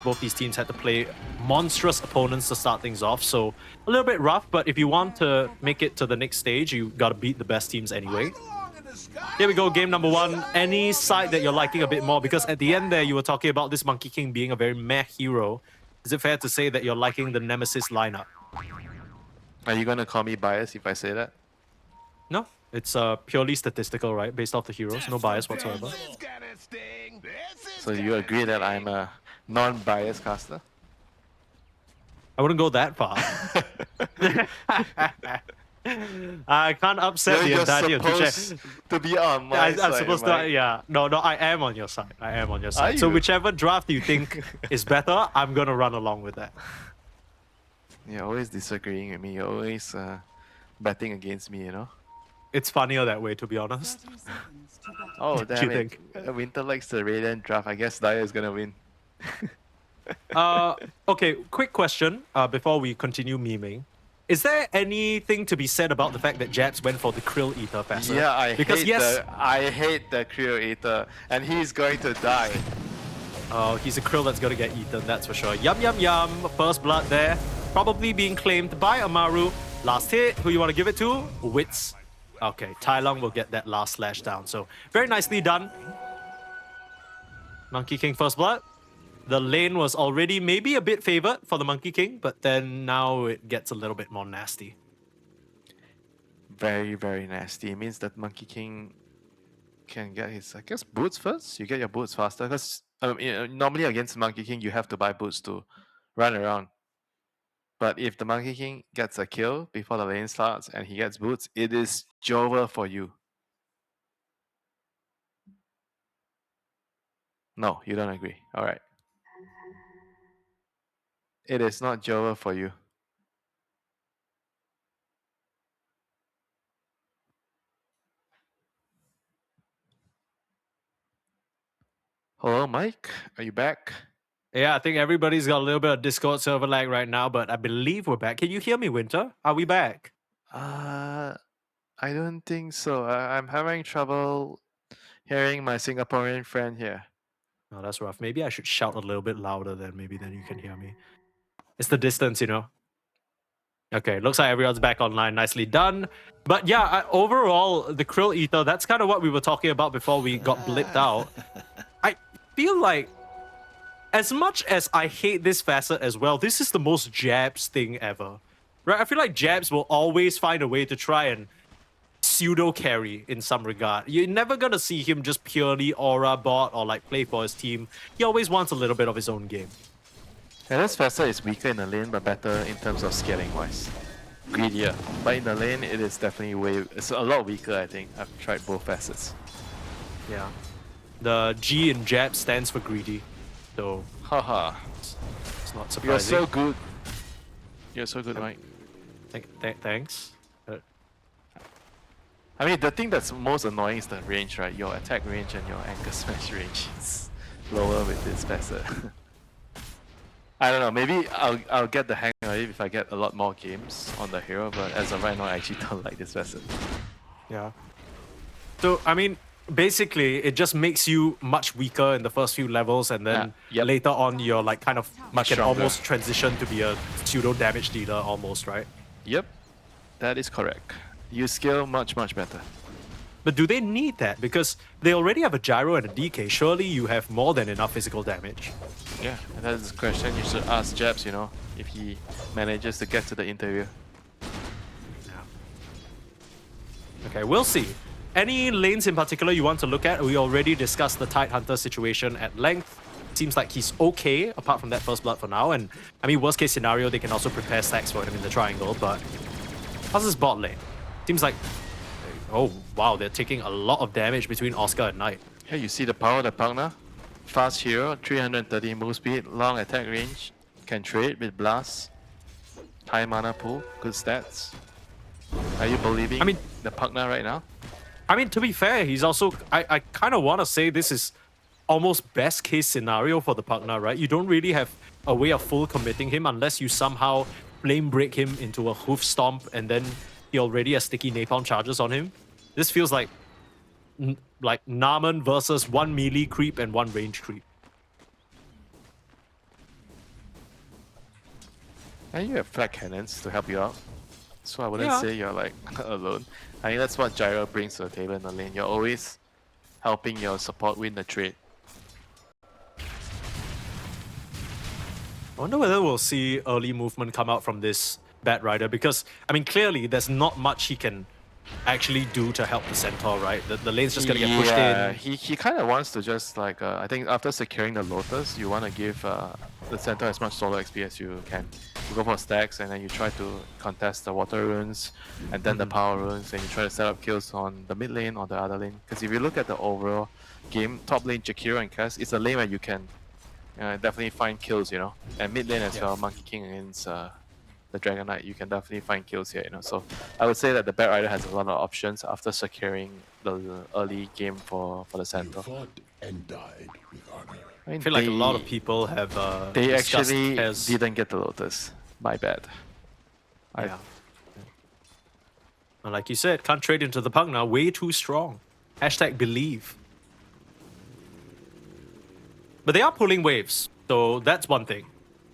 Both these teams had to play monstrous opponents to start things off, so a little bit rough, but if you want to make it to the next stage, you gotta beat the best teams anyway. Here we go, game number 1. Any side that you're liking a bit more, because at the end there, you were talking about this Monkey King being a very meh hero. Is it fair to say that you're liking the Nemesis lineup? Are you gonna call me biased if I say that? No, it's purely statistical, right? Based off the heroes, no bias whatsoever. So you agree that I'm a non-biased caster? I wouldn't go that far. I can't upset the entirety of Twitch. To be on my side. I'm supposed to, yeah. No, I am on your side. I am on your side. Are So you? whichever draft you think is better, I'm gonna run along with that. You're always disagreeing with me. You're always betting against me, you know? It's funnier that way, to be honest. Oh, Do you damn it. think? Winter likes the Radiant draft. I guess Daya is gonna win. Okay, quick question before we continue memeing. Is there anything to be said about the fact that Jabs went for the Krill Eater facet? Yeah, I hate the Krill Eater, and he's going to die. Oh, he's a Krill that's gonna get eaten, that's for sure. Yum, yum, yum. First blood there. Probably being claimed by Amaru. Last hit, who you want to give it to? Wits. Okay, Tai Lung will get that last slash down. So, very nicely done. Monkey King first blood. The lane was already maybe a bit favored for the Monkey King, but then now it gets a little bit more nasty. Very, very nasty. It means that Monkey King can get his, I guess, boots first. You get your boots faster because normally against Monkey King you have to buy boots to run around. But if the Monkey King gets a kill before the lane starts and he gets boots, it is Jover for you. No, you don't agree. All right. It is not Jover for you. Hello, Mike. Are you back? Yeah, I think everybody's got a little bit of Discord server lag right now, but I believe we're back. Can you hear me, Winter? Are we back? I don't think so. I'm having trouble hearing my Singaporean friend here. Oh, that's rough. Maybe I should shout a little bit louder then. Maybe then you can hear me. It's the distance, you know. Okay, looks like everyone's back online. Nicely done. But yeah, overall, the Krill Eater, that's kind of what we were talking about before we got blipped out. I feel like, as much as I hate this facet as well, this is the most Jabs thing ever. Right? I feel like Jabs will always find a way to try and pseudo carry in some regard. You're never gonna see him just purely aura bot or like play for his team. He always wants a little bit of his own game. And this facet is weaker in the lane, but better in terms of scaling wise. Greedier. But in the lane, it is definitely it's a lot weaker, I think. I've tried both facets. Yeah. The G in Jab stands for greedy. So, Haha. it's not surprising. You're so good. You're so good, Mike. Thanks. I mean, the thing that's most annoying is the range, right? Your attack range and your anchor smash range is lower with this facet. I don't know, maybe I'll get the hang of it if I get a lot more games on the hero, but as of right now, I actually don't like this facet. Yeah. So, I mean, basically, it just makes you much weaker in the first few levels, and then later on, you're like kind of Much can stronger. almost transition to be a pseudo damage dealer almost, right? Yep, that is correct. You scale much, much better. But do they need that? Because they already have a gyro and a DK. Surely you have more than enough physical damage. Yeah, and that's the question you should ask Jabs, you know, if he manages to get to the interview. Yeah. Okay, we'll see. Any lanes in particular you want to look at? We already discussed the Tidehunter situation at length. Seems like he's okay, apart from that first blood for now. And I mean, worst case scenario, they can also prepare stacks for him in the triangle. But how's his bot lane? Seems like, oh wow, they're taking a lot of damage between Oscar and Knight. Yeah, you see the power of the partner. Fast hero, 330 move speed, long attack range, can trade with blast, high mana pool, good stats. Are you believing the partner right now? I mean, to be fair, he's also, I kind of want to say this is almost best case scenario for the partner, right? You don't really have a way of full committing him unless you somehow flame break him into a hoof stomp and then he already has sticky napalm charges on him. This feels like Naman versus one melee creep and one range creep. And you have flat cannons to help you out. So I wouldn't Yeah. say you're like alone. I think that's what Gyro brings to the table in the lane. You're always helping your support win the trade. I wonder whether we'll see early movement come out from this Bat Rider, because, I mean, clearly there's not much he can actually do to help the Centaur, right? The lane's just gonna get pushed in. He kind of wants to just like, I think after securing the Lotus, you want to give the Centaur as much solo XP as you can. You go for stacks and then you try to contest the water runes and then the power runes, and you try to set up kills on the mid lane or the other lane. Because if you look at the overall game, top lane Jakiro and Cass, it's a lane where you can definitely find kills, you know. And mid lane as well, Monkey King against the Dragon Knight, you can definitely find kills here, you know. So I would say that the Bat Rider has a lot of options after securing the early game for the Centaur. You fought and died with honor. I mean, I feel like a lot of people have they discussed actually Kez. didn't get the Lotus. My bad. Yeah. And like you said, can't trade into the punk now. Way too strong. Hashtag believe. But they are pulling waves, so that's one thing.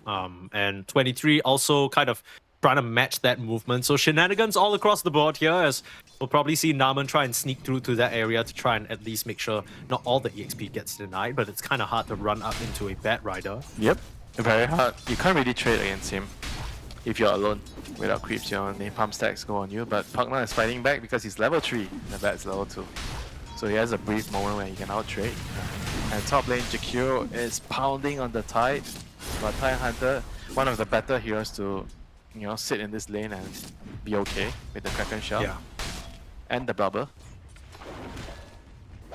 And 23 also kind of trying to match that movement. So shenanigans all across the board here, as we'll probably see Naman try and sneak through to that area to try and at least make sure not all the EXP gets denied, but it's kind of hard to run up into a Bat Rider. Yep, very hard. You can't really trade against him if you're alone without creeps. Your napalm stacks go on you, but Pugna is fighting back because he's level 3 and the Bat's level 2. So he has a brief moment where he can out-trade. And top lane Jakiro is pounding on the Tide, but Tidehunter, one of the better heroes to, you know, sit in this lane and be okay with the Kraken Shell and the Blubber.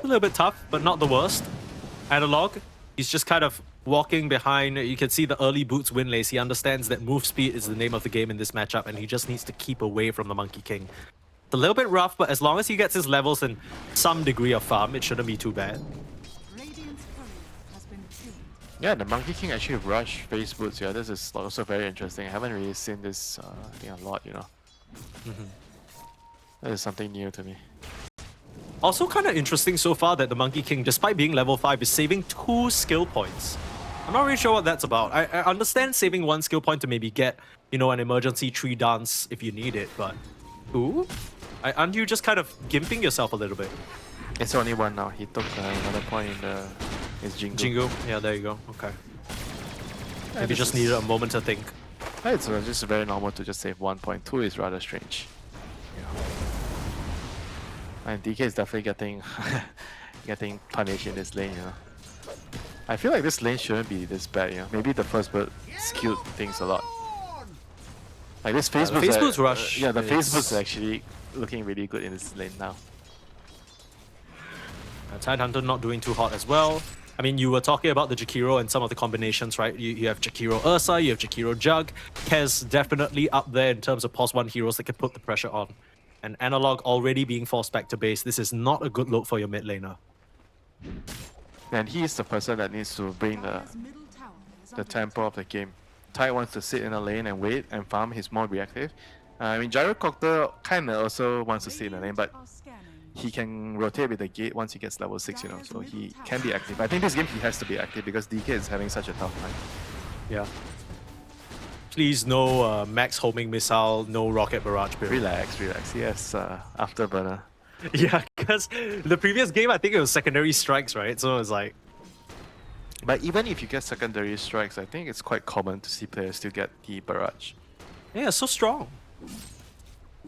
A little bit tough, but not the worst. Analog, he's just kind of walking behind. You can see the early boots win lace. He understands that move speed is the name of the game in this matchup, and he just needs to keep away from the Monkey King. It's a little bit rough, but as long as he gets his levels and some degree of farm, it shouldn't be too bad. Yeah, the Monkey King actually rushed face boots. Yeah, this is also very interesting. I haven't really seen this thing a lot, you know. That is something new to me. Also kind of interesting so far that the Monkey King, despite being level 5, is saving 2 skill points. I'm not really sure what that's about. I understand saving 1 skill point to maybe get, you know, an emergency tree dance if you need it, but 2? Aren't you just kind of gimping yourself a little bit? It's only 1 now. He took another point in his Jingu. Jingu? Yeah, there you go. Okay. Yeah, Maybe just needed a moment to think. It's just very normal to just save 1 point. 2 is rather strange. And DK is definitely getting getting punished in this lane, you know. I feel like this lane shouldn't be this bad, you know. Maybe the first bird skewed things a lot. Like this face boost rush. Yeah, the face boost is actually looking really good in this lane now. Tidehunter not doing too hot as well. I mean, you were talking about the Jakiro and some of the combinations, right? You have Jakiro Ursa, you have Jakiro Jug. Kez definitely up there in terms of pos 1 heroes that can put the pressure on. And Analog already being forced back to base. This is not a good look for your mid laner. And he is the person that needs to bring the tempo of the game. Tide wants to sit in a lane and wait and farm. He's more reactive. I mean, Gyrocopter kind of also wants to sit in the lane, but he can rotate with the gate once he gets level 6, you know, so he can be active. I think this game he has to be active because DK is having such a tough time. Yeah. Please, no max homing missile, no rocket barrage build. Relax, relax. Yes, afterburner. Yeah, because the previous game, I think it was secondary strikes, right? So it's like... But even if you get secondary strikes, I think it's quite common to see players still get the barrage. Yeah, so strong.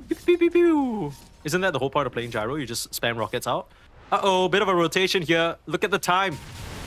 Pew, pew, pew, pew. Isn't that the whole part of playing Gyro? You just spam rockets out? Uh-oh, bit of a rotation here. Look at the time.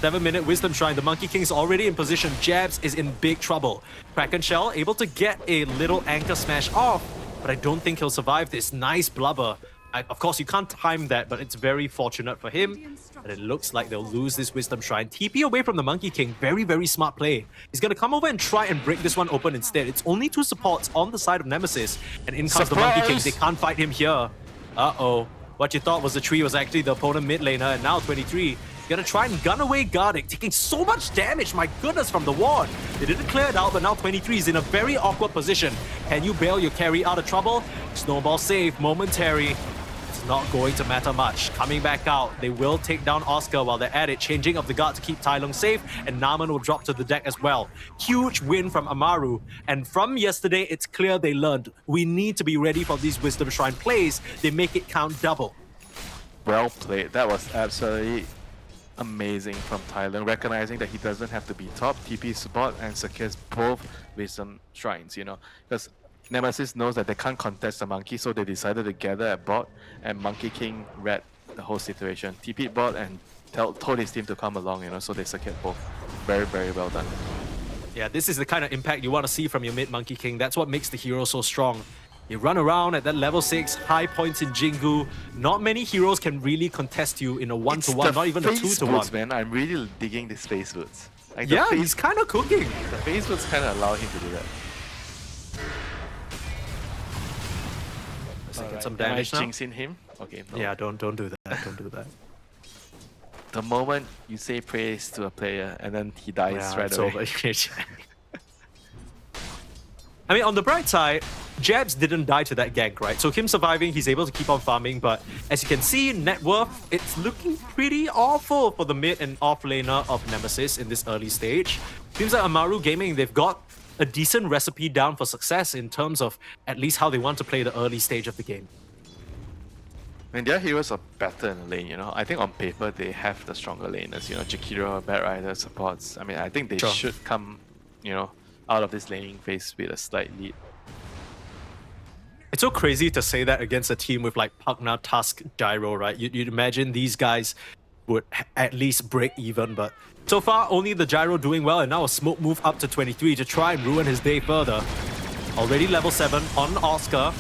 7-minute Wisdom Shrine. The Monkey King is already in position. Jabs is in big trouble. Kraken Shell able to get a little anchor smash off, but I don't think he'll survive this. Nice blubber. Of course, you can't time that, but it's very fortunate for him. But it looks like they'll lose this Wisdom Shrine. TP away from the Monkey King. Very, very smart play. He's going to come over and try and break this one open instead. It's only 2 supports on the side of Nemesis. And in comes the Monkey King. They can't fight him here. Uh-oh. What you thought was the tree was actually the opponent mid laner. And now 23. Gonna try and gun away Gardic, taking so much damage, my goodness, from the ward. They didn't clear it out, but now 23 is in a very awkward position. Can you bail your carry out of trouble? Snowball save, momentary. It's not going to matter much. Coming back out, they will take down Oscar while they're at it, changing of the guard to keep Tai Lung safe, and Naman will drop to the deck as well. Huge win from Amaru, and from yesterday, it's clear they learned. We need to be ready for these Wisdom Shrine plays. They make it count double. Well played. That was absolutely amazing from Thailand, recognizing that he doesn't have to be top TP support and secures both Wisdom Shrines, you know, because Nemesis knows that they can't contest the Monkey, so they decided to gather at bot, and Monkey King read the whole situation. TP'd bot and told his team to come along, you know, so they secured both. Very, very well done. Yeah, this is the kind of impact you want to see from your mid Monkey King. That's what makes the hero so strong. You run around at that level 6, high points in Jingu. Not many heroes can really contest you in a 1-to-1, not even a 2-to-1. Boots, man. I'm really digging these face boots. Like yeah, he's kind of cooking. The face boots kind of allow him to do that. Get some damage now. Jinxing him? Okay, no. Yeah, don't do that. Don't do that. The moment you say praise to a player and then he dies right away. Over. I mean, on the bright side, Jabs didn't die to that gank, right? So him surviving, he's able to keep on farming, but as you can see, net worth, it's looking pretty awful for the mid and off laner of Nemesis in this early stage. Seems like Amaru Gaming, they've got a decent recipe down for success in terms of at least how they want to play the early stage of the game. I mean, their heroes are better in the lane, you know. I think on paper they have the stronger laners, you know, Jakiro, Bad Rider, supports. I mean, I think they should come, you know, out of this laning phase with a slight lead. It's so crazy to say that against a team with like Pugna, Tusk, Gyro, right? You'd imagine these guys would at least break even, but so far only the Gyro doing well, and now a smoke move up to 23 to try and ruin his day further. Already level 7 on Oscar.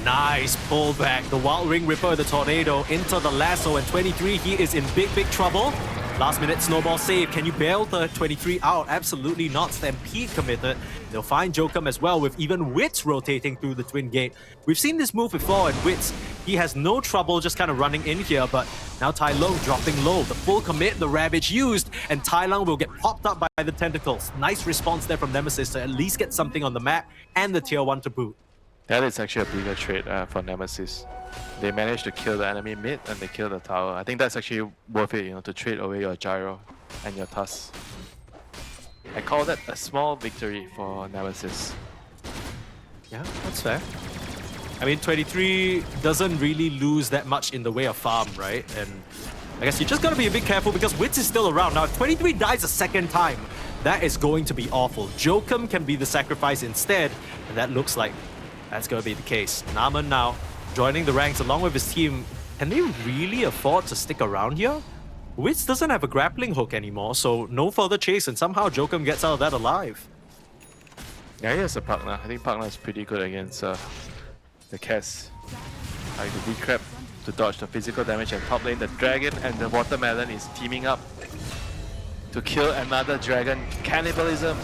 Nice pullback. The Wild Ring Ripper, the Tornado into the lasso, and 23, he is in big trouble. Last minute snowball save. Can you bail the 23 out? Absolutely not. Stampede committed. They'll find Jokum as well, with even Wits rotating through the Twin Gate. We've seen this move before, and Wits, he has no trouble just kind of running in here, but now Tai Lung dropping low. The full commit, the Ravage used, and Tai Lung will get popped up by the tentacles. Nice response there from Nemesis to at least get something on the map and the tier 1 to boot. That is actually a bigger trade for Nemesis. They managed to kill the enemy mid and they kill the tower. I think that's actually worth it, you know, to trade away your Gyro and your Tusk. I call that a small victory for Nemesis. Yeah, that's fair. I mean, 23 doesn't really lose that much in the way of farm, right? And I guess you just gotta be a bit careful because Wits is still around. Now, if 23 dies a second time, that is going to be awful. Jokum can be the sacrifice instead, and that looks like that's going to be the case. Naman now joining the ranks along with his team. Can they really afford to stick around here? Wits doesn't have a grappling hook anymore, so no further chase, and somehow Jokum gets out of that alive. Yeah, he has a Pugna. I think Pugna is pretty good against the Cass. Like the decrep to dodge the physical damage, and top lane, the Dragon and the Watermelon is teaming up to kill another Dragon. Cannibalism.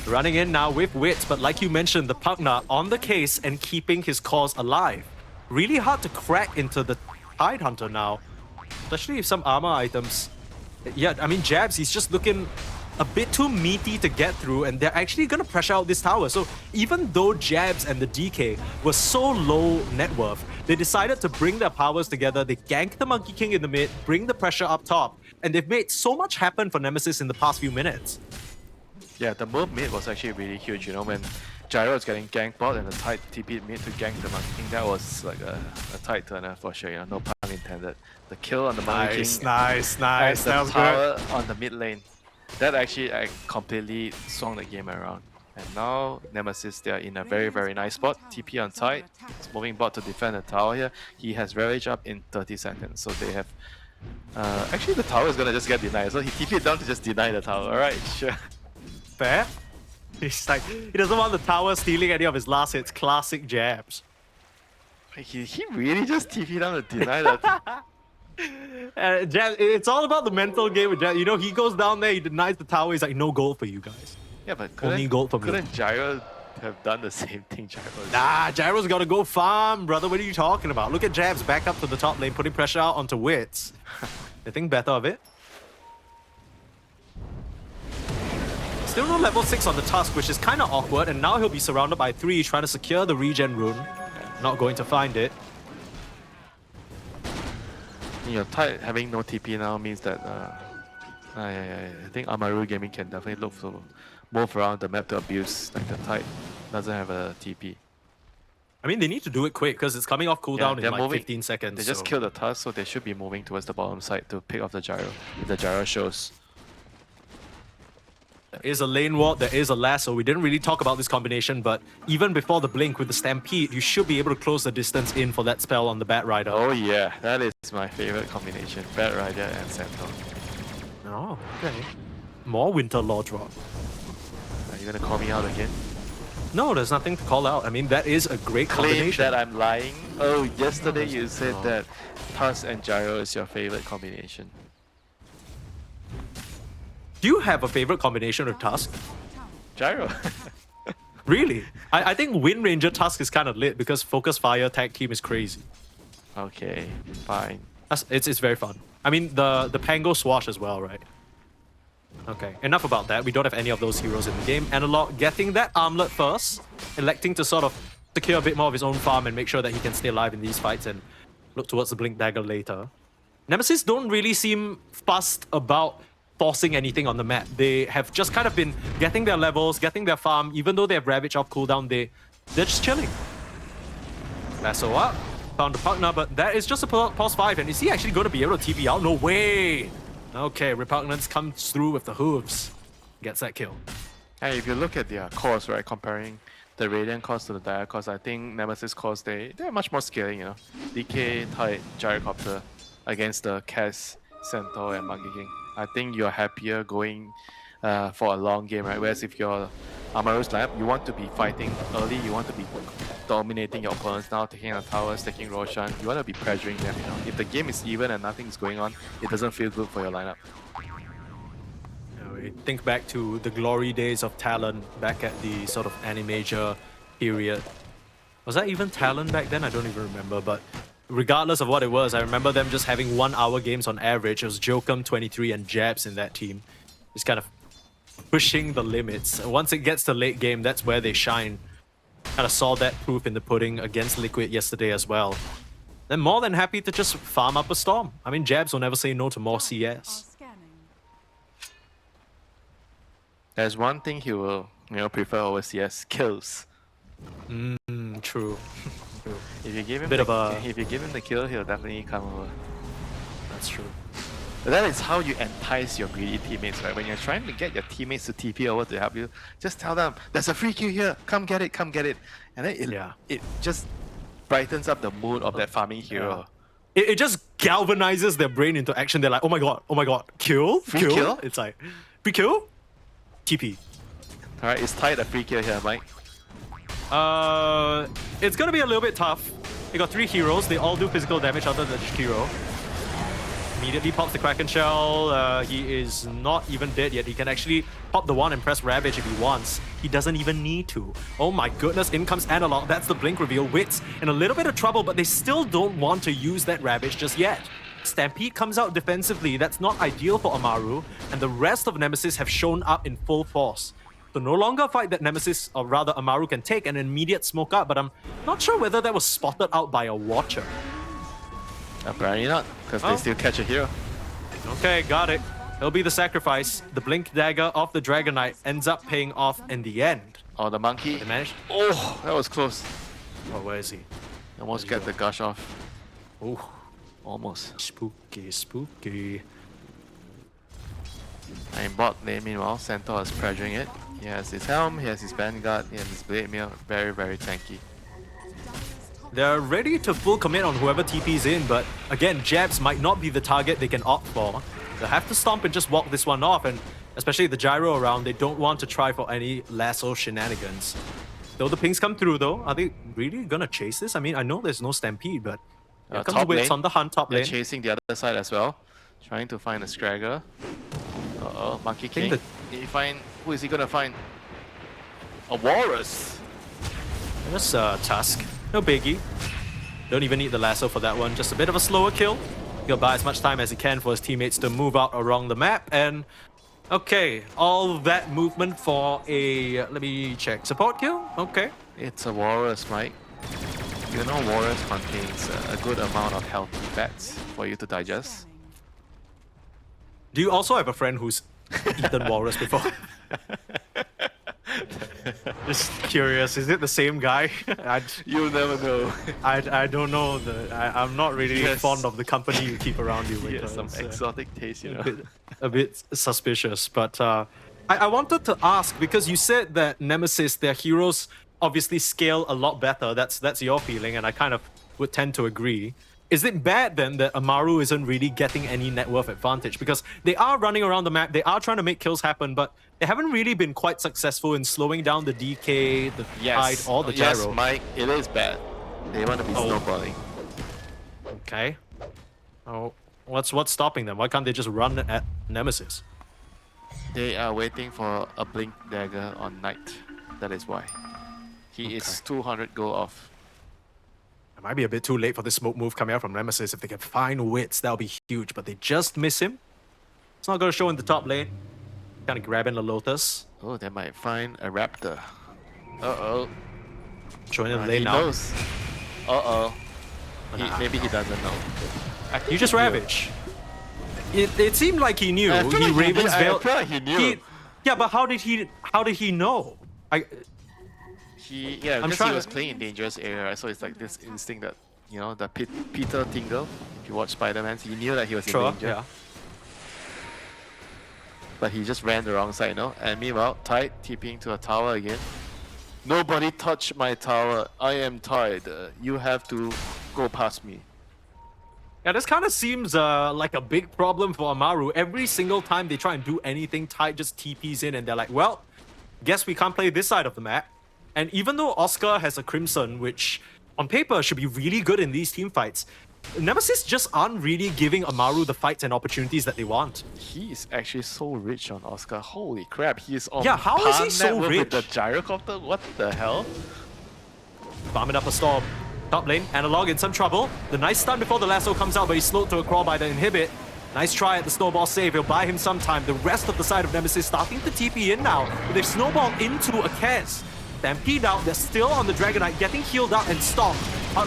Running in now with Wits, but like you mentioned, the Pugna on the case and keeping his cause alive. Really hard to crack into the Tidehunter now, especially if some armor items. Yeah, I mean, Jabs, he's just looking a bit too meaty to get through, and they're actually gonna pressure out this tower. So even though Jabs and the DK were so low net worth, they decided to bring their powers together. They ganked the Monkey King in the mid, bring the pressure up top, and they've made so much happen for Nemesis in the past few minutes. Yeah, the move mid was actually really huge, you know, when Gyro was getting ganked bot and the Tide TP'd mid to gank the Monkey King. That was like a Tide turner for sure, you know, no pun intended. The kill on the Monkey King. Nice. And That the was tower good. on the mid lane. That actually completely swung the game around. And now Nemesis, they are in a very nice spot. TP on Tide. It's moving bot to defend the tower here. He has Ravage up in 30 seconds, so they have... actually, the tower is gonna just get denied, so he TP'd down to just deny the tower. Alright, sure. Fair. He's like, he doesn't want the tower stealing any of his last hits. Classic Jabs. He really just TP'd down to deny that. Jabs, it's all about the mental game with Jabs. You know, he goes down there, he denies the tower, he's like, no gold for you guys. Yeah, but Only gold from couldn't Gyro have done the same thing Gyro did? Nah, Gyro's gotta go farm, brother. What are you talking about? Look at Jabs back up to the top lane, putting pressure out onto Wits. They think better of it. Still no level 6 on the Tusk, which is kind of awkward, and now he'll be surrounded by 3 trying to secure the regen rune. Not going to find it. You know, Tide having no TP now means that I think Amaru Gaming can definitely look to move around the map to abuse like the Tide doesn't have a TP. I mean, they need to do it quick because it's coming off cooldown in they're like moving. 15 seconds. They just so- killed the Tusk, so they should be moving towards the bottom side to pick off the gyro. If the gyro shows. There is a lane ward, there is a lasso. We didn't really talk about this combination, but even before the blink with the Stampede, you should be able to close the distance in for that spell on the Bat Rider. Oh yeah, that is my favorite combination. Bat Rider and Centaur. Oh, okay. More Winter Law drop. Are you gonna call me out again? No, there's nothing to call out. I mean, that is a great Claim combination. that I'm lying? Oh, yesterday you said no. that Tusk and gyro is your favorite combination. Do you have a favorite combination with Tusk? Gyro. Really? I think Wind Ranger Tusk is kind of lit because Focus Fire tag team is crazy. Okay, fine. It's very fun. I mean, the Pango Swash as well, right? Okay, enough about that. We don't have any of those heroes in the game. Analog getting that armlet first, electing to sort of secure a bit more of his own farm and make sure that he can stay alive in these fights and look towards the Blink Dagger later. Nemesis don't really seem fussed about forcing anything on the map. They have just kind of been getting their levels, getting their farm. Even though they have Ravage off cooldown, they're just chilling. Lasso up, found a partner, but that is just a pause 5. And is he actually going to be able to TP out? No way! Okay, Repugnance comes through with the hooves. Gets that kill. Hey, if you look at their cores, right, comparing the Radiant cores to the Dire cores, I think Nemesis cores, they're much more scaling, you know. DK, Tide, Gyrocopter against the Cass, Centaur, and Monkey King. I think you're happier going for a long game, right? Whereas if you're Amaru's lab, you want to be fighting early, you want to be dominating your opponents now, taking the towers, taking Roshan. You want to be pressuring them, you know. If the game is even and nothing's going on, it doesn't feel good for your lineup. We think back to the glory days of Talon back at the sort of Animajor period. Was that even Talon back then? I don't even remember, but regardless of what it was, I remember them just having 1 hour games on average. It was Jokum, 23, and Jabs in that team. Just kind of pushing the limits. And once it gets to late game, that's where they shine. Kind of saw that proof in the pudding against Liquid yesterday as well. They're more than happy to just farm up a storm. I mean, Jabs will never say no to more CS. There's one thing he will, you know, prefer over CS: kills. True. True. If you give him if you give him the kill, he'll definitely come over. That's true. But that is how you entice your greedy teammates, right? When you're trying to get your teammates to TP over to help you, just tell them, there's a free kill here, come get it, come get it. And then it just brightens up the mood of that farming hero. It just galvanizes their brain into action. They're like, oh my god, kill? Free kill? It's like, free kill? TP. Alright, is Tide a free kill here, Mike? It's gonna be a little bit tough. They got 3 heroes, they all do physical damage other than Shikiro. Immediately pops the Kraken Shell. He is not even dead yet. He can actually pop the one and press Ravage if he wants. He doesn't even need to. Oh my goodness, in comes Analog. That's the blink reveal. Wits in a little bit of trouble, but they still don't want to use that Ravage just yet. Stampede comes out defensively. That's not ideal for Amaru, and the rest of Nemesis have shown up in full force. So no longer a fight that Nemesis, or rather Amaru, can take an immediate smoke up, but I'm not sure whether that was spotted out by a Watcher. Apparently not, because they still catch a hero. Okay, got it. It'll be the sacrifice. The Blink Dagger of the Dragon Knight ends up paying off in the end. Oh, the monkey. They managed. Oh, that was close. Oh, where is he? Almost get the gush off. Oh, Almost. spooky, spooky. And in bot lane, meanwhile, Centaur is pressuring it. He has his helm, he has his vanguard, he has his blade mail. Very, very tanky. They're ready to full commit on whoever TP's in, but again, Jabs might not be the target they can opt for. They'll have to stomp and just walk this one off, and especially the gyro around, they don't want to try for any lasso shenanigans. Though the pings come through though, are they really gonna chase this? I mean, I know there's no Stampede, but here comes top Wits lane. on the hunt top They're lane. chasing the other side as well. Trying to find a Scragger. Uh-oh, Monkey King. that- Did he find... Who is he gonna find? A Walrus! There's Tusk. No biggie. Don't even need the lasso for that one. Just a bit of a slower kill. He'll buy as much time as he can for his teammates to move out along the map. And okay, all that movement for a, let me check, support kill? Okay. It's a Walrus, Mike. You know, Warriors contains a good amount of healthy fats for you to digest. Do you also have a friend who's eaten walrus before? Just curious, is it the same guy? You'll never know. I don't know. I'm not really Yes. fond of the company you keep around you. He has Winter. some It's, exotic taste, you know. a bit suspicious. But I wanted to ask, because you said that Nemesis, their heroes obviously scale a lot better. That's your feeling, and I kind of would tend to agree. Is it bad then that Amaru isn't really getting any net worth advantage? Because they are running around the map, they are trying to make kills happen, but they haven't really been quite successful in slowing down the DK, the Tide, or the Gyro. Yes, Mike, it is bad. They want to be snowballing. Okay. Oh, what's stopping them? Why can't they just run at Nemesis? They are waiting for a blink dagger on Knight. That is why. He is 200 gold off. It might be a bit too late for this smoke move coming out from Nemesis. If they can find Wits, that'll be huge, but they just miss him. It's not going to show in the top lane. Kind of grabbing the Lotus. Oh, they might find a Raptor. Uh-oh. Showing in the He lane now. knows. Uh-oh. Maybe he doesn't know. You just Ravage. It seemed like he knew. I feel He like Ravens I Veil. feel like he knew. Yeah, but how did he know? He I'm because trying he was to- playing in dangerous area, right? So it's like this instinct that, you know, the Peter Tingle. If you watch Spider-Man, he knew that he was in danger. Yeah. But he just ran the wrong side, you know? And meanwhile, Tide TPing to a tower again. Nobody touch my tower. I am Tide. You have to go past me. Yeah, this kind of seems like a big problem for Amaru. Every single time they try and do anything, Tide just TPs in and they're like, well, guess we can't play this side of the map. And even though Oscar has a Crimson, which on paper should be really good in these team fights, Nemesis just aren't really giving Amaru the fights and opportunities that they want. He is actually so rich on Oscar. Holy crap, he is on Yeah, how is he par so net worth with the rich? gyrocopter? What the hell? Farming up a storm. Top lane, Analog in some trouble. The nice stun before the lasso comes out, but he's slowed to a crawl by the inhibit. Nice try at the snowball save. He'll buy him some time. The rest of the side of Nemesis starting to TP in now. They've snowballed into a Kez. Stampede out. They're still on the Dragonite, getting healed up and stopped.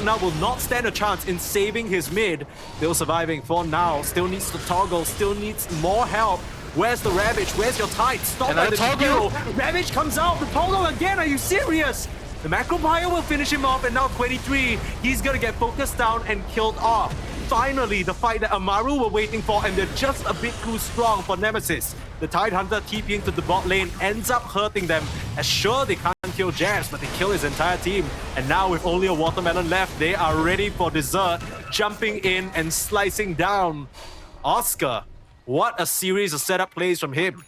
Now will not stand a chance in saving his mid. Still surviving for now. Still needs to toggle. Still needs more help. Where's the Ravage? Where's your Tide? Stop by Another the toggle. hero. Ravage comes out. The toggle again. Are you serious? The Macro Pyre will finish him off, and now 23. He's gonna get focused down and killed off. Finally, the fight that Amaru were waiting for, and they're just a bit too strong for Nemesis. The Tidehunter TPing to the bot lane ends up hurting them, as sure they can't kill Jazz, but they kill his entire team. And now with only a watermelon left, they are ready for dessert, jumping in and slicing down Oscar. What a series of setup plays from him.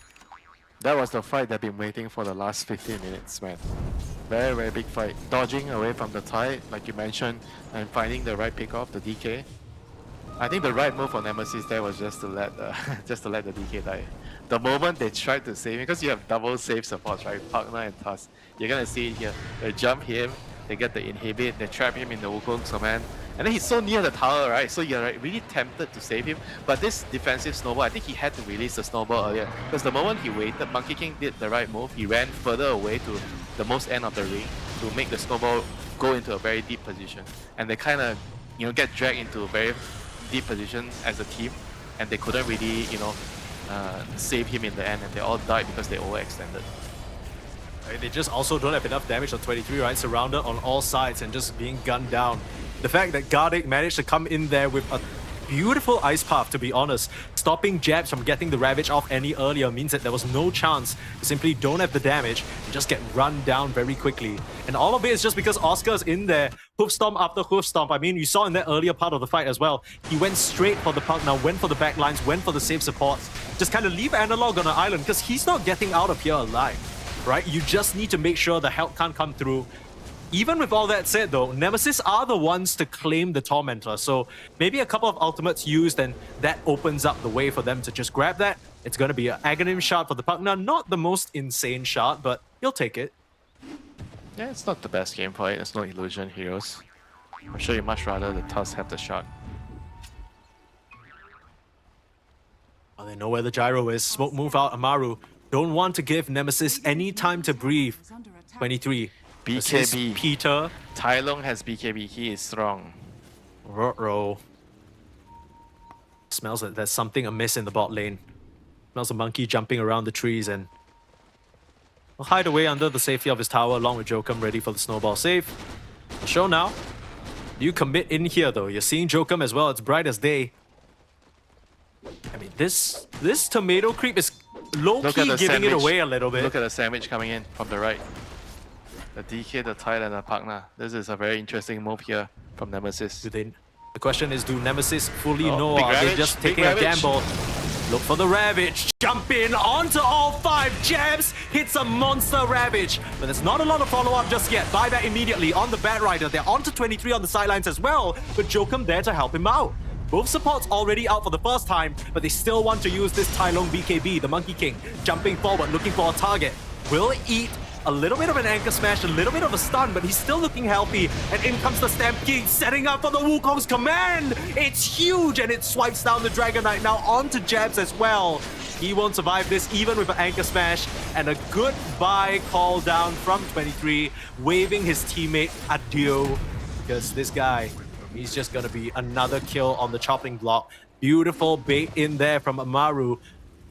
That was the fight they've been waiting for the last 15 minutes, man. Very, very big fight. Dodging away from the Tide, like you mentioned, and finding the right pick off, the DK. I think the right move for Nemesis there was just to let the DK die. The moment they tried to save him, because you have double save supports, right? Partner and Tusk. You're gonna see it here. They jump him, they get the inhibit, they trap him in the Wukong command. And then he's so near the tower, right? So you're really tempted to save him. But this defensive snowball, I think he had to release the snowball earlier. Because the moment he waited, Monkey King did the right move. He ran further away to the most end of the ring to make the snowball go into a very deep position. And they kind of, get dragged into a very deep position as a team. And they couldn't really, save him in the end. And they all died because they overextended. They just also don't have enough damage on 23, right? Surrounded on all sides and just being gunned down. The fact that Gardic managed to come in there with a beautiful ice path, to be honest, stopping Jabs from getting the Ravage off any earlier means that there was no chance. They simply don't have the damage and just get run down very quickly. And all of it is just because Oscar's in there, hoof stomp after hoof stomp. I mean, you saw in that earlier part of the fight as well. He went straight for the partner, went for the backlines, went for the safe supports. Just kind of leave Analog on an island because he's not getting out of here alive, right? You just need to make sure the help can't come through. Even with all that said though, Nemesis are the ones to claim the Tormentor, so maybe a couple of ultimates used and that opens up the way for them to just grab that. It's going to be an Aghanim shard for the partner, not the most insane shard, but you'll take it. Yeah, it's not the best game for it. It's no illusion heroes. I'm sure you much rather the Tusk have the shot. Well, they know where the gyro is. Smoke move out Amaru. Don't want to give Nemesis any time to breathe. 23. This is BKB. Peter. Tai Long has BKB. He is strong. Ruh-roh. Smells like there's something amiss in the bot lane. Smells a monkey jumping around the trees and will hide away under the safety of his tower along with Jokum ready for the snowball save. Show now. You commit in here though. You're seeing Jokum as well. It's bright as day. I mean, this tomato creep is low-key giving it away a little bit. Look at the sandwich coming in from the right. The DK, the Tide, and the partner. This is a very interesting move here from Nemesis. The question is, do Nemesis fully know, or big are they ravage, just big taking a ravage. gamble? Look for the Ravage. Jump in onto all 5 jabs. Hits a monster Ravage. But there's not a lot of follow-up just yet. Buyback immediately on the Bat Rider. They're onto 23 on the sidelines as well. But Jokum there to help him out. Both supports already out for the first time, but they still want to use this Tai Long BKB, the Monkey King, jumping forward, looking for a target. Will eat a little bit of an anchor smash, a little bit of a stun, but he's still looking healthy. And in comes the Stampede, setting up for the Wukong's command. It's huge, and it swipes down the Dragon Knight now onto jabs as well. He won't survive this even with an anchor smash, and a goodbye call down from 23, waving his teammate adieu, because this guy, he's just gonna be another kill on the chopping block. Beautiful bait in there from Amaru.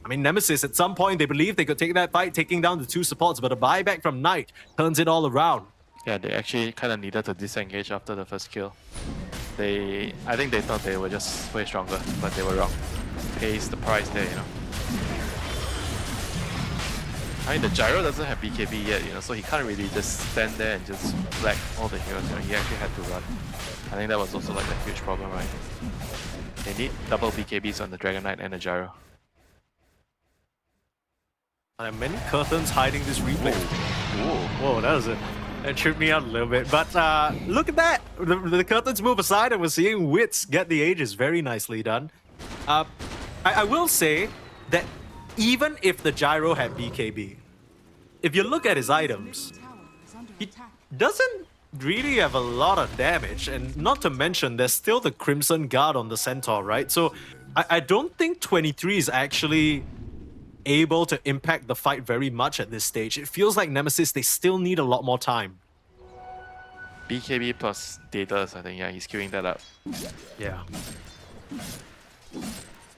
I mean, Nemesis, at some point, they believe they could take that fight, taking down the 2 supports, but a buyback from Knight turns it all around. Yeah, they actually kind of needed to disengage after the first kill. I think they thought they were just way stronger, but they were wrong. Pays the price there, you know. I mean, the Gyro doesn't have BKB yet, you know, so he can't really just stand there and just flag all the heroes, you know. He actually had to run. I think that was also like a huge problem, right? They need double BKBs on the Dragon Knight and the Gyro. There are many curtains hiding this replay. Whoa, that tripped me out a little bit. But look at that! The curtains move aside and we're seeing Wits get the Aegis. Very nicely done. I will say that even if the Gyro had BKB, if you look at his items, he doesn't really have a lot of damage. And not to mention, there's still the Crimson Guard on the Centaur, right? So I don't think 23 is actually able to impact the fight very much at this stage. It feels like Nemesis, they still need a lot more time. BKB plus Datas, I think, yeah, he's queuing that up. Yeah.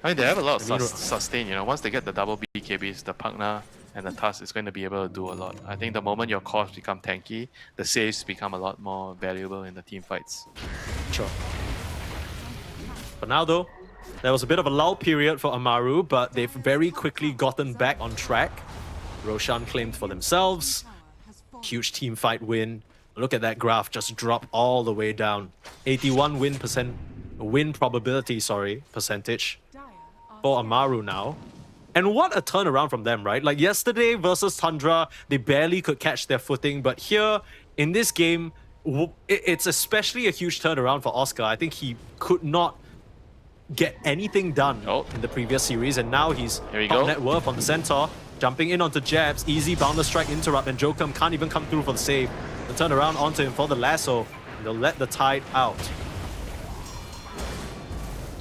I mean, they have a lot of sustain, you know. Once they get the double BKBs, the Pugna and the Tusk is going to be able to do a lot. I think the moment your cores become tanky, the saves become a lot more valuable in the team fights. Sure. For now, though, there was a bit of a lull period for Amaru, but they've very quickly gotten back on track. Roshan claimed for themselves. Huge team fight win. Look at that graph just drop all the way down. 81 win probability, percentage for Amaru now. And what a turnaround from them, right? Like yesterday versus Tundra, they barely could catch their footing, but here in this game, it's especially a huge turnaround for Oscar. I think he could not get anything done in the previous series, and now he's top net worth on the Centaur, jumping in onto jabs, easy boundless strike interrupt, and Jokum can't even come through for the save. The turn around onto him for the lasso, and they'll let the Tide out.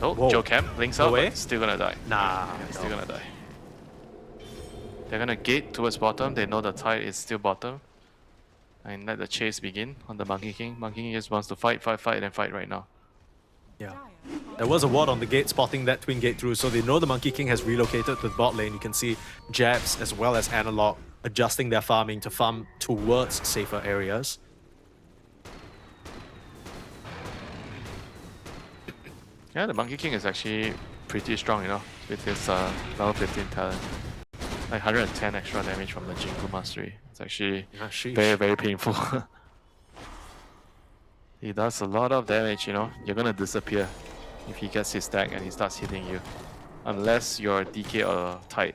Oh, Jokum links up, but still gonna die. Nah, still gonna die. They're gonna gate towards bottom. They know the Tide is still bottom, and let the chase begin on the Monkey King. Monkey King just wants to fight, and fight right now. Yeah. There was a ward on the gate spotting that twin gate through, so they know the Monkey King has relocated to the bot lane. You can see Jabs as well as Analog adjusting their farming to farm towards safer areas. Yeah, the Monkey King is actually pretty strong, you know, with his level 15 talent. Like 110 extra damage from the Jingu Mastery. It's actually very, very painful. He does a lot of damage, you know. You're gonna disappear if he gets his stack and he starts hitting you. Unless you're DK or tight.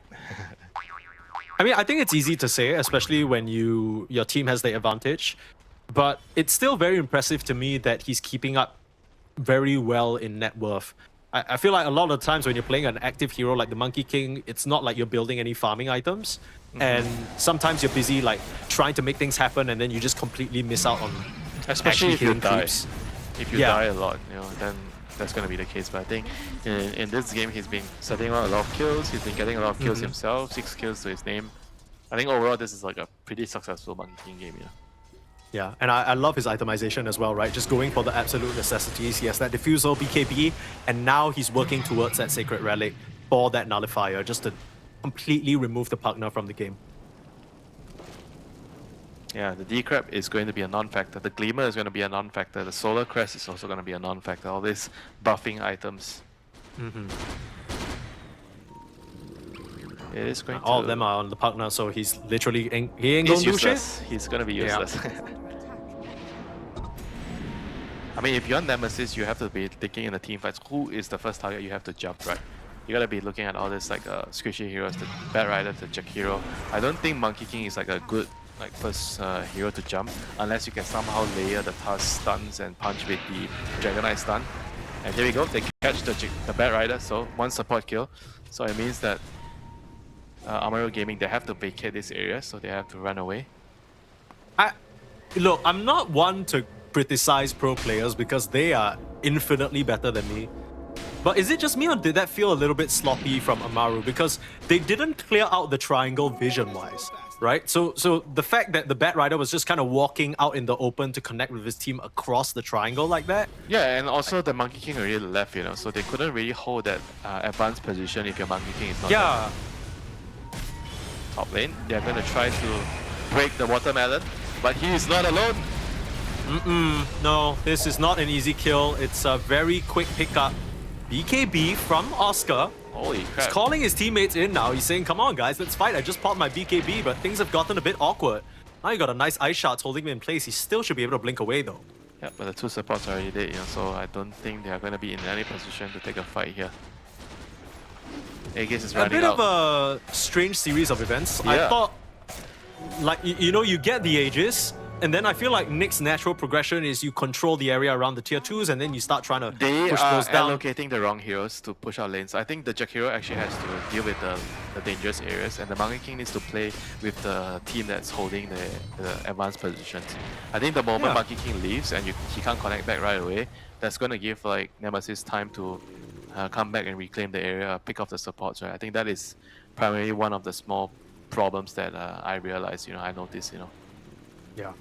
I mean, I think it's easy to say, especially when your team has the advantage. But it's still very impressive to me that he's keeping up very well in net worth. I feel like a lot of the times when you're playing an active hero like the Monkey King, it's not like you're building any farming items. And sometimes you're busy like trying to make things happen, and then you just completely miss out on especially if you die. Creeps. If you die a lot, you know, then that's going to be the case. But I think in this game, he's been setting out a lot of kills. He's been getting a lot of kills himself, 6 kills to his name. I think overall, this is like a pretty successful Monkey King game, you know. Yeah, and I love his itemization as well, right? Just going for the absolute necessities. He has that Diffusal, BKB, and now he's working towards that Sacred Relic for that Nullifier, just to completely remove the partner from the game. Yeah, the Decrep is going to be a non-factor. The Gleamer is going to be a non-factor. The Solar Crest is also going to be a non-factor. All these buffing items. It is going All to... of them are on the partner, so he's literally he ain't He's gonna do shit. useless. He's going to be useless. I mean, if you're Nemesis, you have to be thinking in the team fights, who is the first target you have to jump, right? You gotta be looking at all this like squishy heroes, the Bat Rider, the Jack Hero. I don't think Monkey King is like a good like first hero to jump unless you can somehow layer the task stuns and punch with the Dragonite stun. And here we go, they catch the Bat Rider, so one support kill. So it means that Amaru Gaming, they have to vacate this area, so they have to run away. Look, I'm not one to criticize pro players because they are infinitely better than me. But is it just me or did that feel a little bit sloppy from Amaru? Because they didn't clear out the triangle vision-wise, right? So the fact that the Bat Rider was just kind of walking out in the open to connect with his team across the triangle like that. Yeah, and also the Monkey King already left, you know, so they couldn't really hold that advanced position if your Monkey King is not there. Top lane, they're going to try to break the watermelon, but he is not alone. No, this is not an easy kill. It's a very quick pickup. BKB from Oscar. Holy He's crap. calling his teammates in now. He's saying, come on guys, let's fight. I just popped my BKB, but things have gotten a bit awkward. Now you got a nice ice shot holding him in place. He still should be able to blink away though. Yeah, but the two supports are already dead, you know, so I don't think they are going to be in any position to take a fight here. Aegis is A running bit out. of a strange series of events. Yeah. I thought, like, you know, you get the Aegis, and then I feel like Nick's natural progression is you control the area around the tier 2s and then you start trying to They push are those down. allocating the wrong heroes to push out lanes. I think the Jack Hero actually has to deal with the dangerous areas, and the Monkey King needs to play with the team that's holding the advanced positions. I think the moment Monkey King leaves and he can't connect back right away, that's going to give like Nemesis time to come back and reclaim the area, pick off the supports, right? I think that is primarily one of the small problems that I realized, you know, I noticed, you know. Yeah.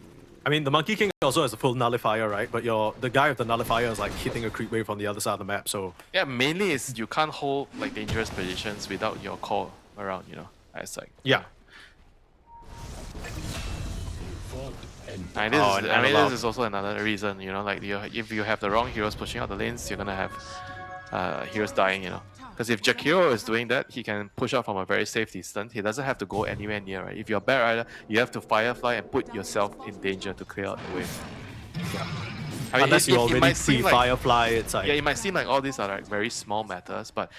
I mean, the Monkey King also has a full nullifier, right? But the guy with the nullifier is like hitting a creep wave on the other side of the map, so... Yeah, mainly is you can't hold like dangerous positions without your core around, you know. It's like... Yeah. And this is also another reason, you know, like if you have the wrong heroes pushing out the lanes, you're gonna have heroes dying, you know. Because if Jack Hero is doing that, he can push out from a very safe distance. He doesn't have to go anywhere near, right? If you're a Bat Rider, you have to Firefly and put yourself in danger to clear out the way. Yeah. I mean, Unless you already see Firefly, it's like... Yeah, it might seem like all these are like very small matters, but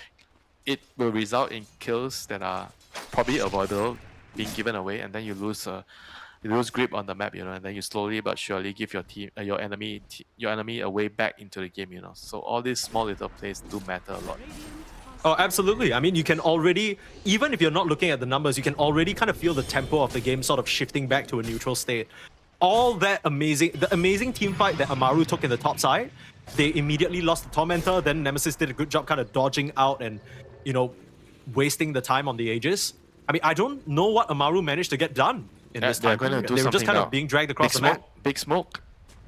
it will result in kills that are probably avoidable being given away, and then you lose grip on the map, you know, and then you slowly but surely give your enemy a way back into the game, you know. So all these small little plays do matter a lot. Oh, absolutely. I mean, you can already, even if you're not looking at the numbers, you can already kind of feel the tempo of the game sort of shifting back to a neutral state. All that the amazing team fight that Amaru took in the top side, they immediately lost the Tormentor, then Nemesis did a good job kind of dodging out and, you know, wasting the time on the Aegis. I mean, I don't know what Amaru managed to get done in this time. They're going to do They were just something kind now. of being dragged across Big the smoke, map. big smoke.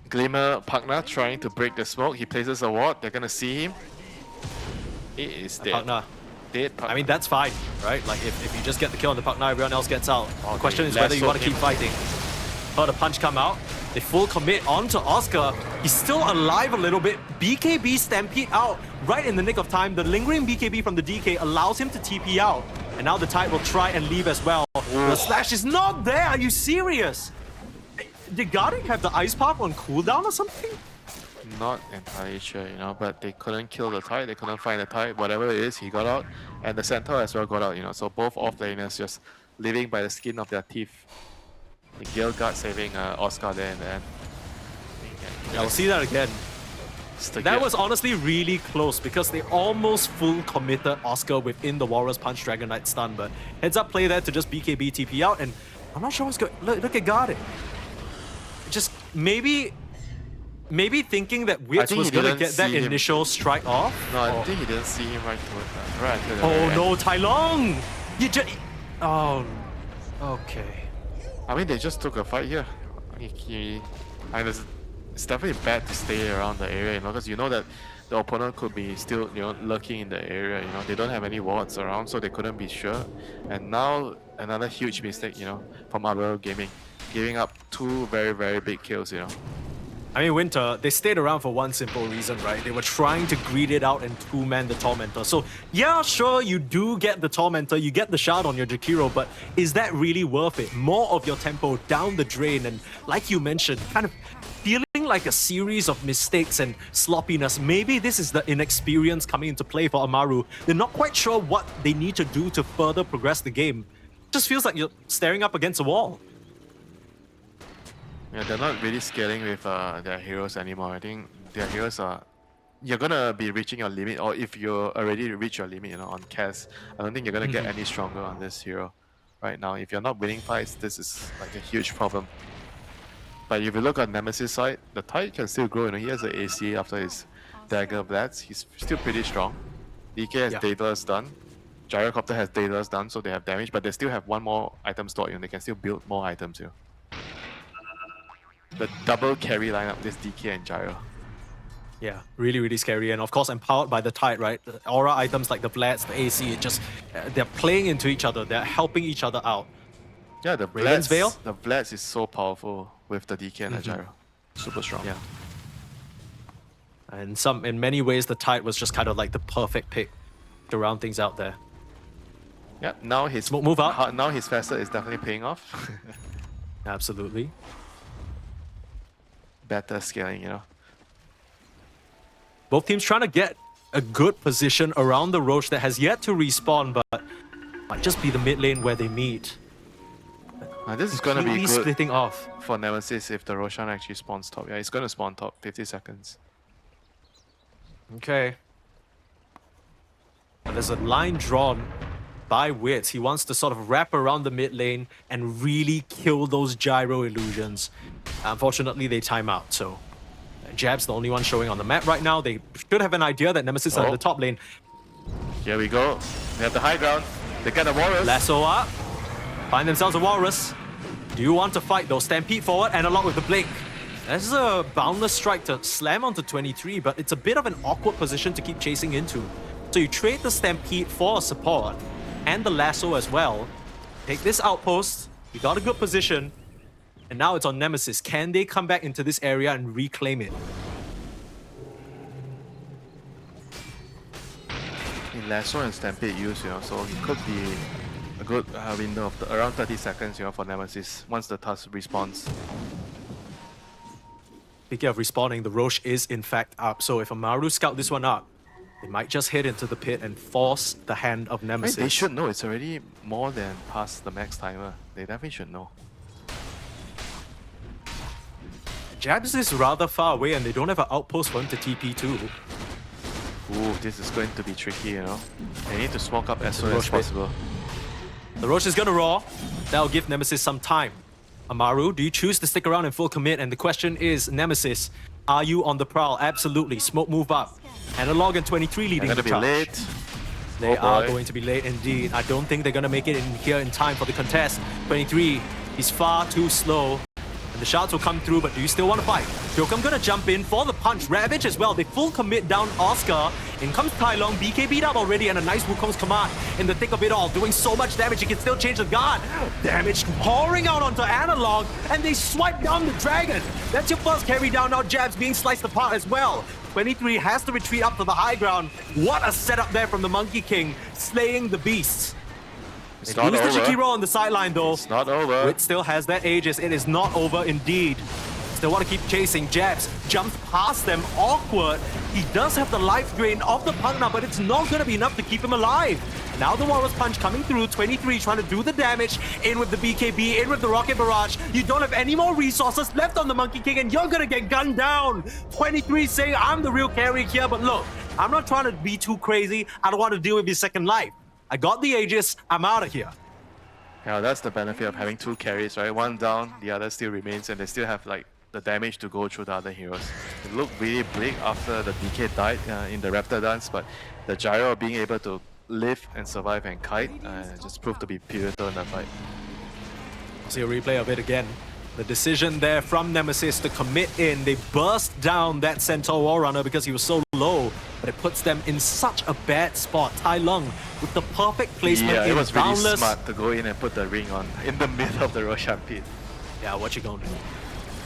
Glimmer Pugna trying to break the smoke. He places a ward. They're going to see him. He is dead. Pugna. Dead Pugna. I mean, that's fine, right? Like, if you just get the kill on the Pugna, everyone else gets out. The question is let's whether you want to hope keep fighting. Heard a punch come out. They full commit onto Oscar. He's still alive a little bit. BKB Stampede out right in the nick of time. The lingering BKB from the DK allows him to TP out. And now the Tide will try and leave as well. The slash is not there. Are you serious? Did Guardian have the Ice Path on cooldown or something? Not entirely sure, you know, but they couldn't kill the Tide. They couldn't find the Tide. Whatever it is, he got out. And the Centaur as well got out, you know. So both off-laners just living by the skin of their teeth. The Gale Guard saving Oscar there and then. Yeah, we'll see that again. That was honestly really close because they almost full committed Oscar within the Warriors Punch Dragonite stun, but heads up play there to just BKB TP out, and I'm not sure what's going. Look at Guardian. Just maybe thinking that Wits was gonna get that initial strike off. No, I think he didn't see him right until the very Oh end. no, Tai Long! You just. Oh. Okay. I mean, they just took a fight here. And it's definitely bad to stay around the area, you know, because you know that the opponent could be still, you know, lurking in the area. You know, they don't have any wards around, so they couldn't be sure. And now another huge mistake, you know, from Amaru Gaming, giving up 2 very, very big kills. You know. I mean, Winter, they stayed around for one simple reason, right? They were trying to greed it out and two-man the Tormentor. So, yeah, sure, you do get the Tormentor, you get the shard on your Jakiro, but is that really worth it? More of your tempo down the drain, and like you mentioned, kind of feeling like a series of mistakes and sloppiness. Maybe this is the inexperience coming into play for Amaru. They're not quite sure what they need to do to further progress the game. It just feels like you're staring up against a wall. Yeah, they're not really scaling with their heroes anymore. I think their heroes are... You're gonna be reaching your limit, or if you already reach your limit, you know, on Cass, I don't think you're gonna get any stronger on this hero right now. If you're not winning fights, this is like a huge problem. But if you look at Nemesis side, the Tide can still grow. You know, he has an AC after his Dagger Blades. He's still pretty strong. DK has Daedalus done. Gyrocopter has Daedalus done, so they have damage, but they still have one more item stored. You know, they can still build more items here. The double carry lineup, this DK and Gyro. Yeah, really, really scary. And of course, empowered by the Tide, right? The aura items like the Blades, the AC, it just... they're playing into each other. They're helping each other out. Yeah, the Raven's Veil? The Blades is so powerful with the DK and the Gyro. Super strong. Yeah. And in many ways, the Tide was just kind of like the perfect pick to round things out there. Yeah, now his move out. Now his facet is definitely paying off. Absolutely. Better scaling, you know. Both teams trying to get a good position around the Roche that has yet to respawn, but might just be the mid lane where they meet. This is gonna be good splitting off for Nemesis if the Roshan actually spawns top. Yeah, it's gonna spawn top. 50 seconds. Okay. And there's a line drawn by Wits. He wants to sort of wrap around the mid lane and really kill those gyro illusions. Unfortunately, they time out, so Jab's the only one showing on the map right now. They should have an idea that Nemesis is in the top lane. Here we go. They have the high ground. They get a Walrus. Lasso up. Find themselves a Walrus. Do you want to fight though? Stampede forward, analog with the blink. This is a boundless strike to slam onto 23, but it's a bit of an awkward position to keep chasing into. So you trade the Stampede for a support and the Lasso as well. Take this outpost. You got a good position. And now it's on Nemesis. Can they come back into this area and reclaim it? In Lasso and Stampede use, you know, so it could be a good window of around 30 seconds, you know, for Nemesis once the Tusk respawns. Speaking of respawning, the Roche is in fact up. So if Amaru scout this one up, they might just head into the pit and force the hand of Nemesis. Wait, they should know. It's already more than past the max timer. They definitely should know. Jabs is rather far away and they don't have an outpost for him to TP to. Ooh, this is going to be tricky, you know. They need to smoke up as soon as possible. The Roche is gonna roar. That'll give Nemesis some time. Amaru, do you choose to stick around and full commit? And the question is, Nemesis, are you on the prowl? Absolutely. Smoke move up. Analog and 23 leading the charge. They're gonna be late. They are going to be late indeed. I don't think they're gonna make it in here in time for the contest. 23, he's far too slow. And the shots will come through, but do you still want to fight? Jokum gonna jump in for the punch. Ravage as well. They full commit down Oscar. In comes Tai Long. BK beat up already, and a nice Wukong's command in the thick of it all. Doing so much damage, he can still change the guard. Damage pouring out onto Analog, and they swipe down the dragon. That's your first carry down. Now Jabs being sliced apart as well. 23 has to retreat up to the high ground. What a setup there from the Monkey King, slaying the beasts. It's They not lose the over. Jakiro on the sideline though. It's not over. Wit still has that Aegis. It is not over indeed. Still want to keep chasing. Jabs jumps past them. Awkward. He does have the life drain of the Pugna, but it's not going to be enough to keep him alive. Now the Walrus Punch coming through. 23 trying to do the damage. In with the BKB, in with the Rocket Barrage. You don't have any more resources left on the Monkey King, and you're going to get gunned down. 23 saying, I'm the real carry here, but look, I'm not trying to be too crazy. I don't want to deal with his second life. I got the Aegis. I'm out of here. Yeah, that's the benefit of having two carries, right? One down, the other still remains, and they still have like the damage to go through the other heroes. It looked really bleak after the DK died in the Raptor dance, but the Gyro being able to live and survive and kite just proved to be pivotal in that fight. See a replay of it again. The decision there from Nemesis to commit in. They burst down that Centaur War Runner because he was so low, but it puts them in such a bad spot. Tai Lung with the perfect placement Yeah, in it was really Boundless. smart to go in and put the ring on in the middle of the Roshan pit. Yeah, what you gonna do?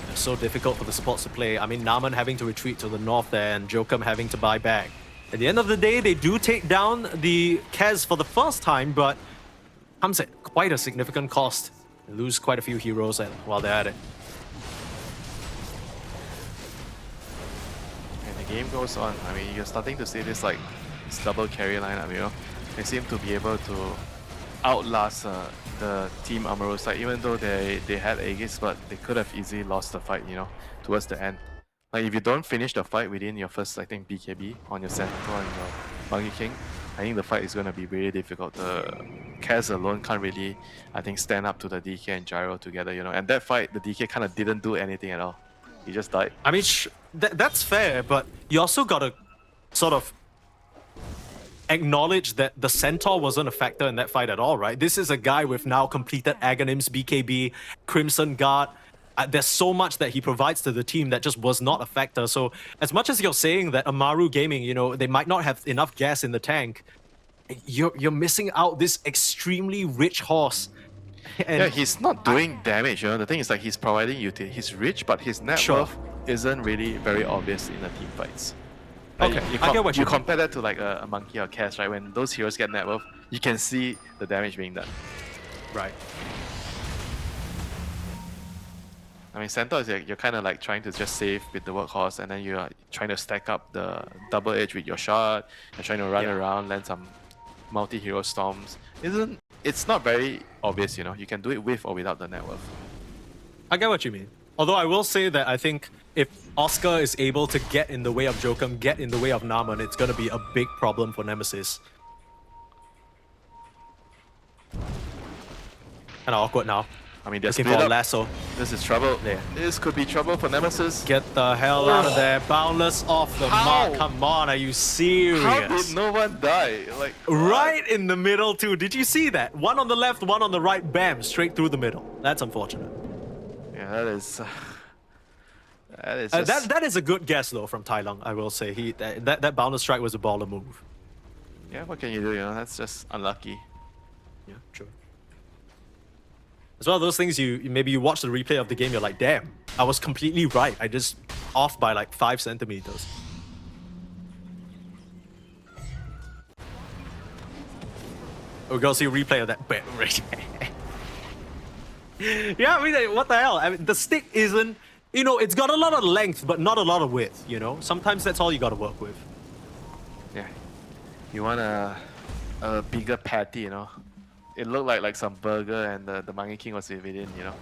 It's so difficult for the supports to play. I mean, Naman having to retreat to the north there and Jokum having to buy back. At the end of the day, they do take down the Kez for the first time, but comes at quite a significant cost. They lose quite a few heroes while they're at it. And the game goes on. I mean, you're starting to see this like this double carry lineup, you know. They seem to be able to outlast the team Amaru side, even though they had Aegis, but they could have easily lost the fight, you know, towards the end. Like if you don't finish the fight within your first, I think, BKB on your Centaur and your Monkey King, I think the fight is going to be really difficult. The Kaz alone can't really, I think, stand up to the DK and Gyro together, you know. And that fight, the DK kind of didn't do anything at all. He just died. I mean, that's fair, but you also gotta sort of acknowledge that the Centaur wasn't a factor in that fight at all, right? This is a guy with now completed Aghanims, BKB, Crimson Guard. There's so much that he provides to the team that just was not a factor. So as much as you're saying that Amaru Gaming, you know, they might not have enough gas in the tank, you're missing out this extremely rich horse. And yeah, he's not doing damage, you know. The thing is like he's providing utility. He's rich, but his net worth isn't really very obvious in the team fights. Like, okay, I get what you mean. compare that to like a Monkey or Cass, right? When those heroes get net worth, you can see the damage being done. Right. I mean, Centaur is like, you're kind of like trying to just save with the workhorse, and then you're trying to stack up the double edge with your shot. You're trying to run around, land some multi-hero storms. It's not very obvious, you know. You can do it with or without the net worth. I get what you mean. Although I will say that I think if Oscar is able to get in the way of Jokum, get in the way of Naman, it's going to be a big problem for Nemesis. Kind of awkward now. I mean, they're Looking split for a up. lasso. This is trouble. Yeah. This could be trouble for Nemesis. Get the hell out of there. Boundless off the mark. Come on, are you serious? How did no one die? Like Right in the middle too. Did you see that? One on the left, one on the right. Bam, straight through the middle. That's unfortunate. Yeah, that is just... that is a good guess though from Tai Lung, I will say. That boundless strike was a baller move. Yeah, what can you do? You know, that's just unlucky. Yeah, true. It's one of those things maybe you watch the replay of the game, you're like, damn, I was completely right. I just off by like 5 centimeters. We're gonna see a replay of that bit right. Yeah, I mean, what the hell? I mean, the stick isn't, you know, it's got a lot of length, but not a lot of width, you know? Sometimes that's all you gotta work with. Yeah. You want a bigger patty, you know? It looked like some burger and the Monkey King was within, you know?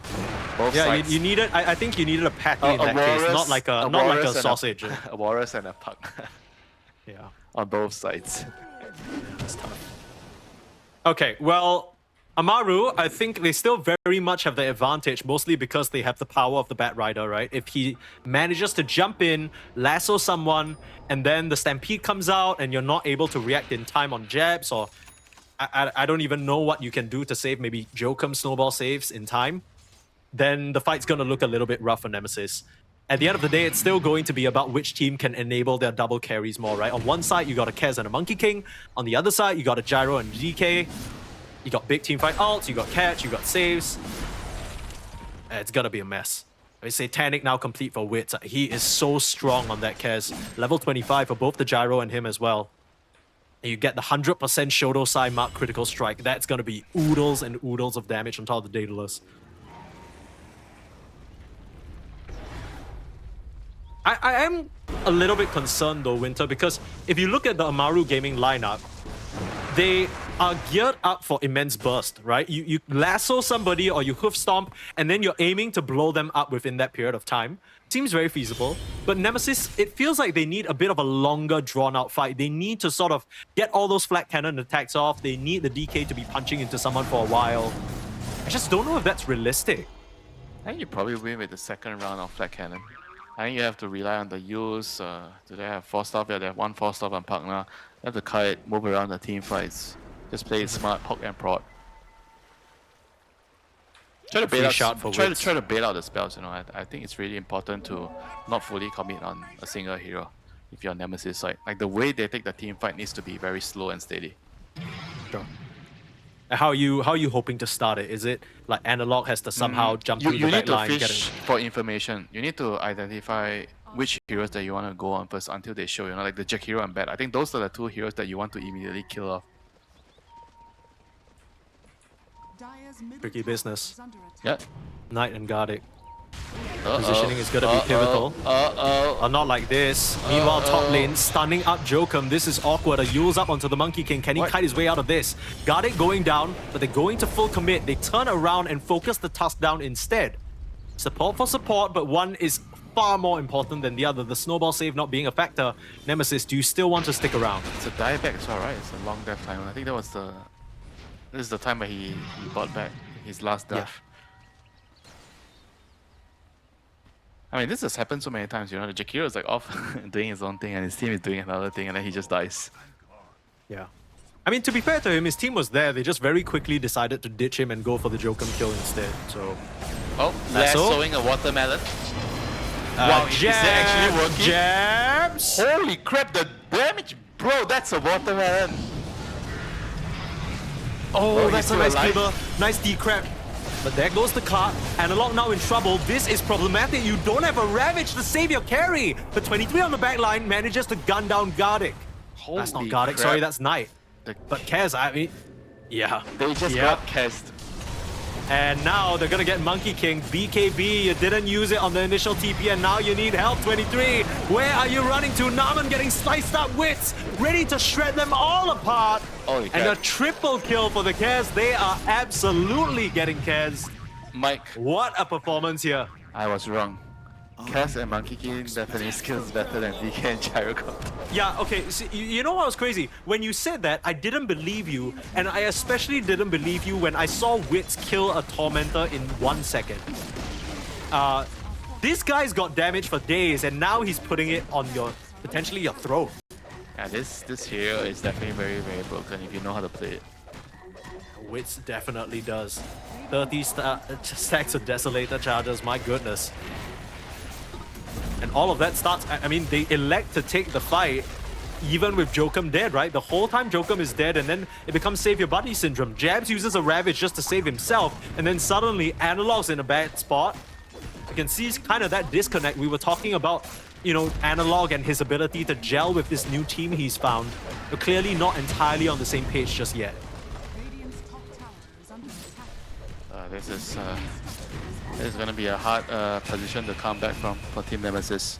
Both sides. You needed, I think you needed a patty in that case, not like a sausage. A walrus and a puck. Yeah. On both sides. That's tough. Okay, well, Amaru, I think they still very much have the advantage, mostly because they have the power of the Bat Rider, right? If he manages to jump in, lasso someone, and then the Stampede comes out and you're not able to react in time on jabs, or I don't even know what you can do to save, maybe Jokum snowball saves in time, then the fight's going to look a little bit rough for Nemesis. At the end of the day, it's still going to be about which team can enable their double carries more, right? On one side, you got a Kez and a Monkey King. On the other side, you got a Gyro and a DK. You got big team fight ults, you got catch, you got saves. It's gonna be a mess. I mean, Satanic now complete for Wits. He is so strong on that Kez. Level 25 for both the Gyro and him as well. And you get the 100% Shoto Sai Mark critical strike. That's gonna be oodles and oodles of damage on top of the Daedalus. I am a little bit concerned though, Winter, because if you look at the Amaru Gaming lineup, they are geared up for immense burst, right? You lasso somebody or you hoof stomp, and then you're aiming to blow them up within that period of time. Seems very feasible. But Nemesis, it feels like they need a bit of a longer drawn-out fight. They need to sort of get all those flat cannon attacks off. They need the DK to be punching into someone for a while. I just don't know if that's realistic. I think you probably win with the second round of Flat Cannon. I think you have to rely on the use. Do they have 4-star? Yeah, they have 1 4-star on partner. You have to kite, move around the team fights. Just play it smart, poke and prod. Try to Free bail out. shot for Try Wits. to bail out the spells. You know, I think it's really important to not fully commit on a single hero if you're on Nemesis side. Like the way they take the team fight needs to be very slow and steady. Sure. How are you hoping to start it? Is it like Analog has to somehow jump You through the need back to line? fish for information. You need to identify which heroes that you want to go on first until they show. You know, like the Jack hero and Bat. I think those are the two heroes that you want to immediately kill off. Tricky business. Yeah. Knight and Gardic. Positioning is going to be pivotal. Not like this. Meanwhile, top lane stunning up Jokum. This is awkward. A Yule's up onto the Monkey King. Can he kite his way out of this? Gardic going down, but they're going to full commit. They turn around and focus the Tusk down instead. Support for support, but one is far more important than the other. The snowball save not being a factor. Nemesis, do you still want to stick around? It's a dieback as well, right? It's a long death time. I think this is the time where he bought back his last death. I mean, this has happened so many times, you know. The Jakiro is like off doing his own thing and his team is doing another thing and then he just dies. Yeah. I mean, to be fair to him, his team was there. They just very quickly decided to ditch him and go for the Jokum kill instead. So, oh, Lass sowing a watermelon. Wow, is that actually working? Jabs! Holy crap, the damage! Bro, that's a watermelon! Oh, that's a nice cleaver. Nice decrep. But there goes the cart. Analog now in trouble. This is problematic. You don't have a Ravage to save your carry. But 23 on the back line manages to gun down Gardic. That's not Gardic, sorry, that's Knight. But Kez, I mean, yeah. They just got Kez'd. And now they're gonna get Monkey King. BKB, you didn't use it on the initial TP and now you need help, 23. Where are you running to? Naman getting sliced up. Wits, ready to shred them all apart. Holy and a triple kill for the Kez. They are absolutely getting Kez. Mike. What a performance here. I was wrong. Kez and Monkey King definitely skills better than DK and Gyrocop. Yeah, okay, see, you know what was crazy? When you said that, I didn't believe you, and I especially didn't believe you when I saw Wits kill a Tormentor in 1 second. This guy's got damage for days, and now he's putting it on potentially your throat. Yeah, this hero is definitely very, very broken if you know how to play it. Wits definitely does. 30 stacks of Desolator charges, my goodness. And all of that starts, I mean, they elect to take the fight even with Jokum dead, right? The whole time Jokum is dead and then it becomes save your buddy syndrome. Jabs uses a Ravage just to save himself and then suddenly Analog's in a bad spot. You can see kind of that disconnect. We were talking about, you know, Analog and his ability to gel with this new team he's found. But clearly not entirely on the same page just yet. This is gonna be a hard position to come back from for Team Nemesis.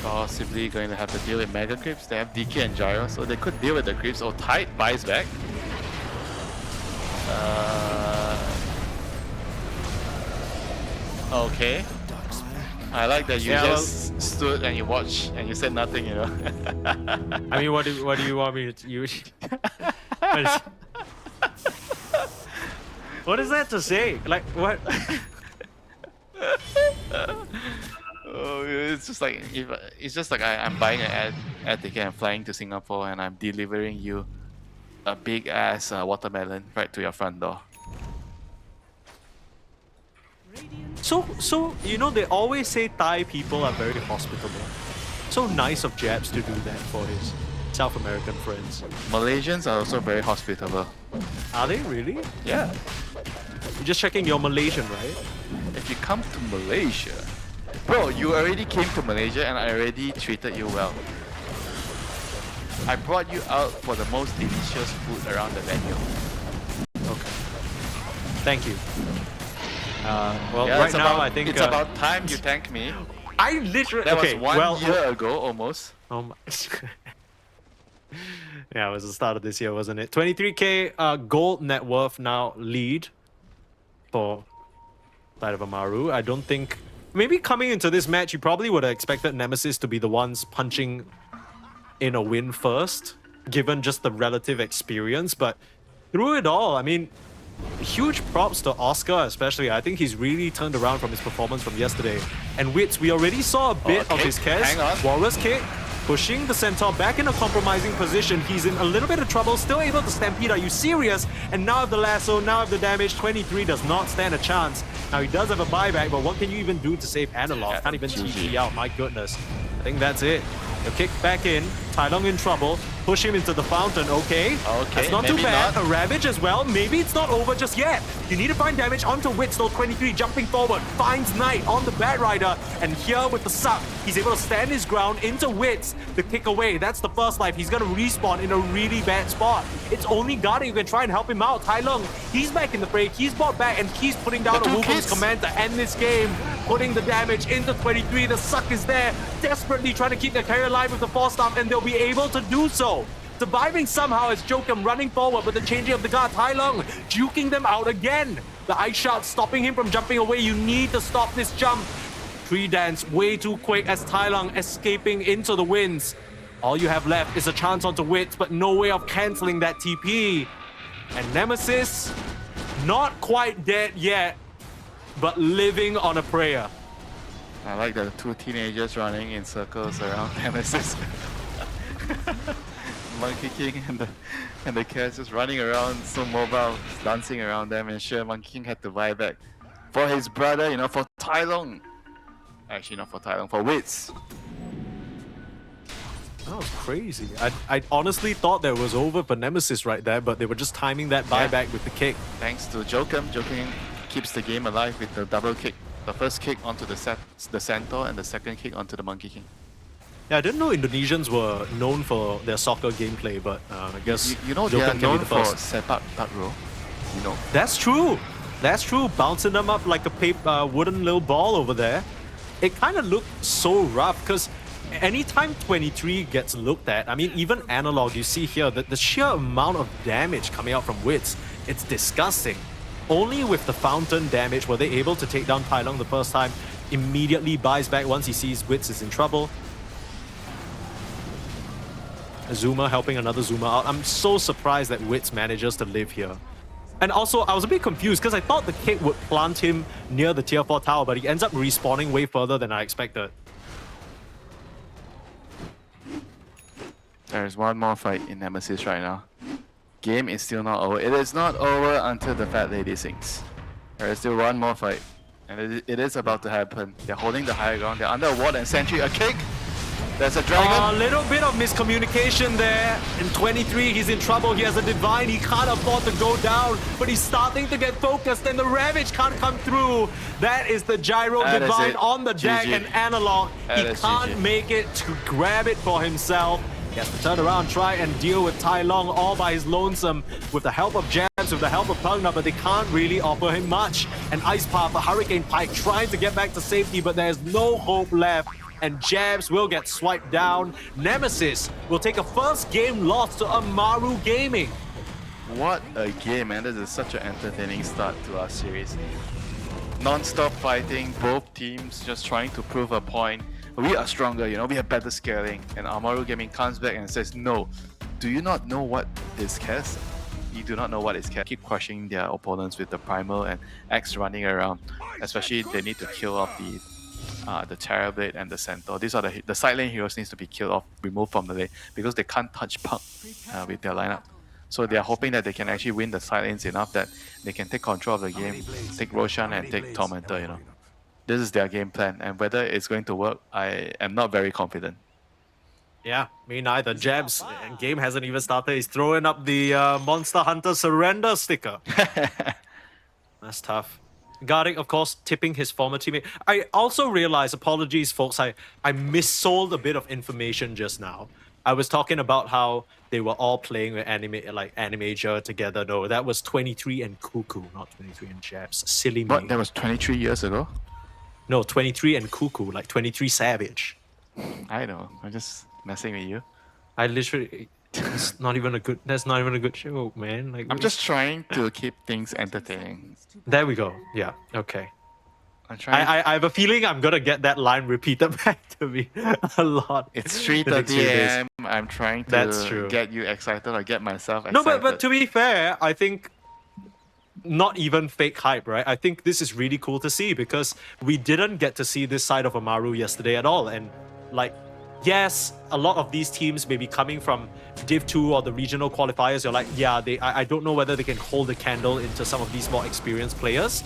Possibly going to have to deal with Mega Creeps. They have DK and Gyro, so they could deal with the creeps. Oh, Tide buys back. Okay. I like that you just stood and you watched and you said nothing, you know. I mean, what do you want me to use? What is that to say? Like, what? Oh, it's just like I'm buying an air ticket and flying to Singapore and I'm delivering you a big ass watermelon right to your front door. So you know they always say Thai people are very hospitable. So nice of Jabs to do that for his South American friends. Malaysians are also very hospitable. Are they really? Yeah. You're just checking you're Malaysian, right? If you come to Malaysia, bro, you already came to Malaysia and I already treated you well. I brought you out for the most delicious food around the venue. Okay. Thank you. Well, yeah, right now I think it's about time you thank me. I literally that was 1 year ago almost. Oh my. Yeah, it was the start of this year, wasn't it? 23k gold net worth now lead for side of Amaru. I don't think... Maybe coming into this match, you probably would have expected Nemesis to be the ones punching in a win first, given just the relative experience. But through it all, I mean, huge props to Oscar especially. I think he's really turned around from his performance from yesterday. And Wits, we already saw a bit of his Kez. Hang on. Walrus kick. pushing the Centaur back in a compromising position. He's in a little bit of trouble, still able to stampede. Are you serious? And now the lasso, now the damage. 23 does not stand a chance. Now he does have a buyback, but what can you even do to save Analog? Can't even TP out, my goodness. I think that's it. The kick back in, Tylong in trouble, push him into the fountain, okay. That's not too bad. A Ravage as well, maybe it's not over just yet. You need to find damage onto Wits, though. 23 jumping forward, finds Knight on the Bat Rider, and here with the suck, he's able to stand his ground into Wits, the kick away. That's the first life. He's gonna respawn in a really bad spot. It's only Guardian who can try and help him out. Tylong, he's back in the fray, he's brought back, and he's putting down a Wukong's command to end this game, putting the damage into 23. The suck is there, desperately trying to keep their carrier alive with the Force Staff, and they'll be able to do so. Surviving somehow as Jokum running forward, but the changing of the guard, Tylong juking them out again. The Ice Shard stopping him from jumping away. You need to stop this jump. Tree Dance way too quick as Tylong escaping into the winds. All you have left is a chance onto Wits, but no way of cancelling that TP. And Nemesis, not quite dead yet, but living on a prayer. I like the two teenagers running in circles around Nemesis. Monkey King and the cats just running around, so mobile, dancing around them, and sure, Monkey King had to buy back for his brother, you know, for Tylong. Actually, not for Tylong, for Wits. That was crazy. I honestly thought that was over for Nemesis right there, but they were just timing that buyback with the kick. Thanks to Jokum. Jokum keeps the game alive with the double kick. The first kick onto the Centaur and the second kick onto the Monkey King. Yeah, I didn't know Indonesians were known for their soccer gameplay, but I guess you know they are Jokum can be known the for first. sepak takraw. You know. That's true. That's true. Bouncing them up like a paper, wooden little ball over there. It kind of looked so rough because anytime 23 gets looked at, I mean, even Analog, you see here that the sheer amount of damage coming out from Wits, it's disgusting. Only with the fountain damage were they able to take down Tylong the first time. Immediately buys back once he sees Wits is in trouble. A Zoomer helping another Zoomer out. I'm so surprised that Wits manages to live here. And also, I was a bit confused because I thought the kick would plant him near the tier 4 tower, but he ends up respawning way further than I expected. There is one more fight in Nemesis right now. Game is still not over. It is not over until the Fat Lady sings. There is still one more fight. And it is about to happen. They're holding the higher ground. They're under a ward and sentry. A kick! There's a dragon. A little bit of miscommunication there. In 23, he's in trouble. He has a Divine. He can't afford to go down, but he's starting to get focused, and the Ravage can't come through. That is the Gyro That Divine on the deck, GG. and Analog, he That is can't GG. make it to grab it for himself. He has to turn around, try and deal with Tylong all by his lonesome with the help of Jabs, with the help of Pugna, but they can't really offer him much. And Ice Path, a Hurricane Pike, trying to get back to safety, but there's no hope left. And Jabs will get swiped down. Nemesis will take a first game loss to Amaru Gaming. What a game, man. This is such an entertaining start to our series. Non-stop fighting, both teams just trying to prove a point. We are stronger, you know, we have better scaling. And Amaru Gaming comes back and says, no, do you not know what is Kes? You do not know what is Kes. Keep crushing their opponents with the Primal and X running around. Especially they need to kill off the Terrorblade and the Centaur. These are the side lane heroes needs to be killed off, removed from the lane because they can't touch Punk with their lineup. So they are hoping that they can actually win the side lanes enough that they can take control of the game, take Roshan and take Tormentor, you know. This is their game plan, and whether it's going to work, I am not very confident. Yeah, me neither. Jabs, game hasn't even started. He's throwing up the Monster Hunter surrender sticker. That's tough. Gardic, of course, tipping his former teammate. I also realized, apologies folks, I missold a bit of information just now. I was talking about how they were all playing with Animager together. No, that was 23 and Cuckoo, not 23 and Jabs. Silly me. What? That was 23 years ago? No, 23 and Cuckoo, like 23 Savage. I know. I'm just messing with you. I literally... That's not even a good joke, man. Like, I'm just trying to keep things entertaining. There we go. Yeah, okay. I'm trying. I have a feeling I'm gonna get that line repeated back to me a lot. It's the next 3:30 few days. AM. I'm trying That's to true. get you excited or get myself No, excited. but to be fair, I think not even fake hype, right? I think this is really cool to see because we didn't get to see this side of Amaru yesterday at all. And like yes, a lot of these teams may be coming from Div 2 or the regional qualifiers. You're like, yeah, I don't know whether they can hold a candle into some of these more experienced players.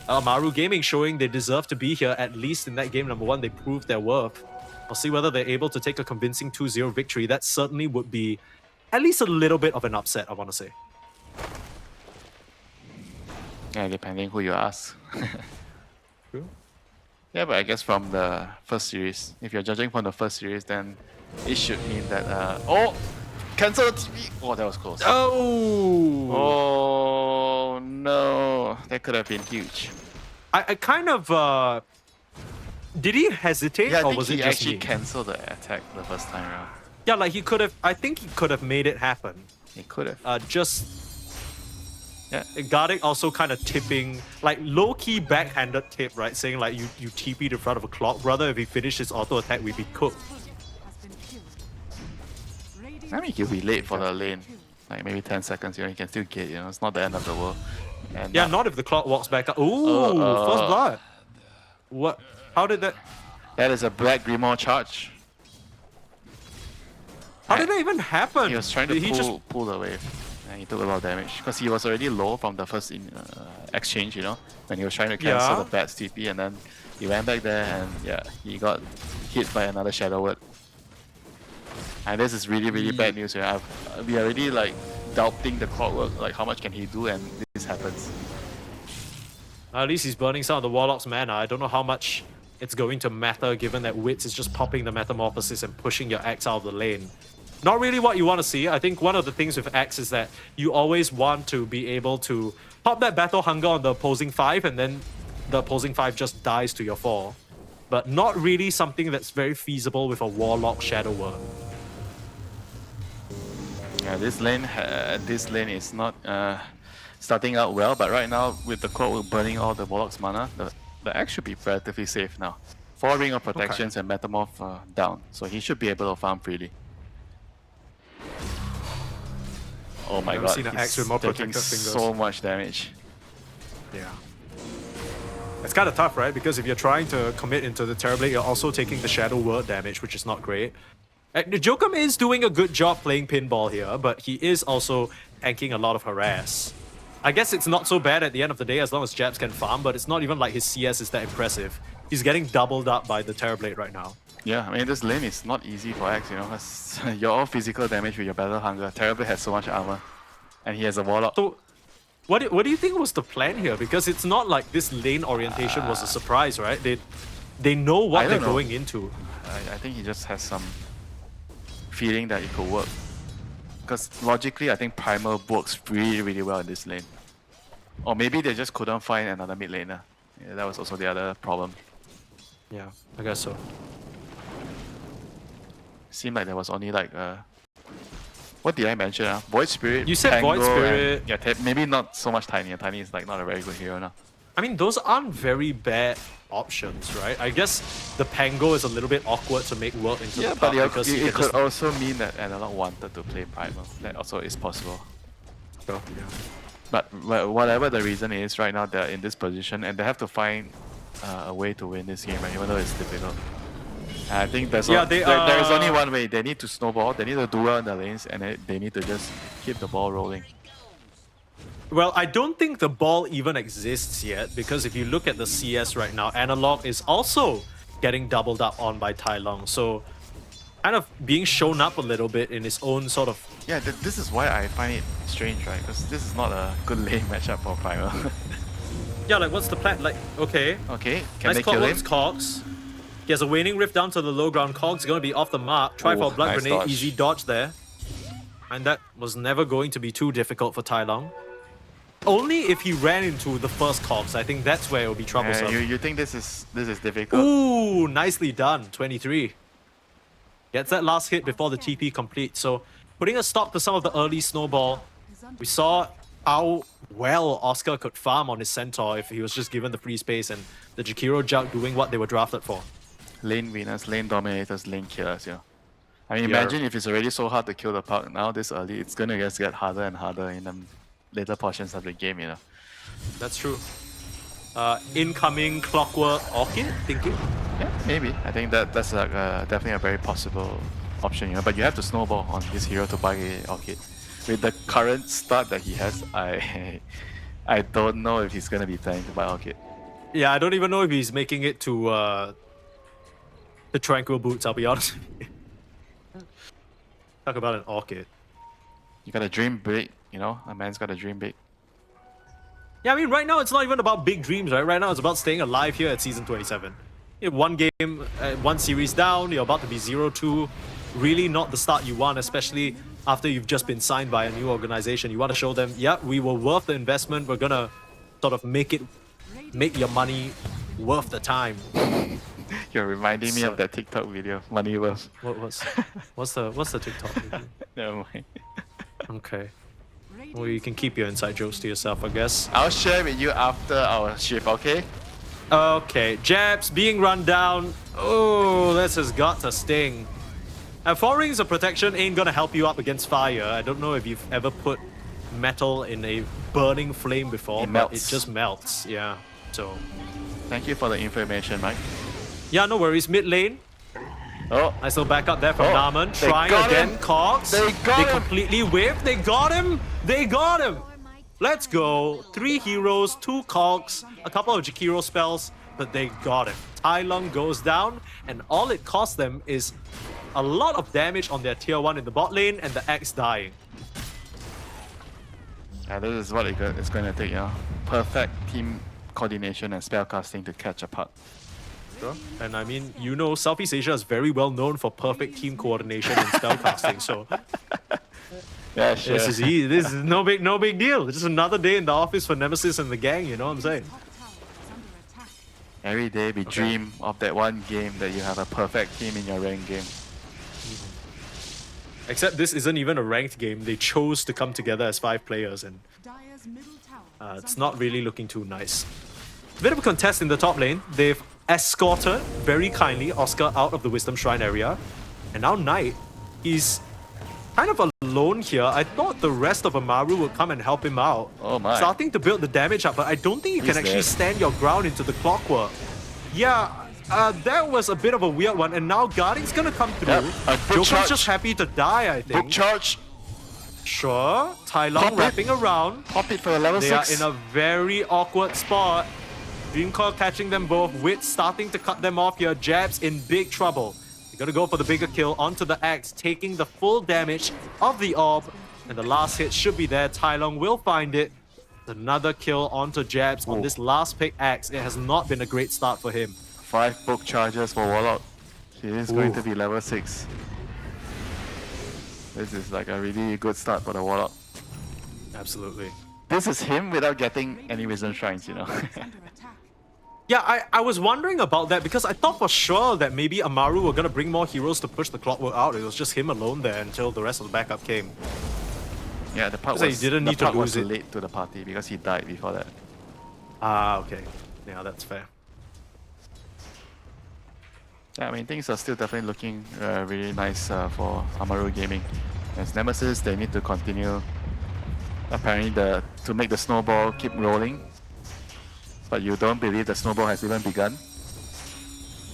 Amaru Gaming showing they deserve to be here, at least in that game number 1. They proved their worth. We'll see whether they're able to take a convincing 2-0 victory. That certainly would be at least a little bit of an upset, I want to say. Yeah, depending who you ask. True. Yeah, but I guess from the first series, if you're judging from the first series, then it should mean that oh, cancel the TV. Oh, that was close. Oh! Oh no, that could have been huge. I kind of... did he hesitate, Yeah, I or think was he it just actually me? cancelled the attack the first time around. Yeah, like he could have... I think he could have made it happen. He could have. Just... Yeah. Gardic also kind of tipping, like low-key backhanded tip, right? Saying like you TP'd in front of a clock. Brother, if he finished his auto attack, we'd be cooked. I mean, he'll be late for the lane. Like maybe 10 seconds, you can still get, it's not the end of the world. And Yeah, not if the clock walks back up. Ooh, first blood. What? How did that... That is a Black Grimoire charge. How did that even happen? He was trying to Did he just... pull the wave. And he took a lot of damage. Because he was already low from the first exchange, when he was trying to cancel Yeah. the Bat's TP. And then he went back there and yeah, he got hit by another Shadow Word. And this is really, really bad news here. We are already like doubting the clockwork, like how much can he do, and this happens. At least he's burning some of the Warlock's mana. I don't know how much it's going to matter, given that Wits is just popping the Metamorphosis and pushing your Axe out of the lane. Not really what you want to see. I think one of the things with Axe is that you always want to be able to pop that Battle Hunger on the opposing 5, and then the opposing 5 just dies to your 4. But not really something that's very feasible with a Warlock Shadow Word. Yeah, this lane is not starting out well, but right now with the clockwork burning all the Warlock's mana, the Axe should be relatively safe now. 4 Ring of Protections and Metamorph down, so he should be able to farm freely. Oh my god, seen an Axe with more taking protected fingers. so much damage. Yeah. It's kind of tough, right? Because if you're trying to commit into the Terrorblade, you're also taking the Shadow Word damage, which is not great. Jokum is doing a good job playing pinball here, but he is also tanking a lot of harass. I guess it's not so bad at the end of the day as long as Japs can farm, but it's not even like his CS is that impressive. He's getting doubled up by the Terrorblade right now. Yeah, I mean this lane is not easy for Axe, because you're all physical damage with your Battle Hunger. Terrorblade has so much armor, and he has a Warlock. So, what do you think was the plan here? Because it's not like this lane orientation was a surprise, right? They know what they're going into. I think he just has some feeling that it could work. Because logically, I think Primal works really, really well in this lane. Or maybe they just couldn't find another mid laner. Yeah, that was also the other problem. Yeah, I guess so. Seemed like there was only like what did I mention? Void Spirit. You said Tango, Void Spirit. And, yeah, maybe not so much Tiny. Tiny is like not a very good hero now. I mean, those aren't very bad options, right? I guess the Pango is a little bit awkward to make work into the but park because it could also mean that Analog wanted to play Primal. That also is possible. yeah. But whatever the reason is, right now they're in this position and they have to find a way to win this game, right? Even though it's difficult. And I think there's there is only one way. They need to snowball. They need to do well in the lanes, and they need to just keep the ball rolling. Well, I don't think the ball even exists yet, because if you look at the CS right now, Analog is also getting doubled up on by Tai Long. So kind of being shown up a little bit in his own sort of... Yeah, this is why I find it strange, right? Because this is not a good lane matchup for Primal. Yeah, like what's the plan? Like, okay. Okay, can Nice they kill him? Cogs. He has a Waning Rift down to the low ground. Cogs going to be off the mark. Try for a Blood nice Grenade, dodge. easy dodge there. And that was never going to be too difficult for Tai Long. Only if he ran into the first Cogs. I think that's where it will be troublesome. You think this is difficult? Ooh, nicely done. 23. Gets that last hit before the TP completes. So putting a stop to some of the early snowball. We saw how well Oscar could farm on his Centaur if he was just given the free space, and the Jakiro Jug doing what they were drafted for. Lane winners, lane dominators, lane killers, I mean, Yeah. imagine if it's already so hard to kill the puck now this early, it's gonna just get harder and harder in the later portions of the game, That's true. Incoming Clockwork Orchid, thinking. Yeah, maybe. I think that's like definitely a very possible option, you know. But you have to snowball on this hero to buy Orchid. With the current start that he has, I don't know if he's gonna be planning to buy Orchid. Yeah, I don't even know if he's making it to the Tranquil Boots, I'll be honest with you. Talk about an Orchid. You gotta dream big, you know. A man's gotta dream big. Yeah, I mean, right now it's not even about big dreams, right? Right now it's about staying alive here at Season 27. You have one game, one series down, you're about to be 0-2. Really not the start you want, especially after you've just been signed by a new organization. You want to show them, yeah, we were worth the investment. We're gonna sort of make your money worth the time. You're reminding me of that TikTok video, Money Worth. What's the TikTok video? Never mind. Okay. Well, you can keep your inside jokes to yourself, I guess. I'll share with you after our shift, okay? Okay, Jabs being run down. Oh, this has got to sting. And 4 rings of protection ain't gonna help you up against fire. I don't know if you've ever put metal in a burning flame before, It but melts. it just melts. Yeah, so... Thank you for the information, Mike. Yeah, no worries. Mid lane. Oh, Nice little backup there from Oh, Naman. they Trying got again, him. Cogs. They got him. completely whiffed. They got him. They got him. Let's go. 3 heroes, 2 Cogs, a couple of Jakiro spells, but they got him. Tai Lung goes down, and all it cost them is a lot of damage on their tier 1 in the bot lane and the Axe dying. yeah, this is what it's going to take, you know. Perfect team coordination and spellcasting to catch a puck. Sure. And I mean, you know, Southeast Asia is very well known for perfect team coordination and spellcasting, so Yeah, sure. this is easy. This is no big deal. It's just another day in the office for Nemesis and the gang, you know what I'm saying? Every day we dream of that one game that you have a perfect team in your ranked game. Except this isn't even a ranked game. They chose to come together as 5 players, and it's not really looking too nice. Bit of a contest in the top lane. They've escorted very kindly Oscar out of the Wisdom Shrine area, and now Knight, he's kind of alone here. I thought the rest of Amaru would come and help him out. Oh my. Starting to build the damage up, but I don't think you can He's actually dead. stand your ground into the clockwork. Yeah, that was a bit of a weird one, and now Guarding's gonna come through. Yep, a book Joker's charge. just happy to die, I think. Book charge! Sure, Tai Pop Lung it. wrapping around. Pop it for a level They 6. are in a very awkward spot. Dreamcore catching them both. Wit starting to cut them off here. Jabs in big trouble. They're gonna go for the bigger kill onto the Axe, taking the full damage of the orb. And the last hit should be there. Tai Lung will find it. Another kill onto Jabs on this last pick Axe. It has not been a great start for him. 5 book charges for Warlock. He is going Ooh. to be level 6. This is like a really good start for the Warlock. Absolutely. This is him without getting any Wisdom Shrines, you know. Yeah, I was wondering about that because I thought for sure that maybe Amaru were gonna bring more heroes to push the clockwork out. It was just him alone there until the rest of the backup came. Yeah, the part So he was, didn't the need to part was lose it. late to the party because he died before that. Ah, okay. Yeah, that's fair. Yeah, I mean, things are still definitely looking really nice for Amaru Gaming. As Nemesis, they need to continue, apparently, to make the snowball keep rolling. But you don't believe the snowball has even begun?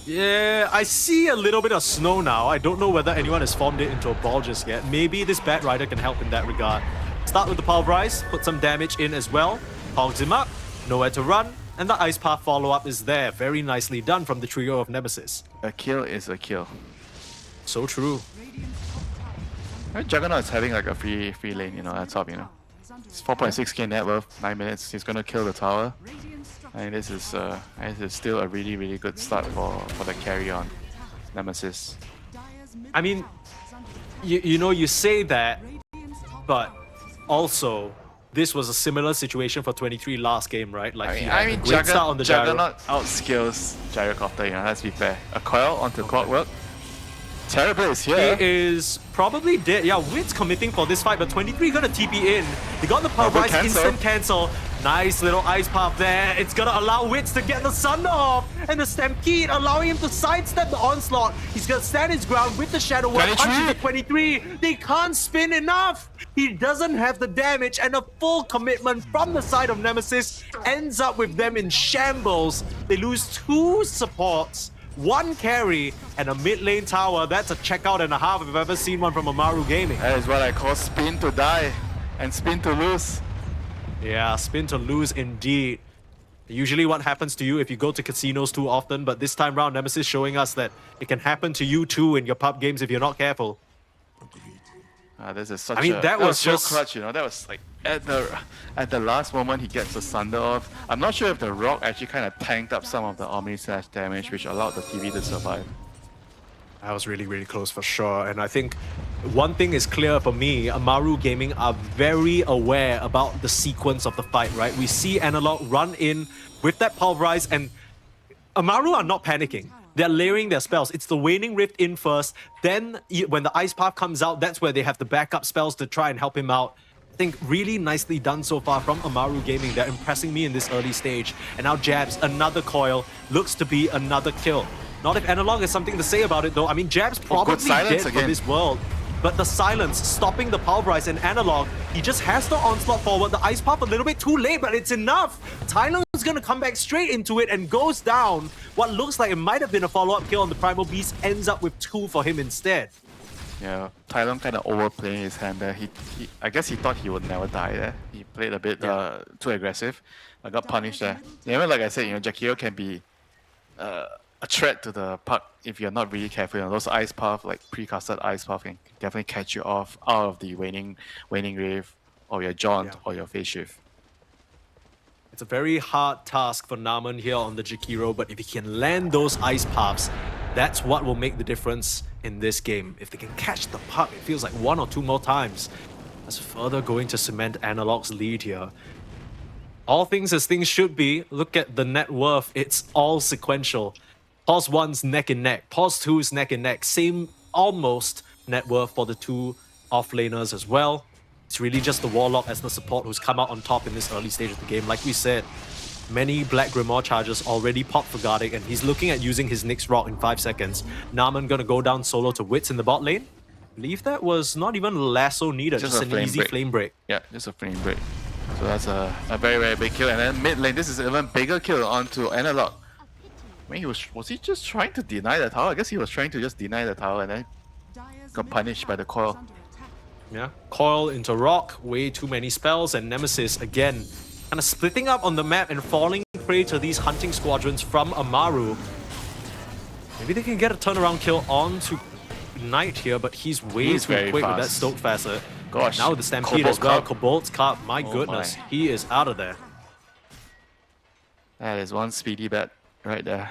Yeah, I see a little bit of snow now. I don't know whether anyone has formed it into a ball just yet. Maybe this Bat Rider can help in that regard. Start with the Pulverize, put some damage in as well. Hogs him up, nowhere to run, and the Ice Path follow-up is there. Very nicely done from the trio of Nemesis. A kill is a kill. So true. Right, Juggernaut is having like a free lane, you know, at top, you know. It's 4.6k net worth, 9 minutes. He's gonna kill the tower. And this is still a really good start for the carry on Nemesis. I mean, you know, you say that, but also, this was a similar situation for 23 last game, right? Like, he had a great start on the gyro. Juggernaut outskills Gyrocopter, you know, let's be fair. A coil onto Clockwork. Terrible is here. He is probably dead. Yeah, Wit's committing for this fight, but 23 gonna TP in. They got the power rise, cancel. instant cancel. Nice little ice path there. It's gonna allow Wits to get the Sunder off. And the Stampede allowing him to sidestep the onslaught. He's gonna stand his ground with the Shadow Word. 23. Punches the 23. They can't spin enough. He doesn't have the damage, and a full commitment from the side of Nemesis ends up with them in shambles. They lose 2 supports one carry, and a mid lane tower. That's a checkout and a half if I've ever seen one from Amaru Gaming. That is what I call spin to die and spin to lose. Yeah, spin to lose indeed. Usually what happens to you if you go to casinos too often, but this time round, Nemesis showing us that it can happen to you too in your pub games if you're not careful. This is such that was so just clutch, you know. That was like at the last moment he gets the Sunder off. I'm not sure if the Rock actually kind of tanked up some of the Omni Slash damage, which allowed the TV to survive. That was really, really close for sure. And I think one thing is clear for me, Amaru Gaming are very aware about the sequence of the fight, right? We see Analog run in with that Pulverize, and Amaru are not panicking. They're layering their spells. It's the Waning Rift in first. Then when the Ice Path comes out, that's where they have the backup spells to try and help him out. I think really nicely done so far from Amaru Gaming. They're impressing me in this early stage. And now Jabs, another coil, looks to be another kill. Not if Analog has something to say about it though. I mean, Jab's probably dead for this world. But the silence, stopping the Pulverize and Analog, he just has the onslaught forward. The Ice Pop a little bit too late, but it's enough. Tylung's gonna come back straight into it and goes down. What looks like it might have been a follow-up kill on the Primal Beast ends up with 2 for him instead. Yeah, Tylung kind of overplaying his hand there. I guess he thought he would never die there. He played a bit too aggressive. I got punished there. Yeah, like I said, you know, Jakiro can be a threat to the puck if you're not really careful. You know, those Ice Path, like pre-casted Ice Path, can definitely catch you off out of the waning Rave or your Jaunt or your Phase Shift. It's a very hard task for Naman here on the Jakiro, but if he can land those Ice Paths, that's what will make the difference in this game. If they can catch the puck, it feels like 1 or 2 more times. That's further going to cement Analog's lead here. All things as things should be. Look at the net worth. It's all sequential. Pause 1's neck and neck. Pause 2's neck and neck. Same almost net worth for the 2 offlaners as well. It's really just the Warlock as the support who's come out on top in this early stage of the game. Like we said, many Black Grimoire charges already popped for Gardic, and he's looking at using his Nyx Rock in 5 seconds. Naman gonna go down solo to Wits in the bot lane. I believe that was not even lasso needed, just an easy flame break. Yeah, just a flame break. So that's a very, very big kill. And then mid lane, this is an even bigger kill onto Analog. I mean, was he just trying to deny the tower? I guess he was trying to just deny the tower and then got punished by the coil. Yeah, coil into rock, way too many spells, and Nemesis again kind of splitting up on the map and falling prey to these hunting squadrons from Amaru. Maybe they can get a turnaround kill onto Knight here, but he's way too quick with that Stoke Facet. Gosh, now the Stampede as well, Cobalt's Cup, my goodness, he is out of there. That is one speedy bet right there.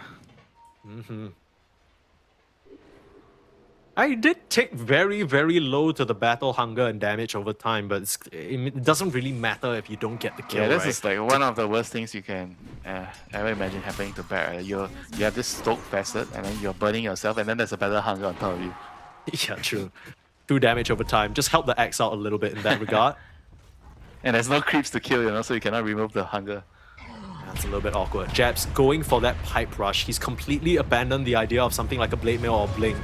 I did take very, very low to the battle hunger and damage over time, but it doesn't really matter if you don't get the kill. Yeah, this is like one of the worst things you can ever imagine happening to Barret. You have this Stoke Facet, and then you're burning yourself, and then there's a battle hunger on top of you. Yeah, true. 2 damage over time. Just help the axe out a little bit in that regard. And there's no creeps to kill, you know, so you cannot remove the hunger. That's a little bit awkward. Jabs going for that pipe rush. He's completely abandoned the idea of something like a Blade Mail or Blink.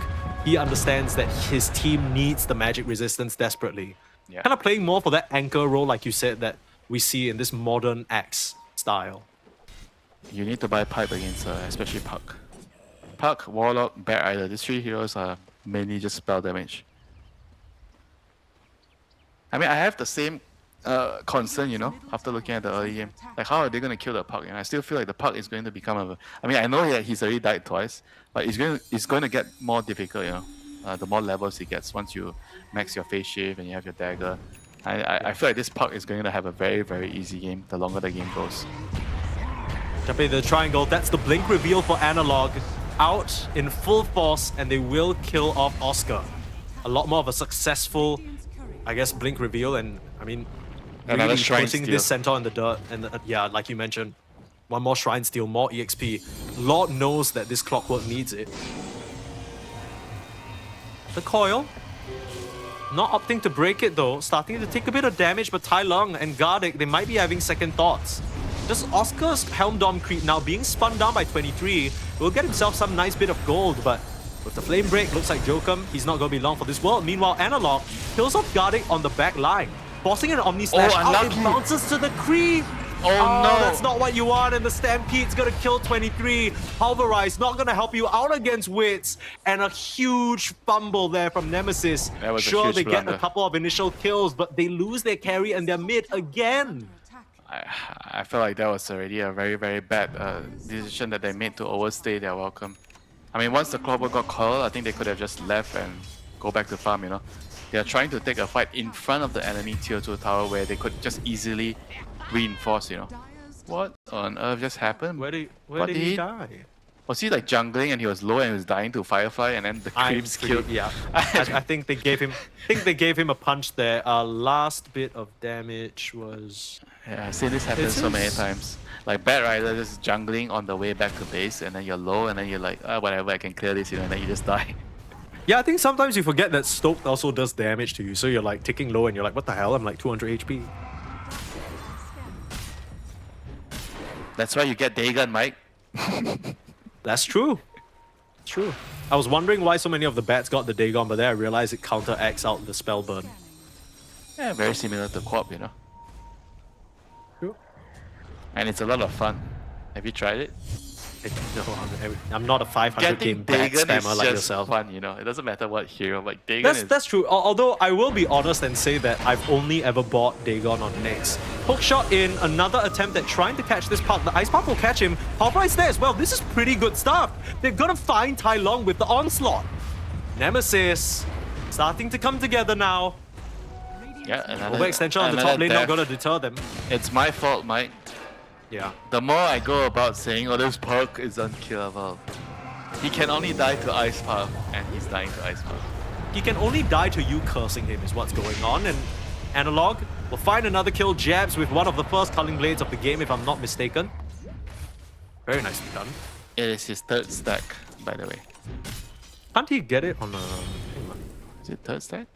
He understands that his team needs the magic resistance desperately. Yeah. Kind of playing more for that anchor role, like you said, that we see in this modern axe style. You need to buy pipe against especially Puck. Puck, Warlock, Bat Rider. These 3 heroes are mainly just spell damage. I mean, I have the same concern, you know, after looking at the early game. Like, how are they going to kill the Puck? And I still feel like the Puck is going to become a... I mean, I know that he's already died twice, but it's going to get more difficult, you know, the more levels he gets once you max your Phase Shift and you have your dagger. I feel like this Puck is going to have a very, very easy game the longer the game goes. Jumping the triangle, that's the blink reveal for Analog. Out in full force, and they will kill off Oscar. A lot more of a successful, I guess, blink reveal, and I mean, really putting this centaur in the dirt. And yeah, like you mentioned, one more Shrine Steal, more EXP. Lord knows that this Clockwork needs it. The coil, not opting to break it though, starting to take a bit of damage, but Tai Lung and Gardic, they might be having second thoughts. Just Oscar's Helm Dom creep now being spun down by 23 will get himself some nice bit of gold, but with the Flame Break, looks like Jokum, he's not going to be long for this world. Meanwhile, Analog kills off Gardic on the back line, forcing an Omni Slash out, it bounces to the creep. Oh, no! That's not what you want, and the Stampede's gonna kill 23. Pulverize not gonna help you out against Wits, and a huge fumble there from Nemesis. That was a Sure, huge they get blunder. a couple of initial kills, but they lose their carry and their mid again. I feel like that was already a very, very bad decision that they made to overstay their welcome. I mean, once the clockwork got called, I think they could have just left and go back to farm, you know. They are trying to take a fight in front of the enemy tier 2 tower where they could just easily reinforce, you know. What on earth just happened? Where did What he die? Was he like jungling and he was low and he was dying to Firefly and then the creeps killed? Yeah, I think they gave him. a punch there. Last bit of damage was. Yeah, I've seen this happen so many times. Like Bad Rider just jungling on the way back to base and then you're low and then you're like, whatever, I can clear this, you know, and then you just die. Yeah, I think sometimes you forget that Stoked also does damage to you. So you're like ticking low and you're like, what the hell? I'm like 200 HP. That's why you get Dagon, Mike. That's true. It's true. I was wondering why so many of the bats got the Dagon, but then I realized it counteracts out the spell burn. Yeah, very similar to Quap, you know. True. And it's a lot of fun. Have you tried it? No, I'm not a 500 game bat Dagon is spammer like just yourself. fun, you know. It doesn't matter what hero, like Dagon is... That's true. Although I will be honest and say that I've only ever bought Dagon on Nyx. Hookshot in another attempt at trying to catch this puck. The Ice Puck will catch him. Pulverize there as well. This is pretty good stuff. They're gonna find Tai Long with the onslaught. Nemesis starting to come together now. Yeah, another... Overextension on the top lane not gonna deter them. It's my fault, Mike. Yeah. The more I go about saying, oh, this perk is unkillable, he can only die to Ice Puff, and he's dying to Ice Puff. He can only die to you cursing him is what's going on, and Analog will find another kill. Jabs with one of the first Culling Blades of the game, if I'm not mistaken. Very nicely done. It is his third stack, by the way. Can't he get it on a... hang on. Is it third stack?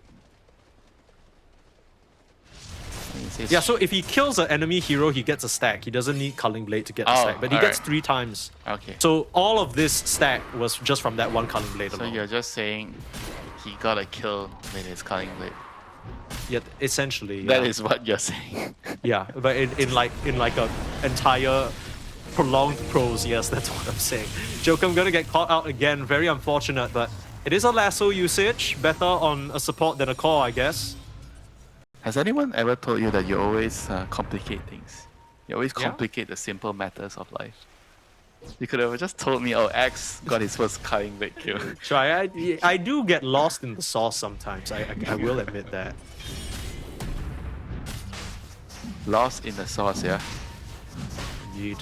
Yeah, so if he kills an enemy hero, he gets a stack. He doesn't need Culling Blade to get the Oh, stack, but he gets 3 times. Okay. So all of this stack was just from that one Culling Blade So alone. you're just saying he got a kill with his Culling Blade. Yeah, essentially. That yeah. is what you're saying. Yeah, but in like a entire prolonged prose, yes, that's what I'm saying. Jokum gonna get caught out again, very unfortunate, but it is a lasso usage, better on a support than a core, I guess. Has anyone ever told you that you always complicate things? You always Yeah. complicate the simple matters of life. You could have just told me, oh, Axe got his first Culling Blade kill. So I do get lost in the sauce sometimes, I will admit that. Lost in the sauce, yeah? Indeed.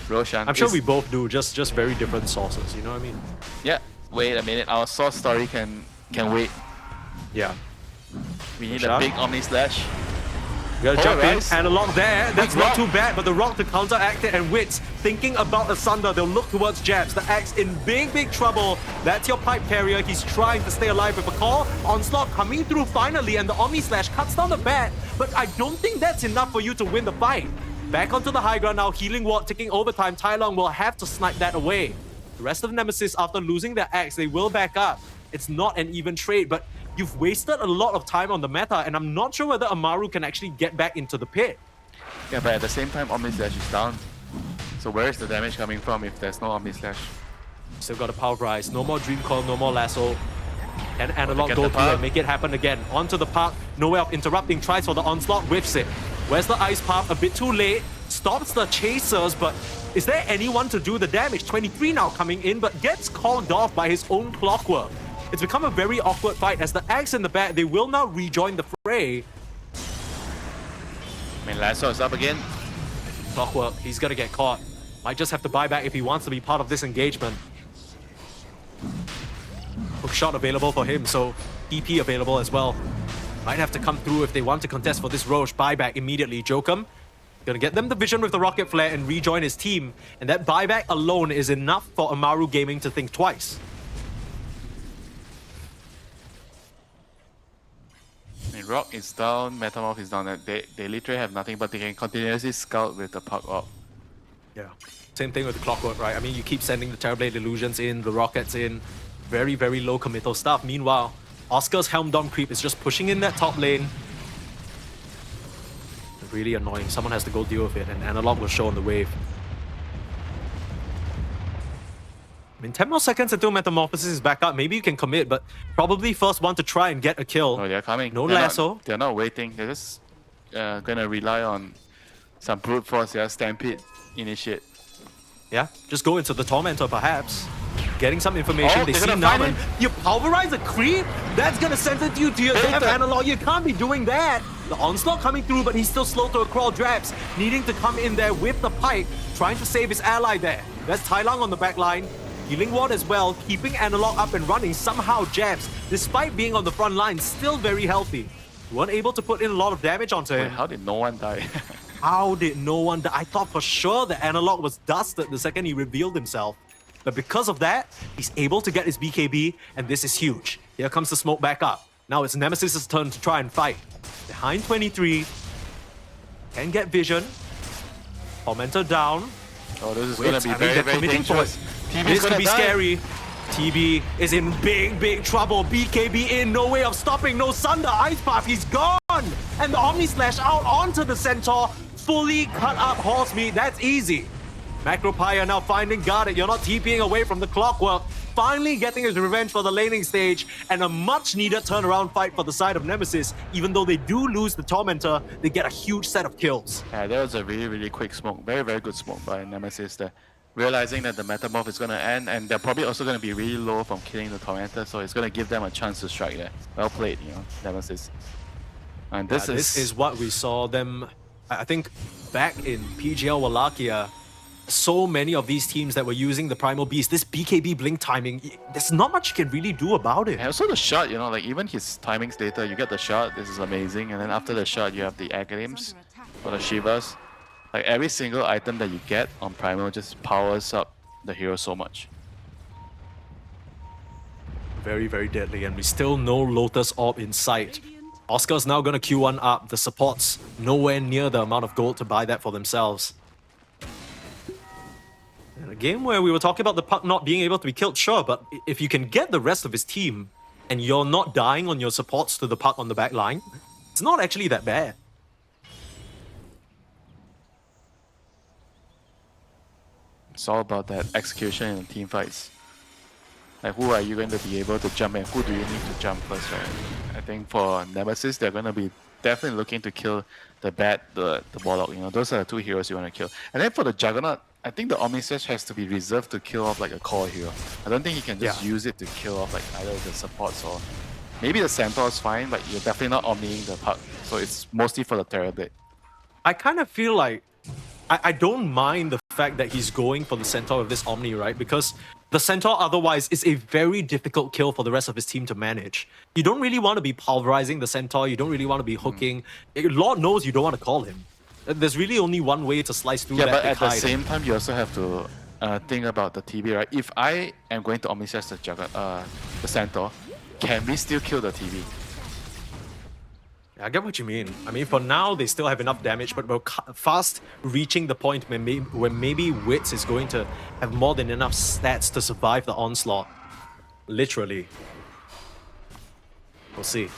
Roshan I'm sure is- we both do, just very different sauces, you know what I mean? Yeah, wait a minute, our sauce story can wait. Yeah. We need Roshan? a big Omni Slash. You gotta jump in, Alright. Analog there. That's Big not rock. too bad, but the rock to counteract it, and Wits thinking about Asunder. They'll look towards Jabs. The Axe in big trouble. That's your pipe carrier. He's trying to stay alive with a call. Onslaught coming through finally, and the Omni Slash cuts down the bat. But I don't think that's enough for you to win the fight. Back onto the high ground now. Healing Ward ticking overtime. Tai Long will have to snipe that away. The rest of Nemesis, after losing their Axe, they will back up. It's not an even trade, but you've wasted a lot of time on the meta, and I'm not sure whether Amaru can actually get back into the pit. Yeah, but at the same time, Omni Slash is down. So where is the damage coming from if there's no Omni Slash? Still got a power rise. No more Dream Coil, no more Lasso. Can Analog get go the through park. and make it happen again? Onto the park. No way of interrupting. Tries for the onslaught. Whiffs it. Where's the Ice Path? A bit too late. Stops the chasers, but is there anyone to do the damage? 23 now coming in, but gets called off by his own Clockwork. It's become a very awkward fight as the Axe in the back, they will now rejoin the fray. I mean, Lasso is up again. Clockwork, he's gonna get caught. Might just have to buy back if he wants to be part of this engagement. Hook shot available for him, so EP available as well. Might have to come through if they want to contest for this Roche. Buyback immediately. Jokum gonna get them the vision with the Rocket Flare and rejoin his team. And that buyback alone is enough for Amaru Gaming to think twice. I mean, Rock is down, Metamorph is down. They literally have nothing, but they can continuously scout with the Puck Orb. Yeah. Same thing with the Clockwork, right? I mean, you keep sending the Terrorblade Illusions in, the Rockets in. Very, very low committal stuff. Meanwhile, Oscar's Helm Dom creep is just pushing in that top lane. really annoying. Someone has to go deal with it, and Analog will show on the wave. I mean, 10 more seconds until Metamorphosis is back up. Maybe you can commit, but probably first one to try and get a kill. Oh, they're coming. No They're lasso. They're not waiting. They're just gonna rely on some brute force. Yeah, Stampede, initiate. Yeah, just go into the Tormentor perhaps. Getting some information. Oh, They they're see gonna now, find and you pulverize a creep? That's gonna sentence you to your death, Analog. You can't be doing that. The onslaught coming through, but he's still slow to a crawl. Draps needing to come in there with the pipe, trying to save his ally there. That's Tai Lang on the back line. Healing Ward as well, keeping Analog up and running. Somehow Jabs, despite being on the front line, still very healthy. Weren't able to put in a lot of damage onto Wait, him. how did no one die? How did no one die? I thought for sure the Analog was dusted the second he revealed himself. But because of that, he's able to get his BKB, and this is huge. Here comes the smoke back up. Now it's Nemesis' turn to try and fight. Behind 23. Can get vision. Tormentor down. Oh, this is Wait, gonna be I mean, very, they're very committing to dangerous. it. TV's This could gonna be die. scary. TB is in big trouble. BKB in, no way of stopping. No Sunder, Ice Path, he's gone! And the Omni Slash out onto the Centaur. Fully cut up horse meat, that's easy. Macropire now finding guarded. You're not TPing away from the clockwork. Finally getting his revenge for the laning stage, and a much needed turnaround fight for the side of Nemesis. Even though they do lose the Tormentor, they get a huge set of kills. Yeah, that was a really, really quick smoke. Very, very good smoke by Nemesis there. Realizing that the Metamorph is going to end, and they're probably also going to be really low from killing the Tormentor, so it's going to give them a chance to strike there. Well played, you know, Nemesis. And this is what we saw them, I think, back in PGL Wallachia. So many of these teams that were using the Primal Beast, this BKB blink timing, there's not much you can really do about it. And also the shot, you know, like even his timings later, you get the shot, this is amazing, and then after the shot you have the Aghanim's or the Shivas. Like every single item that you get on Primal just powers up the hero so much. Very deadly, and we still no Lotus Orb in sight. Oscar's now gonna Q1 up. The supports nowhere near the amount of gold to buy that for themselves. In a game where we were talking about the puck not being able to be killed, sure, but if you can get the rest of his team and you're not dying on your supports to the puck on the back line, it's not actually that bad. It's all about that execution in team fights. Like who are you going to be able to jump and who do you need to jump first, right? I think for Nemesis, they're going to be definitely looking to kill the Bat, the Warlock, you know, those are the two heroes you want to kill. And then for the Juggernaut, I think the Omnislash has to be reserved to kill off like a core hero. I don't think he can just use it to kill off like either the supports or... Maybe the Centaur is fine, but you're definitely not Omniing the puck. So it's mostly for the Terrorblade. I kind of feel like I don't mind the fact that he's going for the Centaur with this Omni, right? Because the Centaur otherwise is a very difficult kill for the rest of his team to manage. You don't really want to be pulverizing the Centaur, you don't really want to be hooking. Lord knows you don't want to call him. There's really only one way to slice through that. Yeah, but at the same time, you also have to think about the TB, right? If I am going to Omnislash the Centaur, can we still kill the TB? I get what you mean. I mean, for now, they still have enough damage, but we're fast reaching the point where maybe Wits is going to have more than enough stats to survive the onslaught. Literally. We'll see.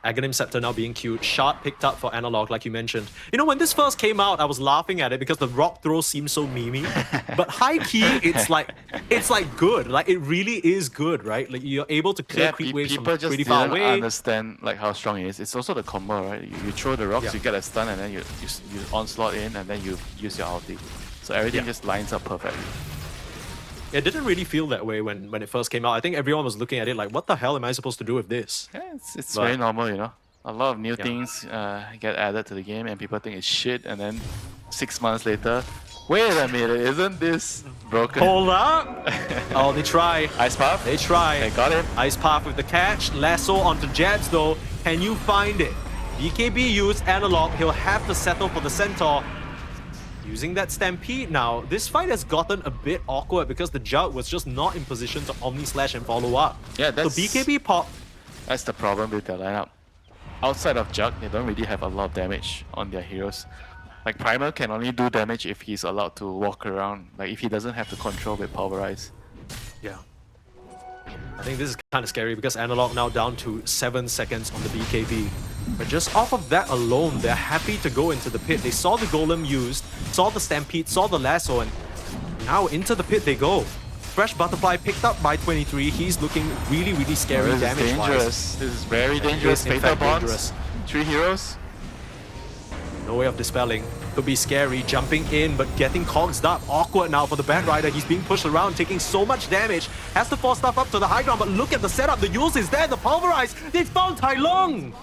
Aghanim Scepter now being queued. Shard picked up for Analog, like you mentioned. You know, when this first came out, I was laughing at it because the rock throw seems so memey. But high key, it's like good. Like it really is good, right? Like you're able to clear creep waves from people pretty just far didn't away. understand like how strong it is. It's also the combo, right? You throw the rocks, you get a stun, and then you onslaught in, and then you use your ulti. So everything just lines up perfectly. It didn't really feel that way when it first came out. I think everyone was looking at it like, what the hell am I supposed to do with this? Yeah, it's very normal, you know. A lot of new things get added to the game, and people think it's shit, and then 6 months later, wait a minute, isn't this broken? Hold up! Oh, they try. Ice Path? They try. They got it. Ice Path with the catch. Lasso onto Jabs though. Can you find it? BKB used Analog. He'll have to settle for the Centaur. Using that Stampede now, this fight has gotten a bit awkward because the Jug was just not in position to Omni Slash and follow up. Yeah, So BKB pop. That's the problem with their lineup. Outside of Jug, they don't really have a lot of damage on their heroes. Like Primal can only do damage if he's allowed to walk around, like if he doesn't have to control with Pulverize. Yeah. I think this is kind of scary because Analog now down to 7 seconds on the BKB. But just off of that alone, they're happy to go into the pit. They saw the golem used, saw the stampede, saw the lasso, and now into the pit they go. Fresh Butterfly picked up by 23. He's looking really, really scary damage-wise. Dangerous. This is very dangerous. in Fatal fact bonds. dangerous. 3 heroes. No way of dispelling. Could be scary, jumping in, but getting cogsed up. Awkward now for the Bad Rider. He's being pushed around, taking so much damage. Has to force stuff up to the high ground, but look at the setup. The Yules is there, the Pulverize. They found Tai Long.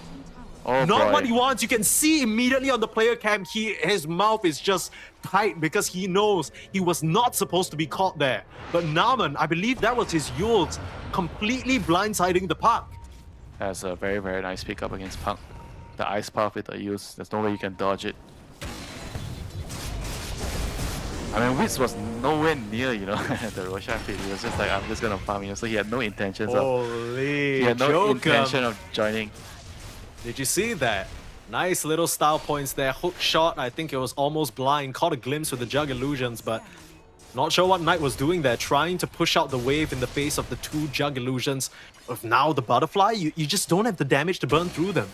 Oh, Not boy. what he wants. You can see immediately on the player cam, his mouth is just tight because he knows he was not supposed to be caught there. But Naaman, I believe that was his Yules, completely blindsiding the puck. That's a very, very nice pickup against Punk. The ice path with the use. There's no way you can dodge it. I mean, Witz was nowhere near, you know, the Roshan pit. He was just like, I'm just gonna farm, you know, so he had no intentions Holy he had no joker. intention of joining. Did you see that? Nice little style points there. Hook shot, I think it was almost blind. Caught a glimpse with the Jug Illusions, but not sure what Knight was doing there. Trying to push out the wave in the face of the 2 Jug Illusions. With now the Butterfly, you just don't have the damage to burn through them.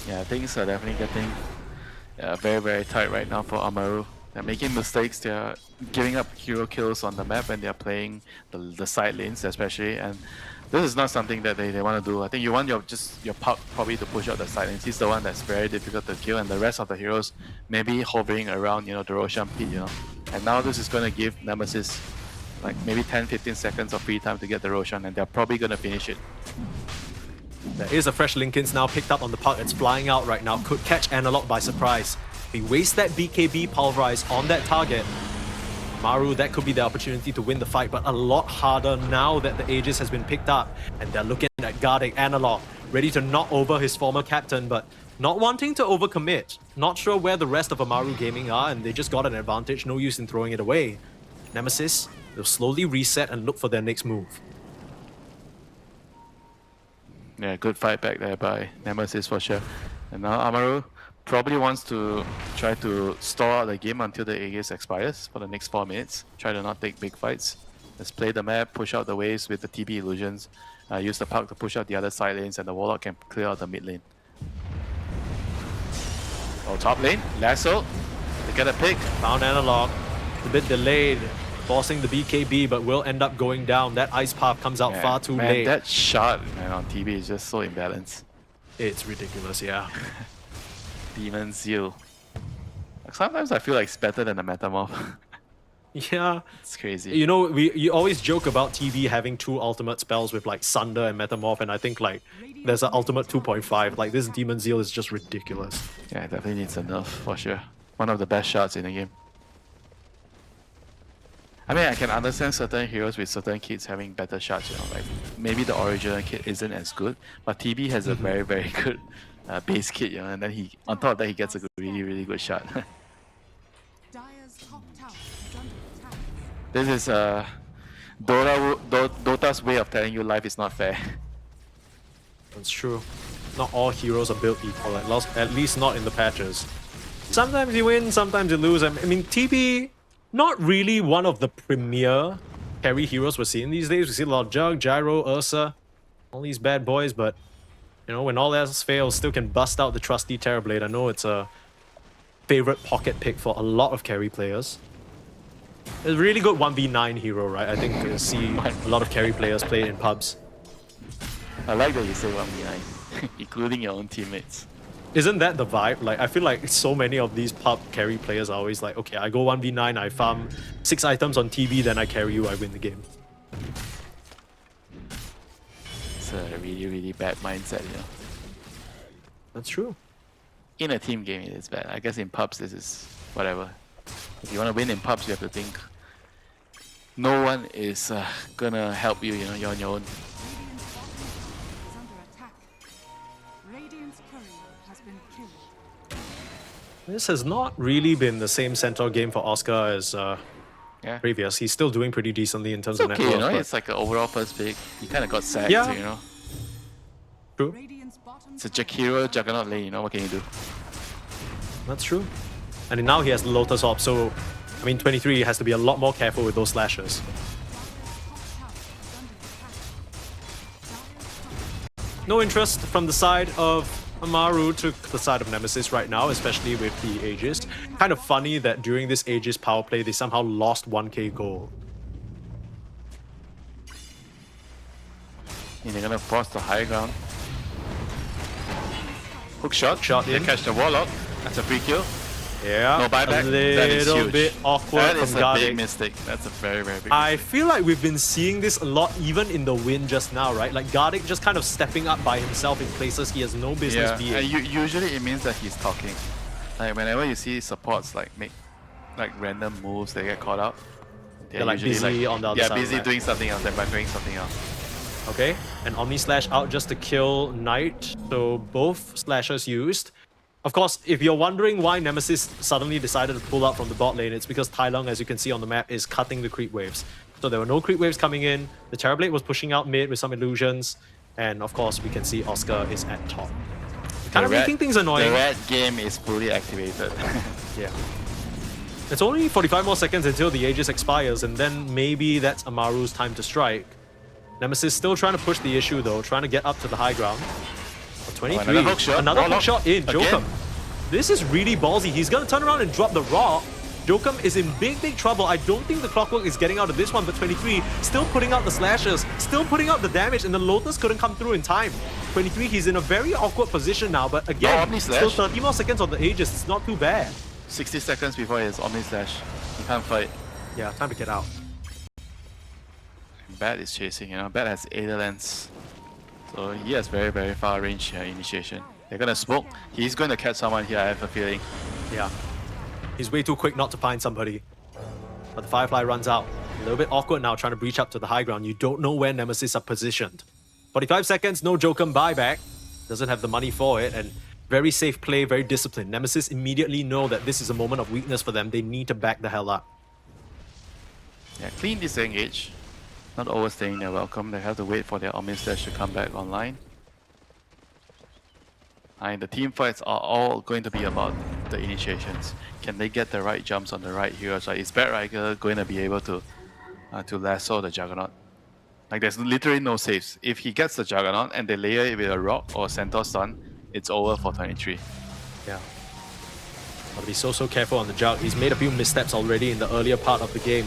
Yeah, things are definitely getting very, very tight right now for Amaru. They're making mistakes. They're giving up hero kills on the map when they're playing the side lanes, especially. And this is not something that they want to do. I think you want your puck probably to push out the side lanes. He's the one that's very difficult to kill, and the rest of the heroes maybe hovering around, you know, the Roshan pit, you know. And now this is going to give Nemesis like maybe 10-15 seconds of free time to get the Roshan, and they're probably going to finish it. There is a fresh Linkins now picked up on the puck. It's flying out right now. Could catch Analog by surprise. If he wastes that BKB Pulverize on that target, Amaru, that could be the opportunity to win the fight, but a lot harder now that the Aegis has been picked up. And they're looking at guarding Analog, ready to knock over his former captain, but not wanting to overcommit. Not sure where the rest of Amaru Gaming are, and they just got an advantage. No use in throwing it away. Nemesis, they'll slowly reset and look for their next move. Yeah, good fight back there by Nemesis for sure. And now Amaru probably wants to try to stall out the game until the Aegis expires for the next 4 minutes. Try to not take big fights. Let's play the map, push out the waves with the TB illusions. Use the puck to push out the other side lanes, and the Warlock can clear out the mid lane. Oh, top lane, Lasso. They get a pick. Found Analog, a bit delayed, forcing the BKB, but will end up going down. That ice path comes out far too man, late. that shot, man, on TB is just so imbalanced. It's ridiculous, yeah. Demon Zeal. Like, sometimes I feel like it's better than the Metamorph. Yeah. It's crazy. You know, you always joke about TV having 2 ultimate spells with like Sunder and Metamorph, and I think like there's an ultimate 2.5. Like this Demon Zeal is just ridiculous. Yeah, it definitely needs a nerf for sure. One of the best shots in the game. I mean, I can understand certain heroes with certain kits having better shots, you know, like maybe the original kit isn't as good, but TB has a very, very good base kit, you know, and then he, on top of that, he gets a really, really good shot. This is Dota's way of telling you life is not fair. That's true. Not all heroes are built equal, at least not in the patches. Sometimes you win, sometimes you lose. I mean, TB, not really one of the premier carry heroes we're seeing these days. We see a lot of Jug, Gyro, Ursa, all these bad boys, but you know, when all else fails, still can bust out the trusty Terrorblade. I know it's a favorite pocket pick for a lot of carry players. It's a really good 1v9 hero, right? I think you see a lot of carry players play it in pubs. I like that you say 1v9, including your own teammates. Isn't that the vibe? Like, I feel like so many of these pub carry players are always like, okay, I go 1v9, I farm 6 items on TV, then I carry you, I win the game. It's a really, really bad mindset, you know. That's true. In a team game, it is bad. I guess in pubs, this is whatever. If you want to win in pubs, you have to think no one is gonna help you, you know, you're on your own. This has not really been the same Centaur game for Oscar as previous. He's still doing pretty decently in terms It's of okay, net you know, worth, it's like an overall first pick. He kind of got sacked, Yeah. you know. true. It's a Jakiro Juggernaut lane, you know, what can you do? That's true. And now he has the Lotus Orb, so I mean 23 has to be a lot more careful with those slashes. no interest from the side of Amaru to the side of Nemesis right now, especially with the Aegis. Kind of funny that during this Aegis power play, they somehow lost 1k gold. And they're gonna force the high ground. Hook shot. They in. catch the Warlock. That's a free kill. Yeah, No buyback. a That is little huge. bit awkward That from is a big Gardic. mistake. That's a very, very big I mistake. feel like we've been seeing this a lot even in the win just now, right? Like Gardic just kind of stepping up by himself in places he has no business Yeah, being. and usually it means that he's talking. Like whenever you see supports like make like random moves, they get caught out. They're like usually busy on the other side of the busy map. doing something else. They're doing something else. Okay, and Omni Slash out just to kill Knight, so both slashers used. Of course, if you're wondering why Nemesis suddenly decided to pull out from the bot lane, it's because Tai Lung, as you can see on the map, is cutting the creep waves. So there were no creep waves coming in, the Terrorblade was pushing out mid with some illusions, and of course we can see Oscar is at top. Kind of making things annoying. The red game is fully activated. Yeah. It's only 45 more seconds until the Aegis expires, and then maybe that's Amaru's time to strike. Nemesis still trying to push the issue though, trying to get up to the high ground. 23, another hook shot. another hook Warlock. shot in, Again. Jokum. This is really ballsy. He's gonna turn around and drop the Raw. Jokum is in big trouble. I don't think the Clockwork is getting out of this one, but 23 still putting out the slashes, still putting out the damage, and the Lotus couldn't come through in time. 23, he's in a very awkward position now, but again, Omni Slash. still 30 more seconds on the Aegis. It's not too bad. 60 seconds before his Omni Slash. He can't fight. Yeah, time to get out. Bat is chasing, you know. Bat has Aether Lens. So he has very, very far range initiation. They're gonna smoke. He's going to catch someone here, I have a feeling. Yeah. He's way too quick not to find somebody. But the Firefly runs out. A little bit awkward now trying to breach up to the high ground. You don't know where Nemesis are positioned. 45 seconds, no Jokum buyback. Doesn't have the money for it, and very safe play, very disciplined. Nemesis immediately know that this is a moment of weakness for them. They need to back the hell up. Yeah, clean disengage. Not overstaying their welcome. They have to wait for their Omni Slash to come back online. And the team fights are all going to be about the initiations. Can they get the right jumps on the right heroes? Right? Is Bat Riker going to be able to lasso the Juggernaut? Like there's literally no saves. If he gets the Juggernaut and they layer it with a rock or Centaur stun, it's over for 23. Yeah. Gotta be so careful on the Jug. He's made a few missteps already in the earlier part of the game.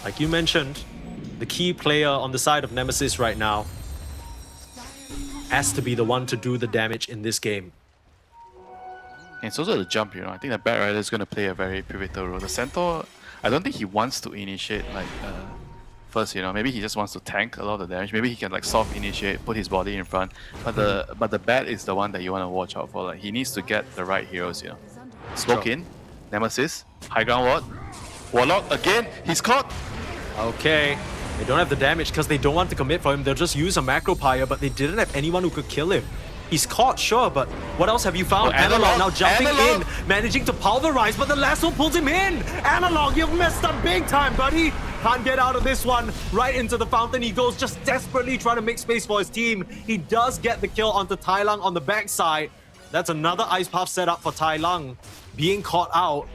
Like you mentioned, the key player on the side of Nemesis right now has to be the one to do the damage in this game. And it's also the jump, you know. I think the Bat Rider is going to play a very pivotal role. The Centaur, I don't think he wants to initiate like first, you know. Maybe he just wants to tank a lot of the damage. Maybe he can like soft initiate, put his body in front. But the Bat is the one that you want to watch out for. Like he needs to get the right heroes, you know. Smoke in, Nemesis, high ground ward, Warlock again. He's caught. Okay, they don't have the damage because they don't want to commit for him. They'll just use a macro pyre, but they didn't have anyone who could kill him. He's caught, sure, but what else have you found? Oh, Analog, now jumping Analog. in, managing to pulverize, but the lasso pulls him in. Analog, you've messed up big time, buddy. Can't get out of this one. Right into the fountain he goes, just desperately trying to make space for his team. He does get the kill onto Tai Lung on the backside. That's another ice path set up for Tai Lung. Being caught out.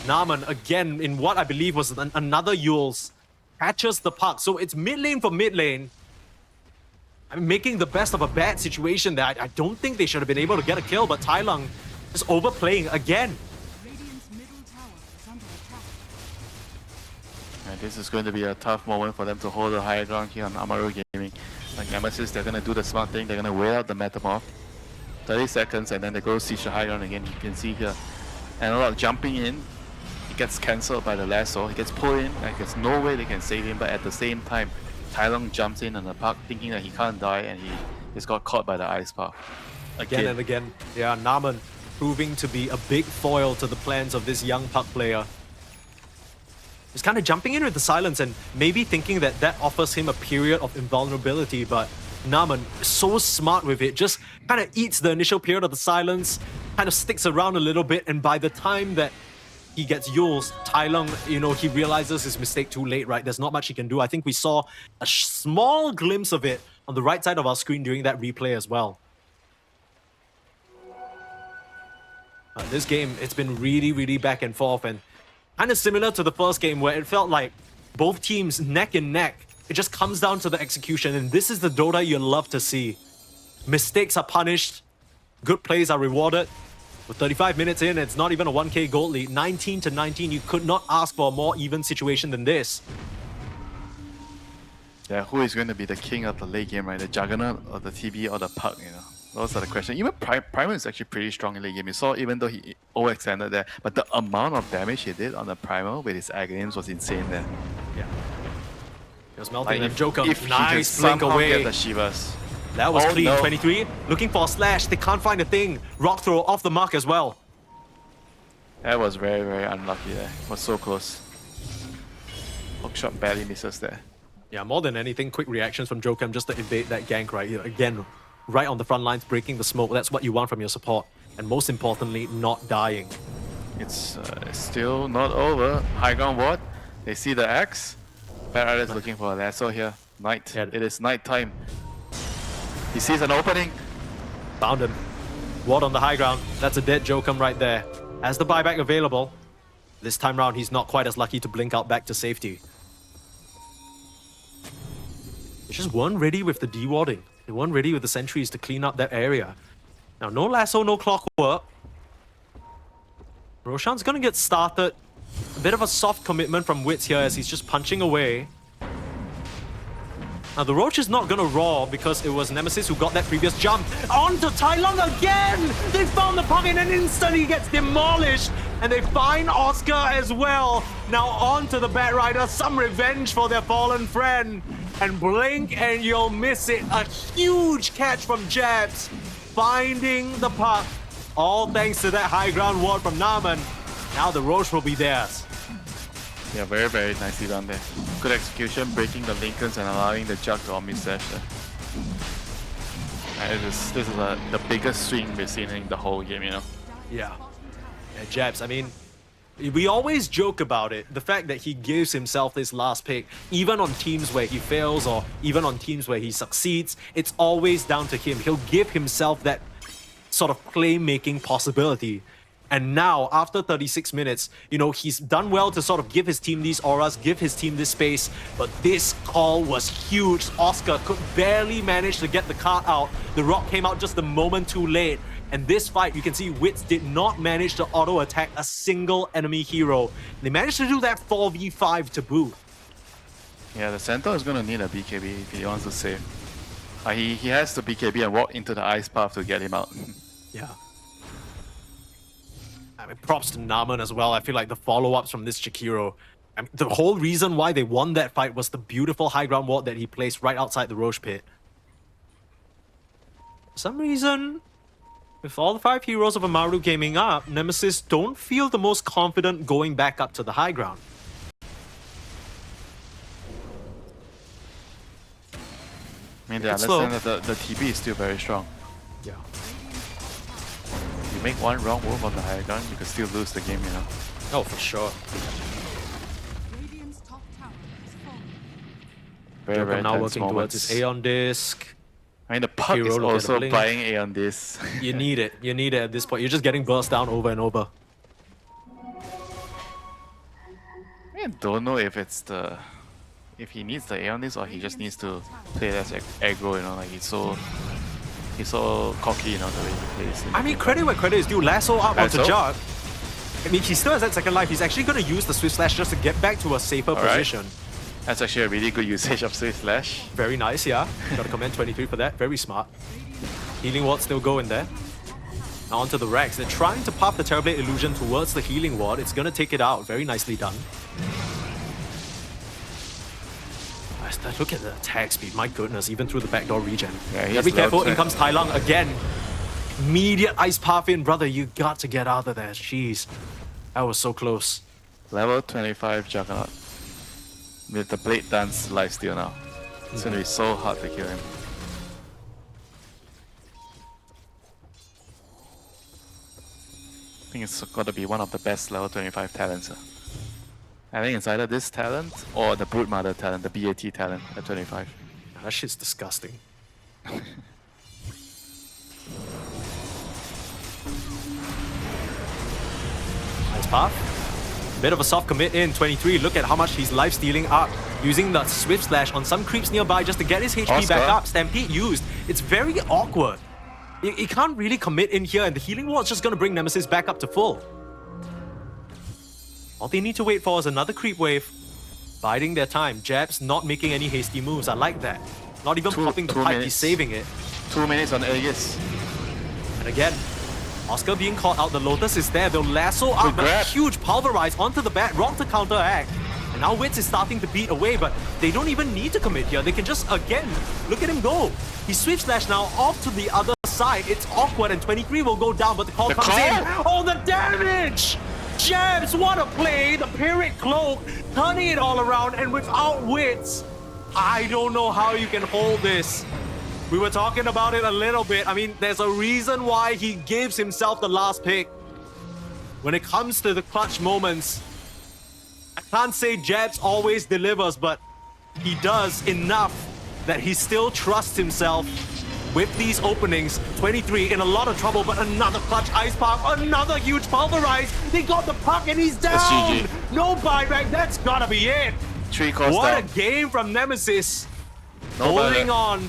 Naman, again, in what I believe was another Yules, catches the puck. So it's mid lane for mid lane. I'm making the best of a bad situation that I don't think they should have been able to get a kill, but Tai Lung is overplaying again. And this is going to be a tough moment for them to hold the higher ground here on Amaru Gaming. Like Nemesis, they're going to do the smart thing. They're going to wait out the Metamorph. 30 seconds and then they go siege the high ground again. You can see here Analog jumping in. He gets cancelled by the lasso. He gets pulled in. Like there's no way they can save him, but at the same time, Tai Lung jumps in on the puck thinking that he can't die and he just got caught by the ice path. Again and again. Yeah, Naman proving to be a big foil to the plans of this young puck player. He's kind of jumping in with the silence and maybe thinking that that offers him a period of invulnerability, but Naman is so smart with it, just kind of eats the initial period of the silence, kind of sticks around a little bit, and by the time that he gets Yules, Tai Lung, you know, he realizes his mistake too late, right? There's not much he can do. I think we saw a small glimpse of it on the right side of our screen during that replay as well. This game, it's been really back and forth, and kind of similar to the first game where it felt like both teams neck and neck It just comes down to the execution, and this is the Dota you love to see. Mistakes are punished, good plays are rewarded. With 35 minutes in, it's not even a 1k gold lead. 19-19, you could not ask for a more even situation than this. Yeah, who is going to be the king of the late game, right? The Juggernaut or the TB or the Puck, you know? Those are the questions. Even Primal is actually pretty strong in late game. You saw even though he overextended there, but the amount of damage he did on the Primal with his Aghanim's was insane there. Yeah. He was melting and if Joker. he can Nice blink somehow away. get the Shivas. That was Oh, clean. no. 23. Looking for a slash. They can't find a thing. Rock throw off the mark as well. That was very, very unlucky there. Was so close. Hookshot barely misses there. Yeah, more than anything, quick reactions from Joker just to evade that gank right here. Again, right on the front lines, breaking the smoke. That's what you want from your support. And most importantly, not dying. It's still not over. High ground ward. They see the axe. Bad Rider is looking for a lasso here. Night. Yeah. It is night time. He sees an opening. Found him. Ward on the high ground. That's a dead Joker right there. Has the buyback available. This time round, he's not quite as lucky to blink out back to safety. They just weren't ready with the dewarding. They weren't ready with the sentries to clean up that area. Now, no lasso, no clockwork. Roshan's gonna get started. A bit of a soft commitment from Wits here as he's just punching away. Now, the Roach is not gonna roar because it was Nemesis who got that previous jump. On to Tylung again! They found the puck and then instantly he gets demolished. And they find Oscar as well. Now on to the Bat Rider, some revenge for their fallen friend. And blink and you'll miss it. A huge catch from Jabs. Finding the puck. All thanks to that high ground ward from Naman. Now the Roach will be theirs. Yeah, very, very nicely done there. Good execution, breaking the Lincolns and allowing the Jug to omni-slash there. And this is the biggest swing we've seen in the whole game, you know? Yeah. Yeah, Jabs, I mean, we always joke about it. The fact that he gives himself this last pick, even on teams where he fails or even on teams where he succeeds, it's always down to him. He'll give himself that sort of playmaking possibility. And now, after 36 minutes, you know, he's done well to sort of give his team these auras, give his team this space, but this call was huge. Oscar could barely manage to get the card out. The rock came out just a moment too late. And this fight, you can see Wits did not manage to auto-attack a single enemy hero. They managed to do that 4v5 to boot. Yeah, the Centaur is going to need a BKB if he wants to save. He has to BKB and walk into the ice path to get him out. Yeah. I mean, props to Naman as well. I feel like the follow-ups from this Chikiro, I mean, the whole reason why they won that fight was the beautiful high ground ward that he placed right outside the Roche pit. For some reason, with all the 5 heroes of Amaru gaming up, Nemesis don't feel the most confident going back up to the high ground. I mean, they It's understand that the TB is still very strong. Yeah. You make one wrong move on the high ground, you could still lose the game, you know? Oh, for sure. Radiant's top tower has fallen. Very, Joker very now tense working moments. towards his Aeon disc. I mean, the puck Hero is look at the also blink. buying A on this. You need it. You need it at this point. You're just getting burst down over and over. I don't know if it's the... if he needs the A on this or he just needs to play less aggro, you know, like he's so cocky, you know, the way he plays. I mean, credit where credit is due. Lasso up onto Lasso? Jug. I mean, he still has that second life. He's actually going to use the Swift Slash just to get back to a safer Alright. position. That's actually a really good usage of Swift Slash. Very nice, yeah. Got to commend 23 for that. Very smart. Healing Ward still going there. Now onto the Rex. They're trying to pop the Terrorblade Illusion towards the Healing Ward. It's going to take it out. Very nicely done. Look at the attack speed. My goodness, even through the backdoor regen. Yeah, Yeah, be he's careful. loud. In comes Tylung again. Immediate ice path in, brother. You got to get out of there. Jeez. That was so close. Level 25 Juggernaut. With the Blade Dance lifesteal now. It's gonna be so hard to kill him. I think it's gotta be one of the best level 25 talents. I think it's either this talent or the Broodmother talent, the BAT talent at 25. That shit's disgusting. Nice path. Bit of a soft commit in 23. Look at how much he's life stealing up. using the Swift Slash on some creeps nearby just to get his HP Oscar. back up. Stampede used. It's very awkward. He can't really commit in here, and the healing wall is just going to bring Nemesis back up to full. All they need to wait for is another creep wave. Biding their time. Jabs not making any hasty moves. I like that. Not even popping the pipe, he's saving it. 2 minutes on Aegis. And again, Oscar being caught out. The Lotus is there. They'll lasso up, but grab. huge pulverize onto the bat. Wrong to counteract. And now Wits is starting to beat away, but they don't even need to commit here. They can just, again, look at him go. He Swift Slash now off to the other side. It's awkward, and 23 will go down, but the call comes in. Oh, the damage! Jabs, what a play! The Pyrrhic Cloak, turning it all around, and without Wits, I don't know how you can hold this. We were talking about it a little bit. I mean, there's a reason why he gives himself the last pick. When it comes to the clutch moments, I can't say Jabs always delivers, but he does enough that he still trusts himself with these openings. 23 in a lot of trouble, but another clutch ice park, another huge pulverize. They got the puck and he's down. GG. No buyback, that's gotta be it. 3 calls What down. a game from Nemesis. No Holding buyback. on.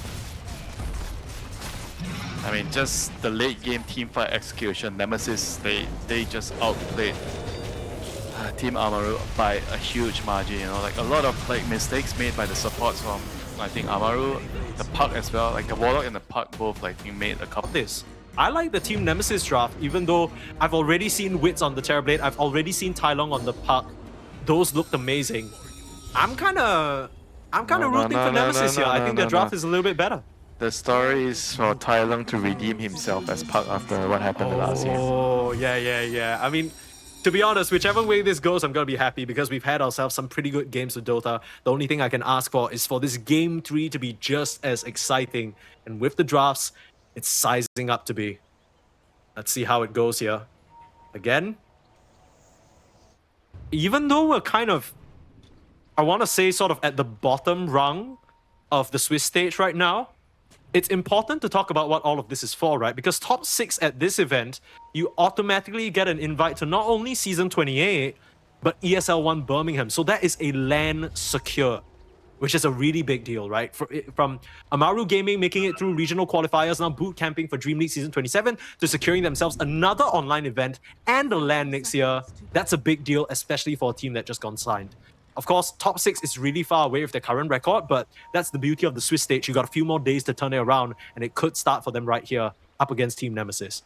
I mean, just the late game team fight execution. Nemesis, they just outplayed Team Amaru by a huge margin. You know, like a lot of like mistakes made by the supports from I think Amaru, the puck as well. Like the Warlock and the puck both like made a couple. I like the Team Nemesis draft, even though I've already seen Wits on the Terrorblade, I've already seen Tai Long on the puck. Those looked amazing. I'm kind of rooting for Nemesis here. I think their draft is a little bit better. The story is for Tai Lung to redeem himself as Puck after what happened last year. Oh, yeah. I mean, to be honest, whichever way this goes, I'm going to be happy because we've had ourselves some pretty good games with Dota. The only thing I can ask for is for this Game 3 to be just as exciting. And with the drafts, it's sizing up to be. Let's see how it goes here. Again, even though we're kind of, I want to say sort of at the bottom rung of the Swiss stage right now, it's important to talk about what all of this is for, right? Because top 6 at this event, you automatically get an invite to not only Season 28, but ESL 1 Birmingham. So that is a LAN secure, which is a really big deal, right? From Amaru Gaming making it through regional qualifiers, now boot camping for DreamLeague Season 27, to securing themselves another online event and a LAN next year. That's a big deal, especially for a team that just got signed. Of course, top 6 is really far away with their current record, but that's the beauty of the Swiss stage. You got a few more days to turn it around, and it could start for them right here, up against Team Nemesis.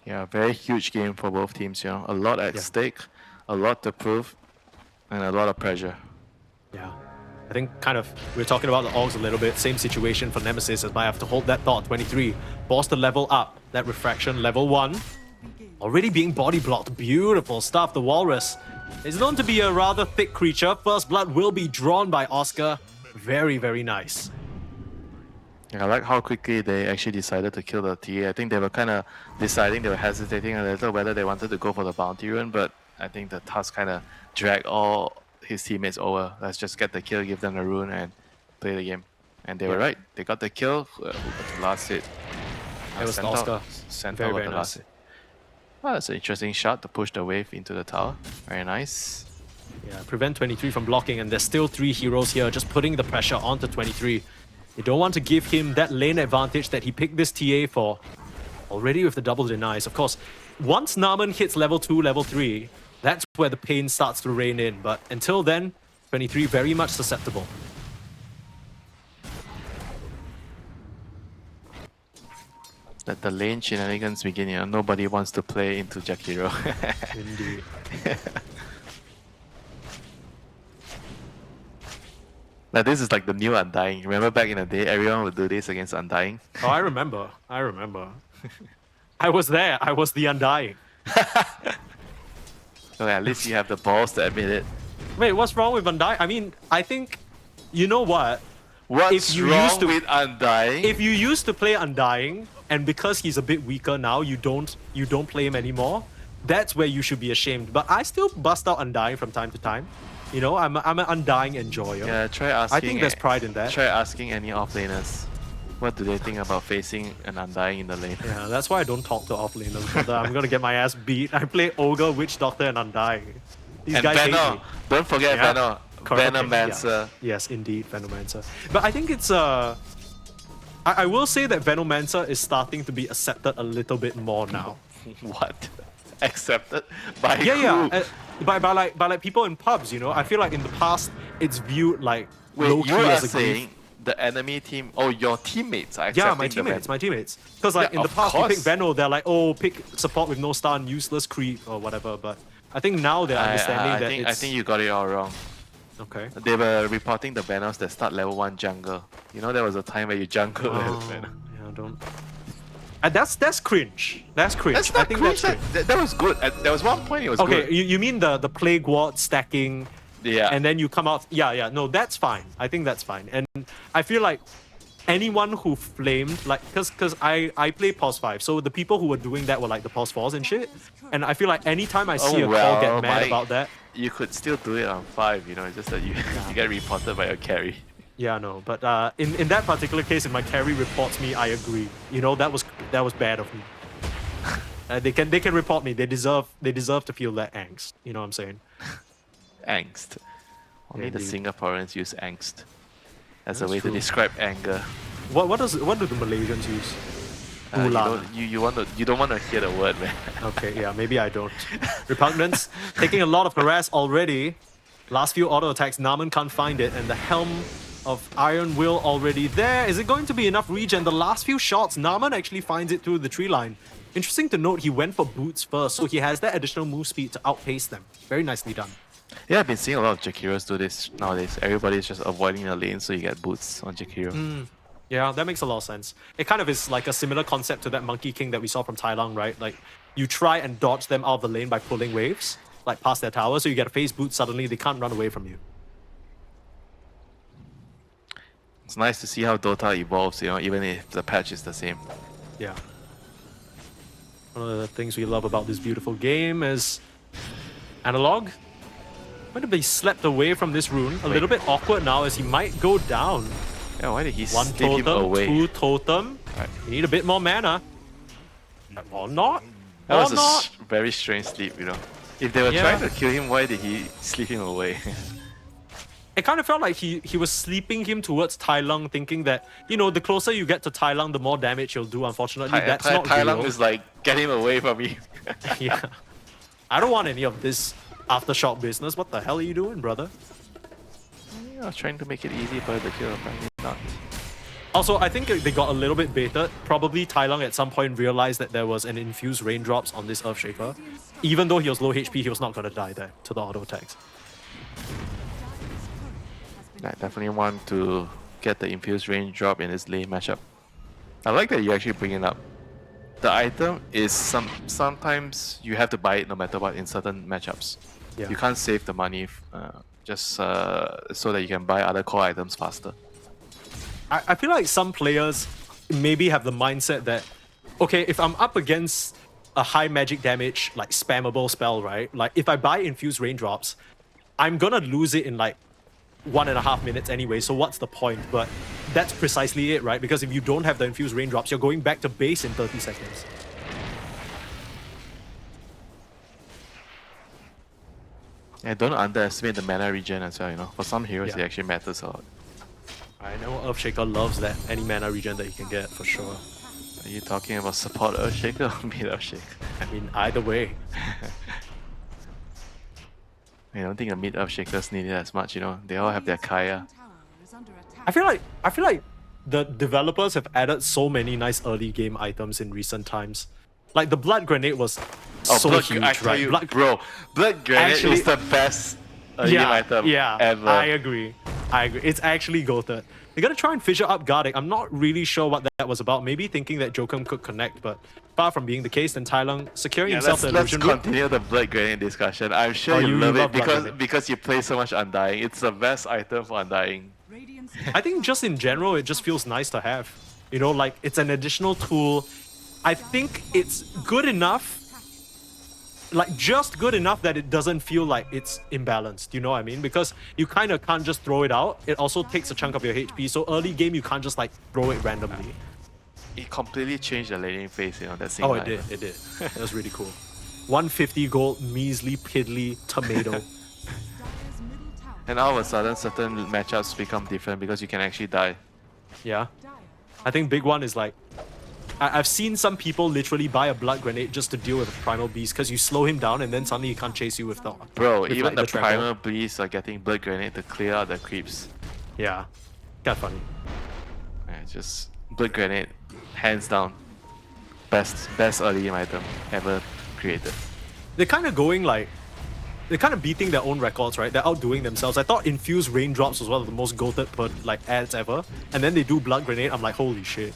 Yeah, very huge game for both teams, you know. A lot at stake, a lot to prove, and a lot of pressure. Yeah. I think kind of, we're talking about the Augs a little bit. Same situation for Nemesis, as I have to hold that thought. 23, forced to level up. That refraction, level 1. Already being body blocked. Beautiful stuff. The Walrus is known to be a rather thick creature. First blood will be drawn by Oscar. Very, very nice. Yeah, I like how quickly they actually decided to kill the TA. I think they were kind of deciding, they were hesitating a little whether they wanted to go for the bounty run, but I think the task kind of dragged all his teammates over. Let's just get the kill, give them the rune, and play the game. And they were right. They got the kill. Who got the last hit? It was Oscar. Centaur got the last hit. Well, that's an interesting shot to push the wave into the tower. Very nice. Yeah, prevent 23 from blocking, and there's still 3 heroes here, just putting the pressure onto 23. They don't want to give him that lane advantage that he picked this TA for. Already with the double denies. Of course, once Naman hits level 2, level 3, that's where the pain starts to rein in. But until then, 23 very much susceptible. Let the lane shenanigans begin, you know. Nobody wants to play into Jakiro. Indeed. Now this is like the new Undying. Remember back in the day, everyone would do this against Undying? Oh, I remember. I was there. I was the Undying. So at least you have the balls to admit it. Wait, what's wrong with Undying? I mean, I think, you know what? What's If you wrong used to- with Undying? If you used to play Undying, and because he's a bit weaker now, you don't play him anymore, that's where you should be ashamed. But I still bust out Undying from time to time. You know, I'm an Undying enjoyer. Yeah, try asking. I think there's pride in that. Try asking any offlaners. What do they think about facing an Undying in the lane? Yeah, that's why I don't talk to offlaners, brother. I'm gonna get my ass beat. I play Ogre, Witch Doctor, and Undying. These And guys hate Banner. me. Don't forget Yeah. Banner. Correct. Okay, yeah. Venomancer. Yes, indeed, Venomancer. But I think it's I will say that Venomancer is starting to be accepted a little bit more now. What? Accepted by Yeah, who? yeah. By like people in pubs, you know. I feel like in the past it's viewed like Wait, low-key you are as a saying the enemy team? Oh, your teammates are yeah, accepting my teammates. Because like Yeah, in the of past, you pick course. Veno, they're like, oh, pick support with no stun, useless creep or whatever. But I think now they're understanding that it's I think you got it all wrong. okay. They were reporting the Venos that start level 1 jungle. You know, there was a time where you jungle as Oh, Venom. yeah, don't. That's cringe. That's cringe. That's not I think cringe, that's cringe. that was good. There was one point it was Okay, good. you mean the plague ward stacking, Yeah. and then you come out. Yeah. No, that's fine. I think that's fine. And I feel like anyone who flamed like because I play POS 5, so the people who were doing that were like the POS 4s and shit. And I feel like anytime I see a call get mad Mike, about that. you could still do it on 5, you know, it's just that you, you get reported by your carry. Yeah, no, but in that particular case, if my carry reports me, I agree. You know, that was bad of me. They can report me. They deserve to feel that angst. You know what I'm saying? Angst. Only the Indeed. Singaporeans use angst as a That's way true. to describe anger. What do the Malaysians use? You Ulan. you don't want to hear the word, man. Okay, yeah, maybe I don't. Repugnance taking a lot of harass already. Last few auto attacks, Naman can't find it, and the helm of Iron Will already there. Is it going to be enough regen? The last few shots, Naman actually finds it through the tree line. Interesting to note, he went for boots first, so he has that additional move speed to outpace them. Very nicely done. Yeah, I've been seeing a lot of Jakiros do this nowadays. Everybody's just avoiding the lane so you get boots on Jakiro. Yeah, that makes a lot of sense. It kind of is like a similar concept to that Monkey King that we saw from Tidehunter, right? Like, you try and dodge them out of the lane by pulling waves, like past their tower, so you get a phase boot, suddenly they can't run away from you. It's nice to see how Dota evolves, you know, even if the patch is the same. Yeah. One of the things we love about this beautiful game is Analog. Might have been slept away from this rune. A little bit awkward now as he might go down. Yeah, why did he One sleep him totem, away? two totem. Right. You need a bit more mana. Or not. That Or was a not. very strange sleep, you know. If they were Yeah. trying to kill him, why did he sleep him away? It kind of felt like he was sleeping him towards Tai Lung, thinking that, you know, the closer you get to Tai Lung, the more damage he'll do. Unfortunately, that's not Tai real. Lung is like, get him away from me. Yeah. I don't want any of this aftershock business. What the hell are you doing, brother? I was trying to make it easy for the kill, apparently not. Also, I think they got a little bit baited. Probably Tai Lung at some point realized that there was an infused raindrops on this Earthshaker. Even though he was low HP, he was not going to die there to the auto attacks. I definitely want to get the infused range drop in this lane matchup. I like that you actually bring it up. The item is sometimes you have to buy it no matter what in certain matchups. Yeah. You can't save the money just so that you can buy other core items faster. I feel like some players maybe have the mindset that, okay, if I'm up against a high magic damage, like spammable spell, right? Like if I buy infused raindrops, I'm gonna lose it in like 1.5 minutes anyway, so what's the point? But that's precisely it, right? Because if you don't have the infused raindrops, you're going back to base in 30 seconds. And don't underestimate the mana regen as well, you know. For some heroes, Yeah. it actually matters a lot. I know Earthshaker loves that, any mana regen that you can get, for sure. Are you talking about support Earthshaker or mid Earthshaker? I mean, either way. I don't think the mid Earthshakers need it as much, you know. They all have their Kaya. I feel like the developers have added so many nice early game items in recent times. Like the blood grenade was so Blood, huge, I tell right? you, Blood- bro, Blood Grenade Actually- is the best early game item ever. I agree. It's actually goated. They're gonna try and fissure up Gardic. I'm not really sure what that was about. Maybe thinking that Jokum could connect, but far from being the case, then Tai Lung securing Yeah, himself the let's illusion room. continue the Blood Grenade discussion. I'm sure Oh, you love it love Blood because Grenade. you play so much Undying. It's the best item for Undying. I think just in general, it just feels nice to have. You know, like it's an additional tool. I think it's good enough, like just good enough that it doesn't feel like it's imbalanced. You know what I mean? Because you kind of can't just throw it out. It also takes a chunk of your HP. So early game, you can't just like throw it randomly. It completely changed the laning phase, you know, that Oh, single it did. item. It did. It was really cool. 150 gold, measly, piddly tomato. And all of a sudden, certain matchups become different because you can actually die. Yeah. I think big one is like, I've seen some people literally buy a blood grenade just to deal with a primal beast because you slow him down and then suddenly he can't chase you with the. Bro, with, even like, the tremble. primal beasts are getting blood grenade to clear out the creeps. Yeah. Kind of funny. Yeah, just blood grenade, hands down. Best early game item ever created. They're kind of going like, they're kind of beating their own records, right? They're outdoing themselves. I thought infused raindrops was one of the most goated per like ads ever, and then they do blood grenade. I'm like, holy shit!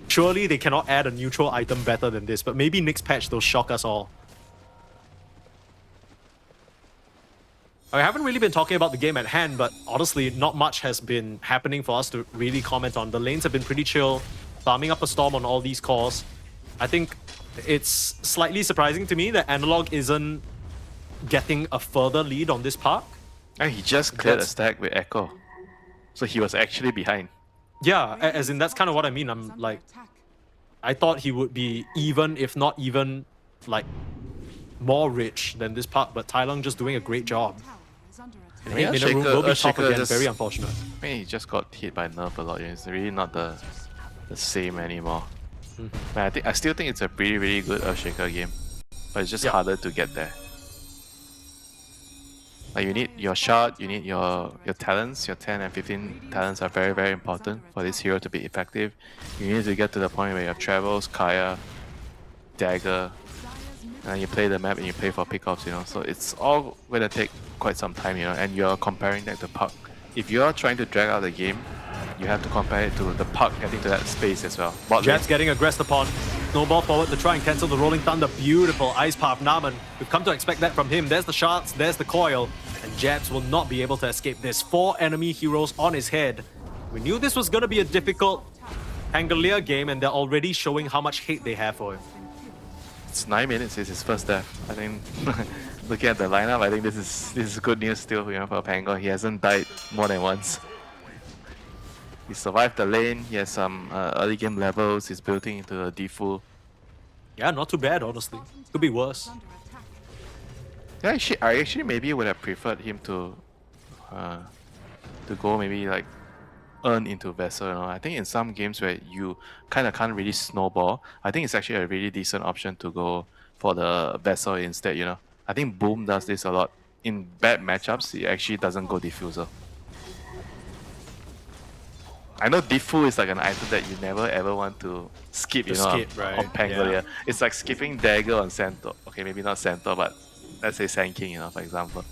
Surely they cannot add a neutral item better than this. But maybe next patch they'll shock us all. I haven't really been talking about the game at hand, but honestly, not much has been happening for us to really comment on. The lanes have been pretty chill, farming up a storm on all these cores. I think it's slightly surprising to me that Analog isn't getting a further lead on this park. And he just cleared a That's- stack with Echo. So he was actually behind. Yeah, as in that's kind of what I mean. I'm like, I thought he would be even, if not even, like, more rich than this park, but Tai Lung just doing a great job. And Yeah, in a room will be top Earthshaker again, just- very unfortunate. I mean, he just got hit by nerf a lot. It's really not the same anymore. Man, I still think it's a really good Earthshaker game, but it's just Yeah. harder to get there. Like you need your shard, you need your talents. Your 10 and 15 talents are very important for this hero to be effective. You need to get to the point where you have Travels, Kaya, Dagger, and you play the map and you play for pickoffs, you know. So it's all gonna take quite some time, you know. And you're comparing that to Puck. If you're trying to drag out the game, you have to compare it to the Puck getting to that space as well. Bot lane, Jets getting aggressed upon. Snowball forward to try and cancel the Rolling Thunder. Beautiful Ice Path Naman. We've come to expect that from him. There's the shards, there's the coil. And Jabs will not be able to escape this. 4 enemy heroes on his head. We knew this was going to be a difficult Pangolier game, and they're already showing how much hate they have for him. it's 9 minutes since his first death. I think looking at the lineup, I think this is good news still, you know, for Pangor. He hasn't died more than once. He survived the lane. He has some early game levels. He's building into a default. Yeah, not too bad, honestly. Could be worse. Yeah, I actually maybe would have preferred him to go maybe like earn into Vessel, you know. I think in some games where you kind of can't really snowball, I think it's actually a really decent option to go for the Vessel instead, you know. I think Boom does this a lot. In bad matchups, he actually doesn't go Diffuser. I know Diffu is like an item that you never ever want to skip, you To know, skip, right, on Pangolier. yeah. It's like skipping Dagger on Centaur. Okay, maybe not Centaur, but let's say Sand King, you know, for example.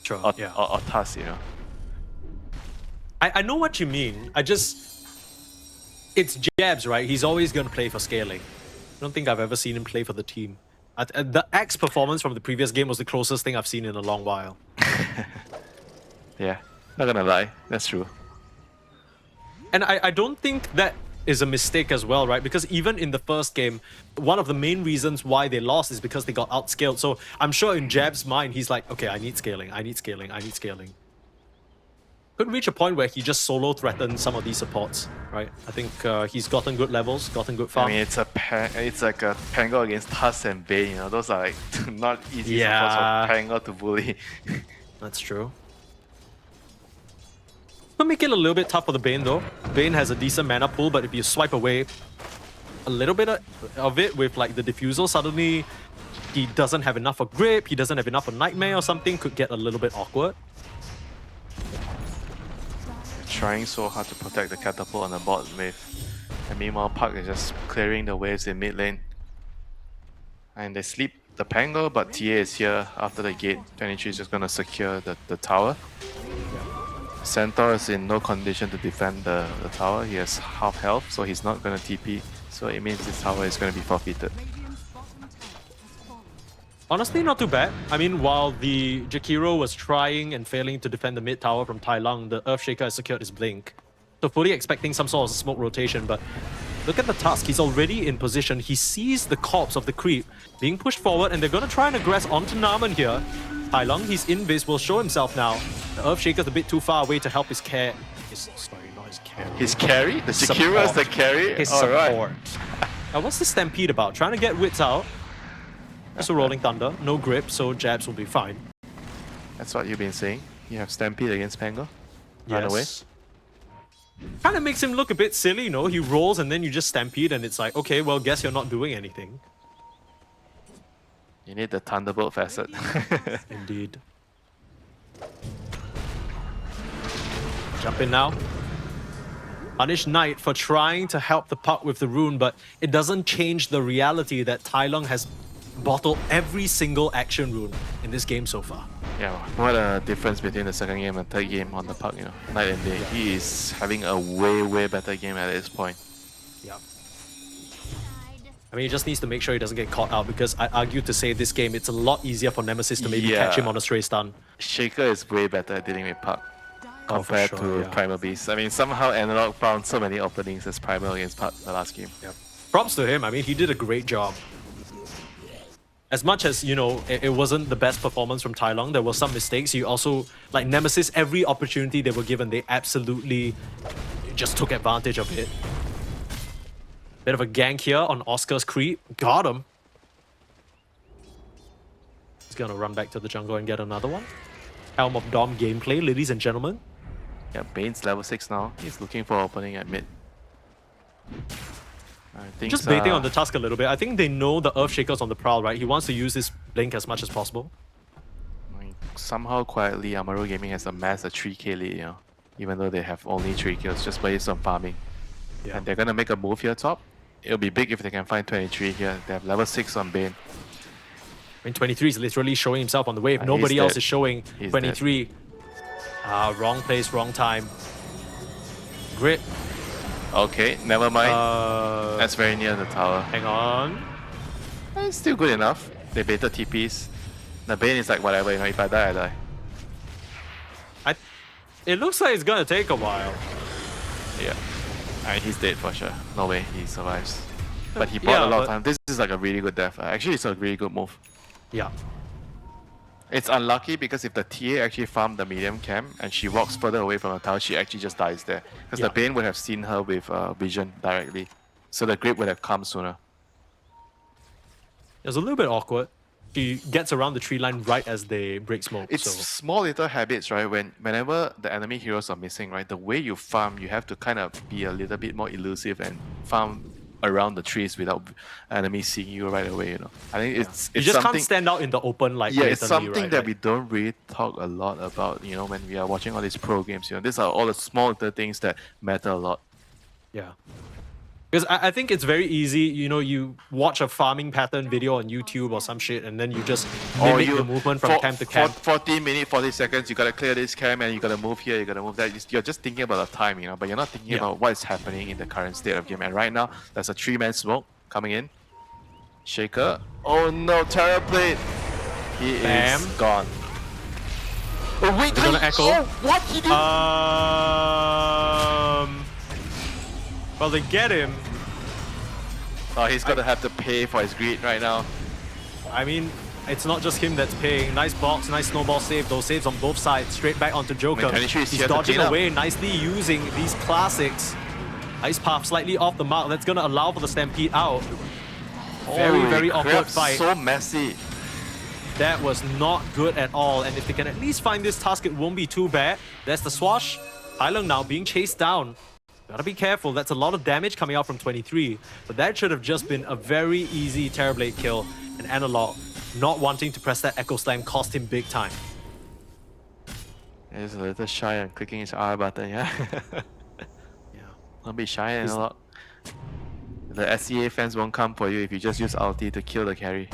Sure, Or, yeah. or Tusk, you know. I know what you mean. It's Jabs, right? He's always going to play for scaling. I don't think I've ever seen him play for the team. The Axe performance from the previous game was the closest thing I've seen in a long while. Yeah, not gonna lie, that's true. And I don't think that is a mistake as well, right? Because even in the first game, one of the main reasons why they lost is because they got outscaled. So I'm sure in Jab's mind, he's like, okay, I need scaling, I need scaling, I need scaling. Could reach a point where he just solo threatens some of these supports, right? I think he's gotten good levels, gotten good farm. I mean, it's like a Pangor against Tusk and Bane, you know, those are like not easy Yeah. supports for Pangor to bully. That's true. Could make it a little bit tough for the Bane though. Bane has a decent mana pool, but if you swipe away a little bit of it with like the Diffusal, suddenly he doesn't have enough of grip, he doesn't have enough of Nightmare or something, could get a little bit awkward. Trying so hard to protect the catapult on the bot wave. And meanwhile, Puck is just clearing the waves in mid lane. And they sleep the Pangor, but TA is here after the gate. 23 is just gonna secure the tower. Centaur is in no condition to defend the tower. He has half health, so he's not gonna TP. So it means this tower is gonna be forfeited. Honestly, not too bad. I mean, while the Jakiro was trying and failing to defend the mid tower from Tai Lung, the Earthshaker has secured his blink. So fully expecting some sort of smoke rotation, but look at the Tusk. He's already in position. He sees the corpse of the creep being pushed forward, and they're going to try and aggress onto Naman here. Tai Lung, he's invis, will show himself now. The Earthshaker's a bit too far away to help his care. Sorry, not his carry. His carry? The Jakiro is the carry? His Alright. support. Now, what's the Stampede about? Trying to get Wits out. Just a Rolling Thunder. No grip, so Jabs will be fine. That's what you've been saying. You have Stampede against Pango. Run away. Kind of makes him look a bit silly, you know? He rolls and then you just Stampede and it's like, okay, well, guess you're not doing anything. You need the Thunderbolt facet. Indeed. Jump in now. Punish Knight for trying to help the puck with the rune, but it doesn't change the reality that Tai Lung has bottled every single action rune in this game so far. Yeah, what a difference between the second game and third game on the puck, you know, night and day. He is having a way better game at this point. Yeah. I mean, he just needs to make sure he doesn't get caught out, because I argue to say this game, it's a lot easier for Nemesis to maybe catch him on a stray stun. Shaker is way better at dealing with puck compared to yeah. Primal Beast. I mean, somehow Analog found so many openings as Primal against puck the last game. Yeah. Props to him. I mean, he did a great job. As much as, you know, it wasn't the best performance from Tai Lung, there were some mistakes. You also, like Nemesis, every opportunity they were given, they absolutely just took advantage of it. Bit of a gank here on Oscar's creep. Got him. He's gonna run back to the jungle and get another one. Helm of Dom gameplay, ladies and gentlemen. Yeah, Bane's level 6 now. He's looking for opening at mid. I think Just baiting on the Tusk a little bit. I think they know the Earthshaker's on the prowl, right? He wants to use this blink as much as possible. I mean, somehow quietly, Amaru Gaming has amassed a 3k lead, you know, even though they have only 3 kills just based on farming. Yeah. And they're gonna make a move here top. It'll be big if they can find 23 here. They have level 6 on Bane. I mean, 23 is literally showing himself on the wave. He's Nobody else dead. is showing He's 23. Wrong place, wrong time. Grip. Okay, never mind. That's very near the tower. Hang on. It's still good enough. They baited TPs. The Bane is like, whatever, you know, if I die, I die. It looks like it's gonna take a while. Yeah. Alright, he's dead for sure. No way he survives. But he bought a lot of time. This is like a really good death. Actually, it's a really good move. Yeah. It's unlucky because if the TA actually farmed the medium camp and she walks further away from the tower, she actually just dies there. Because the Bane would have seen her with vision directly. So the grip would have come sooner. It was a little bit awkward. She gets around the tree line right as they break smoke. It's so. small little habits, right? Whenever the enemy heroes are missing, right? The way you farm, you have to kind of be a little bit more elusive and farm around the trees without enemies seeing you right away, you know. I think it's You just something, can't stand out in the open like yeah, it's blatantly, something right? that we don't really talk a lot about, you know, when we are watching all these pro games, you know. These are all the small little things that matter a lot. Yeah. Because I think it's very easy, you know, you watch a farming pattern video on YouTube or some shit and then you just mimic the movement from camp to camp. 40 minutes, 40 seconds, you gotta clear this camp and you gotta move here, you gotta move that. You're just thinking about the time, you know, but you're not thinking about what is happening in the current state of game. And right now, there's a 3-man smoke coming in. Shaker. Oh no, Terrorblade! He is gone. Oh wait, They're gonna echo. Oh, what? He did? Well, they get him. Oh, he's gonna have to pay for his greed right now. I mean, it's not just him that's paying. Nice box, nice snowball save. Those saves on both sides. Straight back onto Joker. I mean, 23 is He's here to dodging clean up. away, nicely using these classics. Ice Path slightly off the mark. That's gonna allow for the Stampede out. Very, very awkward crap, fight. So messy. That was not good at all. And if they can at least find this task, it won't be too bad. There's the swash. Tai Lung now being chased down. Gotta be careful. That's a lot of damage coming out from 23. But that should have just been a very easy Terrorblade kill. And Analog not wanting to press that Echo Slam cost him big time. He's a little shy on clicking his R button, yeah? Yeah. Don't be shy, Analog. The SEA fans won't come for you if you just use ulti to kill the carry.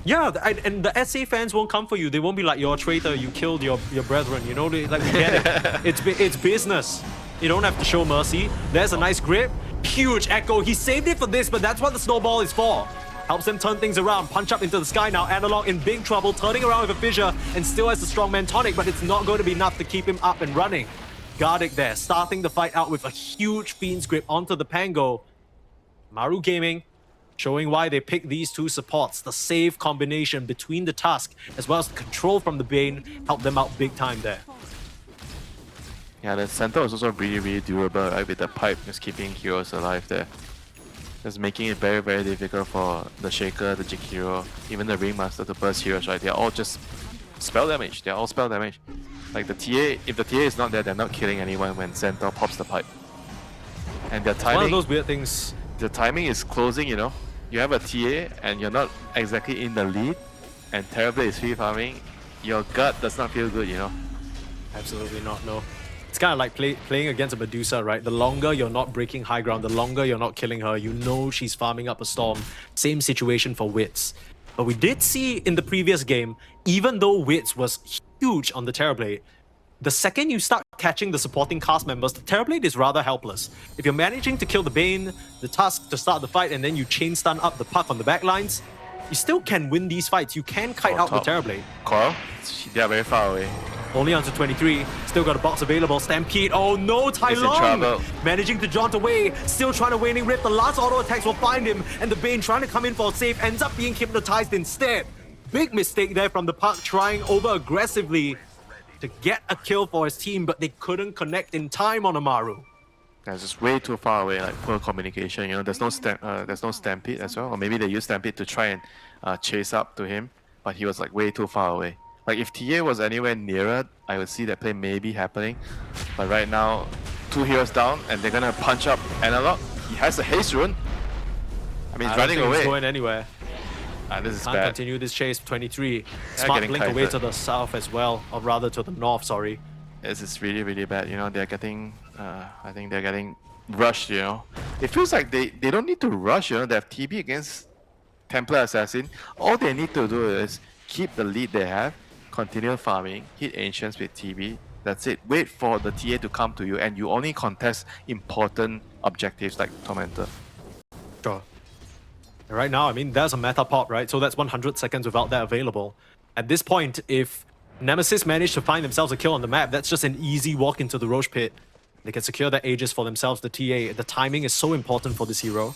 Yeah, and the SA fans won't come for you. They won't be like, you're a traitor, you killed your brethren. You know, like, we get it. It's business. You don't have to show mercy. There's a nice grip. Huge echo. He saved it for this, but that's what the snowball is for. Helps them turn things around. Punch up into the sky now. Analog in big trouble, turning around with a fissure and still has the strongman tonic, but it's not going to be enough to keep him up and running. Gardic there, starting the fight out with a huge Fiend's Grip onto the Pango. Amaru Gaming showing why they picked these two supports. The save combination between the Tusk as well as the control from the Bane helped them out big time there. Yeah, the center was also really, really durable, right? With the pipe just keeping heroes alive there. Just making it very, very difficult for the Shaker, the Jig Hero, even the Ringmaster to burst heroes, right? They're all just spell damage. They're all spell damage. Like the TA, if the TA is not there, they're not killing anyone when Centaur pops the pipe. And their One of timing, those weird things. the timing is closing, you know. You have a TA and you're not exactly in the lead, and Terrorblade is free farming. Your gut does not feel good, you know. Absolutely not, no. It's kind of like playing against a Medusa, right? The longer you're not breaking high ground, the longer you're not killing her, you know she's farming up a storm. Same situation for Wits. But we did see in the previous game, even though Wits was huge on the Terrorblade, the second you start catching the supporting cast members, the Terrorblade is rather helpless. If you're managing to kill the Bane, the Tusk to start the fight, and then you chain stun up the Puck on the backlines, you still can win these fights. You can kite out the Terrorblade. Coral, they are very far away. Only onto 23. Still got a box available. Stampede. Oh no, Tai He's in Long! trouble. Managing to jaunt away. Still trying to Waning Rip. The last auto attacks will find him. And the Bane trying to come in for a save ends up being hypnotized instead. Big mistake there from the Puck, trying over aggressively to get a kill for his team, but they couldn't connect in time on Amaru. That's just way too far away, like poor communication. You know, there's no stampede as well, or maybe they use stampede to try and chase up to him, but he was like way too far away. Like if TA was anywhere nearer, I would see that play maybe happening. But right now, 2 heroes down, and they're gonna punch up Analog. He has a haste rune. I mean, he's running He's away. going anywhere. This is Can't bad. continue this chase. 23. They're Smart getting blink away kited. to the south as well, or rather to the north, sorry. This is really, really bad. You know, they're getting, I think they're getting rushed, you know. It feels like they don't need to rush, you know. They have TB against Templar Assassin. All they need to do is keep the lead they have, continue farming, hit Ancients with TB. That's it. Wait for the TA to come to you, and you only contest important objectives like Tormentor. Sure. Right now, I mean, there's a meta pop, right? So that's 100 seconds without that available. At this point, if Nemesis manage to find themselves a kill on the map, that's just an easy walk into the Roche pit. They can secure their Aegis for themselves, the TA. The timing is so important for this hero.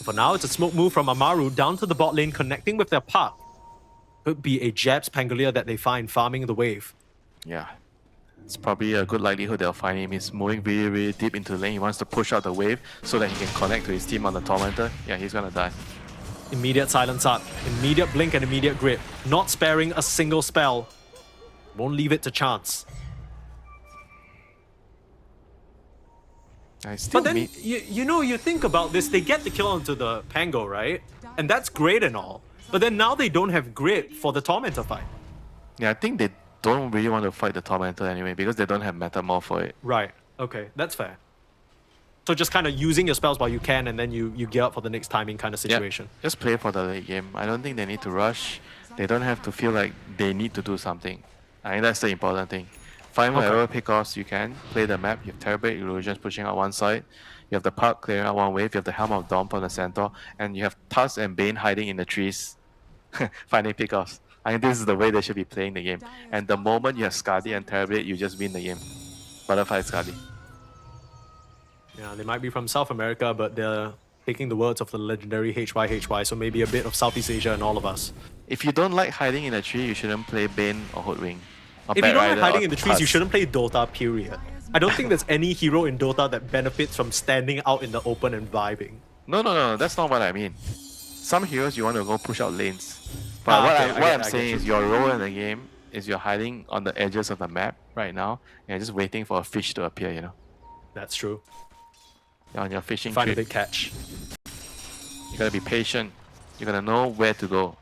For now, it's a smoke move from Amaru down to the bot lane, connecting with their Puck. Could be a Jabs Pangolier that they find farming the wave. Yeah. It's probably a good likelihood they'll find him. He's moving really, really deep into the lane. He wants to push out the wave so that he can connect to his team on the Tormentor. Yeah, he's gonna die. Immediate silence up, immediate blink and immediate grip. Not sparing a single spell. Won't leave it to chance. I still But then, mean, you know, you think about this, they get the kill onto the Pango, right? And that's great and all. But then now they don't have grip for the Tormentor fight. yeah, I think they don't really want to fight the Tormentor anyway because they don't have Metamorph for it. Right, okay, that's fair. So just kind of using your spells while you can, and then you gear up for the next timing kind of situation. Yeah, just play for the late game. I don't think they need to rush. They don't have to feel like they need to do something. I think that's the important thing. Find whatever pickoffs you can. Play the map. You have Terrorblade Illusions pushing out one side. You have the Puck clearing out one wave. You have the Helm of Dawn from the Centaur. And you have Tusk and Bane hiding in the trees. Finding pickoffs. I think this is the way they should be playing the game. And the moment you have Skadi and Terrorblade, you just win the game. Butterfly Skadi. Yeah, they might be from South America, but they're taking the words of the legendary HYHY, so maybe a bit of Southeast Asia in all of us. If you don't like hiding in a tree, you shouldn't play Bane or Hoodwing. Or If you don't like Batrider hiding or in the trees, you Tusk. shouldn't play Dota, period. I don't think there's any hero in Dota that benefits from standing out in the open and vibing. No, that's not what I mean. Some heroes you want to go push out lanes. But what I'm saying is your role in the game is you're hiding on the edges of the map right now and just waiting for a fish to appear, you know. That's true. You're on your fishing Find a trip. big catch. You gotta be patient. You gotta know where to go.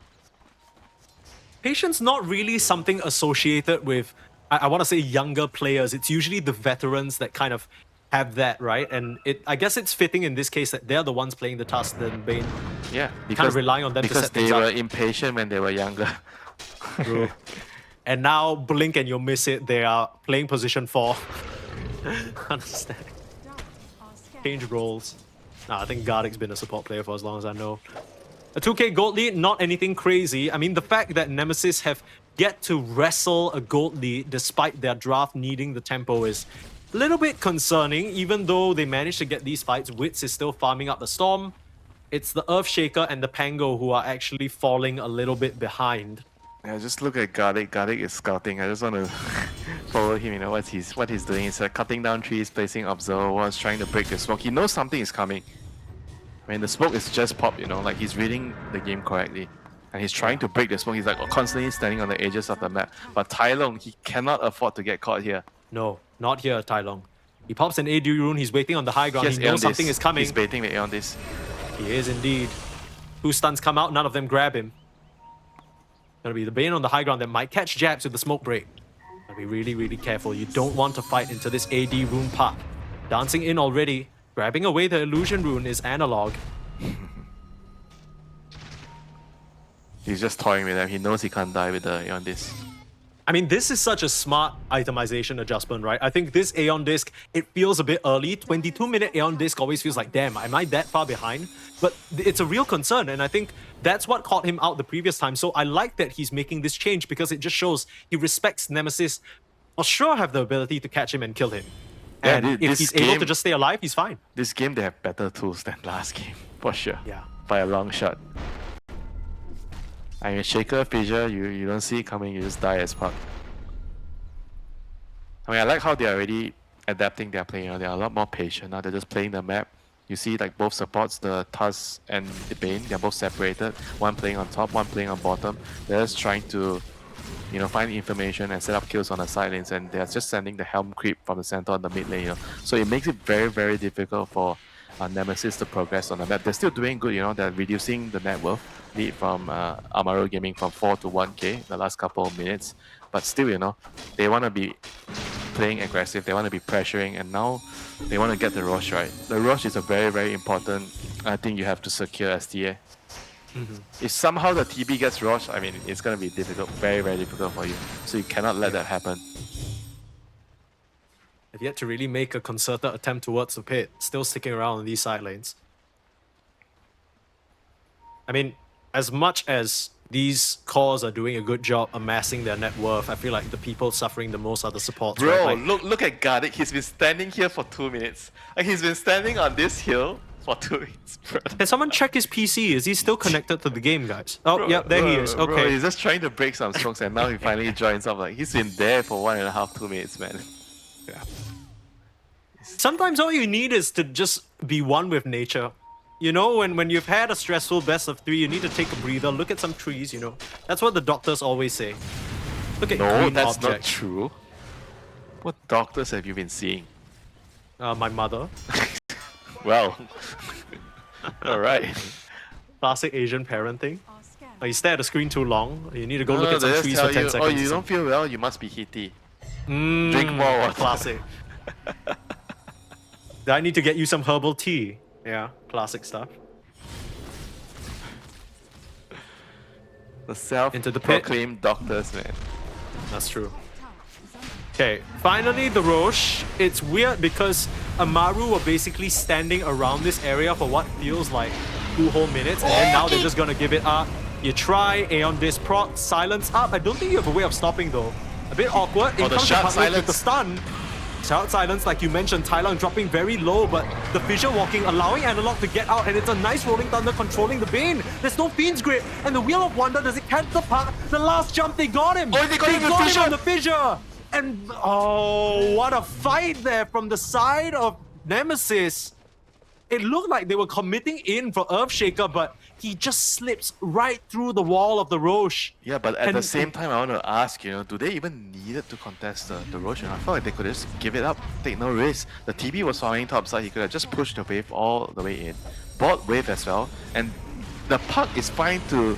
Patience not really something associated with, I want to say, younger players. It's usually the veterans that kind of have that, right? And I guess it's fitting in this case that they're the ones playing the Tusk than Bane. Yeah, Kind of relying on them to because set they things were up. impatient when they were younger. True. And now, blink and you'll miss it. They are playing position 4. Understand. Change roles. Nah, I think Gardick's been a support player for as long as I know. A 2k gold lead, not anything crazy. I mean, the fact that Nemesis have yet to wrestle a gold lead despite their draft needing the tempo is a little bit concerning. Even though they managed to get these fights, Wits is still farming up the storm. It's the Earthshaker and the Pango who are actually falling a little bit behind. Yeah, just look at Gardick. Gardick is scouting. I just want to follow him, you know, what he's doing. He's cutting down trees, placing observers, trying to break the smoke. He knows something is coming. I mean, the smoke is just popped, you know, like he's reading the game correctly. And he's trying to break the smoke. He's like constantly standing on the edges of the map. But Tai Long, he cannot afford to get caught here. No, not here, Tai Long. He pops an AD rune, he's waiting on the high ground, he knows something is coming. He's baiting with on this. He is indeed. 2 stuns come out, none of them grab him. Gonna be the Bane on the high ground that might catch jabs with the smoke break. Gotta be really, really careful. You don't want to fight into this AD rune park. Dancing in already. Grabbing away the illusion rune is analog. He's just toying with them. He knows he can't die with the Aeon Disc. I mean, this is such a smart itemization adjustment, right? I think this Aeon Disc, it feels a bit early. 22-minute Aeon Disc always feels like, damn, am I that far behind? But it's a real concern, and I think that's what caught him out the previous time. So I like that he's making this change because it just shows he respects Nemesis. For sure have the ability to catch him and kill him. Yeah, And if he's able to just stay alive, he's fine. This game, they have better tools than last game, for sure. Yeah. By a long shot. I mean, Shaker, Fissure, you don't see it coming, you just die as Puck. I mean, I like how they're already adapting their play. You know, they're a lot more patient now. They're just playing the map. You see, like, both supports, the Tusk and the Bane, they're both separated. One playing on top, one playing on bottom. They're just trying to, you know, find information and set up kills on the side lanes, and they're just sending the Helm creep from the center on the mid lane, you know. So it makes it very, very difficult for Nemesis to progress on the map. They're still doing good, you know, they're reducing the net worth lead from Amaru Gaming from 4 to 1k the last couple of minutes. But still, you know, they want to be playing aggressive, they want to be pressuring, and now they want to get the Rosh right. The Rosh is a very, very important thing you have to secure as TA. If somehow the TB gets Rosh, I mean, it's going to be difficult, very, very difficult for you. So you cannot let that happen. Have yet to really make a concerted attempt towards the pit, still sticking around on these side lanes. I mean, as much as these cores are doing a good job amassing their net worth, I feel like the people suffering the most are the supports. Bro, right? Like, look at Gardic, he's been standing here for 2 minutes. Like, he's been standing on this hill for 2 minutes, bro. can someone check his PC? Is he still connected to the game, guys? Oh, Bro, yeah, there he is. bro, Okay. he's just trying to break some strokes and now he finally joins up. Like, he's been there for 1.5, 2 minutes, man. Yeah. Sometimes all you need is to just be one with nature. You know, when you've had a stressful best of 3, you need to take a breather, look at some trees, you know. That's what the doctors always say. Look at No, green that's not objects. true. What doctors have you been seeing? My mother. Well, alright. Classic Asian parenting. You stare at the screen too long, you need to go No, look at they some just trees tell for 10 you, seconds. oh, you don't feel well, you must be heaty. Drink more water. Classic. Do I need to get you some herbal tea? Yeah, classic stuff. The Into the pit. self-proclaimed doctors, man. That's true. Okay, finally the Rosh. It's weird because Amaru were basically standing around this area for what feels like 2 whole minutes, and then now they're just gonna give it up. You try, Aeon Disc proc, silence up. I don't think you have a way of stopping though. A bit awkward. In the comes shot Putlock with the silence. stun. Shout silence, like you mentioned, Tylung dropping very low, but the Fissure walking, allowing Analog to get out, and it's a nice Rolling Thunder controlling the Bane. There's no Fiend's Grip, and the Wheel of Wonder, does it catch the puck? The last jump, they got him! Oh, they got him with Fissure! on the Fissure! And, oh, what a fight there from the side of Nemesis. It looked like they were committing in for Earthshaker, but he just slips right through the wall of the Rosh. Yeah, but at And- the same time, I want to ask, you know, do they even need it to contest the Roshan? I felt like they could just give it up, take no risk. The TB was farming topside, he could have just pushed the wave all the way in. Bought wave as well, and the puck is fine to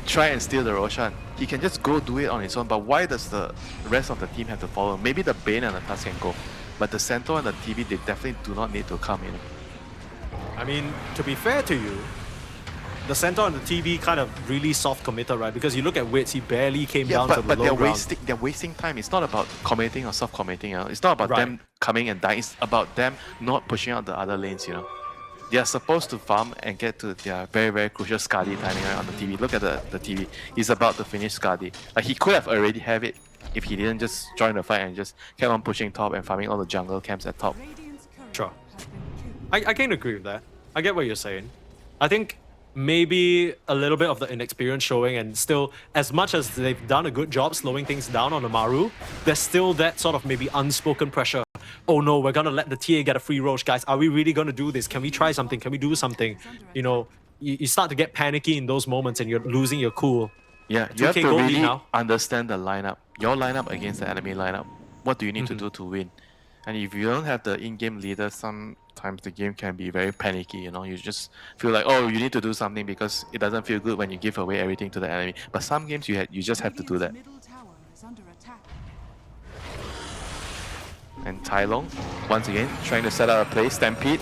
try and steal the Roshan. He can just go do it on his own, but why does the rest of the team have to follow? Maybe the Bane and the Tusk can go, but the Centaur and the TB, they definitely do not need to come in. I mean, to be fair to you, the Centaur and the TV kind of really soft committed, right? Because you look at Wits, he barely came down to the but low ground. they're wasting time. It's not about committing or soft committing. You know? It's not about Right. them coming and dying. It's about them not pushing out the other lanes. You know, they are supposed to farm and get to their very, very crucial Skadi timing right on the TV. Look at the TV. He's about to finish Skadi. Like, he could have already have it if he didn't just join the fight and just kept on pushing top and farming all the jungle camps at top. Sure. I can agree with that. I get what you're saying. I think maybe a little bit of the inexperience showing, and still, as much as they've done a good job slowing things down on Amaru, there's still that sort of maybe unspoken pressure. Oh no, we're gonna let the TA get a free Rosh, guys. Are we really gonna do this? Can we try something? Can we do something? You know, you start to get panicky in those moments and you're losing your cool. Yeah, you have 2K to goal lead really now. understand the lineup. Your lineup against the enemy lineup. What do you need to do to win? And if you don't have the in-game leader, sometimes the game can be very panicky. You know, you just feel like, oh, you need to do something because it doesn't feel good when you give away everything to the enemy. But some games you just have to do that. And Tai Long, once again, trying to set up a play, Stampede.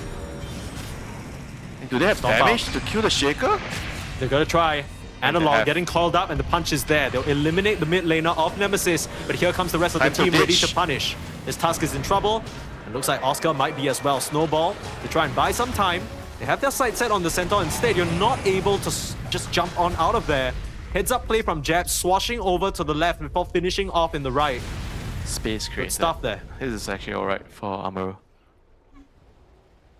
And do they have Stomp damage to kill the Shaker? They're gonna try. And they Analog have- getting coiled up and the punch is there. They'll eliminate the mid laner of Nemesis, but here comes the rest of the Time to team ready ditch. to punish. This Tusk is in trouble. It looks like Oscar might be as well. Snowball to try and buy some time. They have their sight set on the centaur instead. You're not able to just jump on out of there. Heads up play from Jab, swashing over to the left before finishing off in the right. Space Good created. stuff there. This is actually alright for Amaru.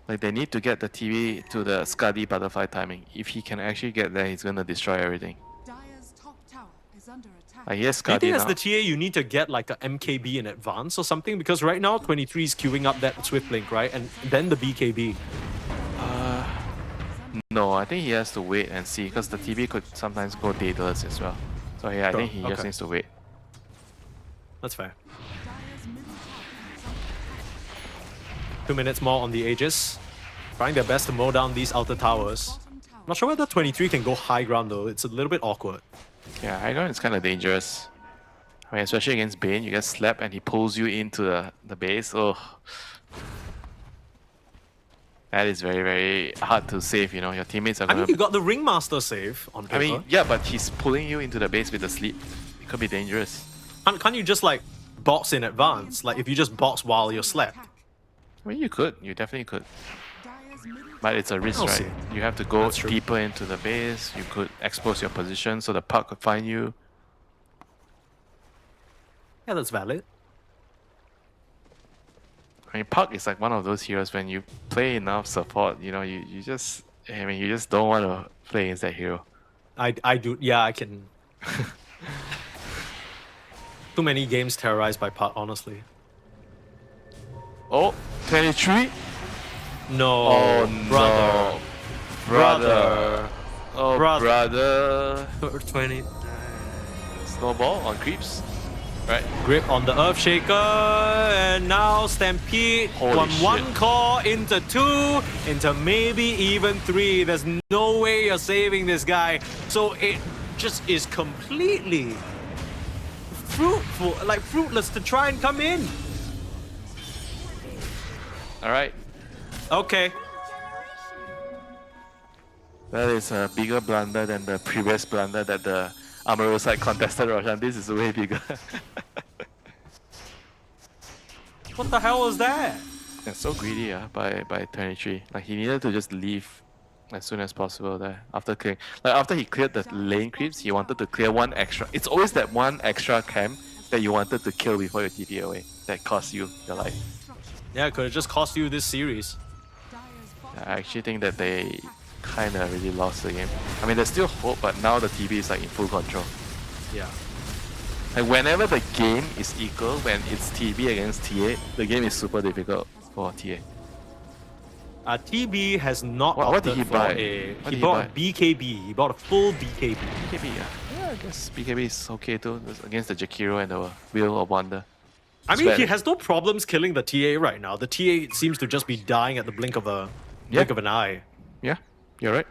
Like they need to get the TV to the Skadi butterfly timing. If he can actually get there, he's gonna destroy everything. Dire's top tower is under attack. Yes, Do you Skadi think as now. the TA you need to get like a MKB in advance or something? Because right now 23 is queuing up that Swift Link, right? And then the BKB. No, I think he has to wait and see because the TV could sometimes go daedalus as well. So yeah, I Sure, think he just okay. needs to wait. That's fair. Dire's middle tower is under attack. 2 minutes more on the Aegis. Trying their best to mow down these outer towers. Bottom tower. Not sure whether 23 can go high ground though. It's a little bit awkward. Yeah, high ground is kind of dangerous. I mean, especially against Bane, you get slapped and he pulls you into the base. Oh, that is very, very hard to save. You know, your teammates are I gonna. mean, you got the Ringmaster save on paper. I mean, yeah, but he's pulling you into the base with the sleep. It could be dangerous. Can't you just like box in advance? Like if you just box while you're slept. I mean, you could. You definitely could. Dire's middle But it's a risk, I'll right? see. You have to go That's true. deeper into the base. You could expose your position so the puck could find you. Yeah, that's valid. I mean, Puck is like one of those heroes when you play enough support, you know, you just, I mean, you just don't want to play against that hero. I do. Yeah, I can. Too many games terrorized by Putt, honestly. Oh, 23? No, Oh, brother. no. Brother. Oh, Brother. brother. 20. Snowball on creeps. Right. Grip on the Earthshaker, and now Stampede Holy from shit. 1 core into 2, into maybe even 3. There's no way you're saving this guy. So it just is completely fruitless to try and come in. All right. Okay. That is a bigger blunder than the previous blunder that the Amaru side contested Roshan. This is way bigger. What the hell was that? Yeah, so greedy by 23. Like he needed to just leave as soon as possible there after clearing. Like after he cleared the lane creeps, he wanted to clear one extra. It's always that one extra camp that you wanted to kill before you TP away that costs you your life. Yeah, it could have just cost you this series. Dire's bottom I actually think that they kind of really lost the game. I mean, there's still hope, but now the TP is like in full control. Yeah. Like whenever the game is equal, when it's TB against TA, the game is super difficult for TA. TB has not What opted did he for buy? a... What He did he bought a buy? BKB. He bought a full BKB. BKB, yeah, I guess BKB is okay too against the Jakiro and the Wheel of Wonder. I mean, he Spanish. has no problems killing the TA right now. The TA seems to just be dying at the blink of an eye. Yeah, you're right.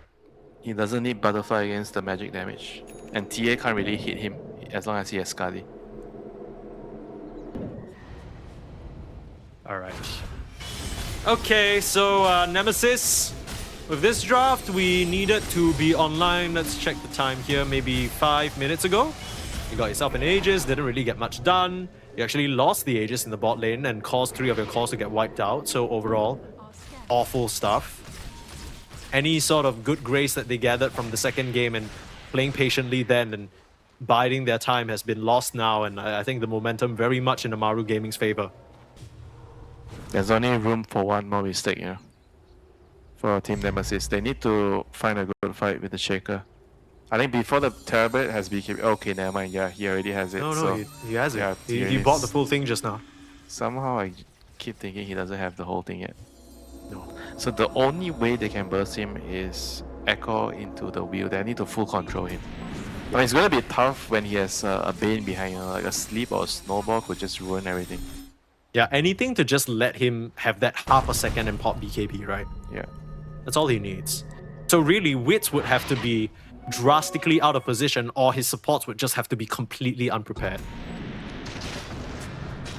He doesn't need Butterfly against the magic damage, and TA can't really hit him as long as he has Skadi. All right. Okay, so Nemesis. With this draft, we needed to be online. Let's check the time here. Maybe 5 minutes ago. You got yourself an Aegis. Didn't really get much done. You actually lost the Aegis in the bot lane and caused 3 of your cores to get wiped out. So overall, are scattered. awful stuff. Any sort of good grace that they gathered from the second game and playing patiently then and biding their time has been lost now, and I think the momentum very much in Amaru Gaming's favor. There's only room for one more mistake, you know. For Team Nemesis, they need to find a good fight with the Shaker. I think before the Terrorblade has BKB. Okay, never mind. Yeah, he already has it. No, so he has it. yeah, He bought the full thing just now. somehow I keep thinking he doesn't have the whole thing yet. No. So the only way they can burst him is echo into the wheel. They need to full control him. But it's gonna be tough when he has a Bane behind, like a sleep or a snowball could just ruin everything. Yeah, anything to just let him have that half a second and pop BKB, right? Yeah. That's all he needs. So really, Wits would have to be drastically out of position, or his supports would just have to be completely unprepared.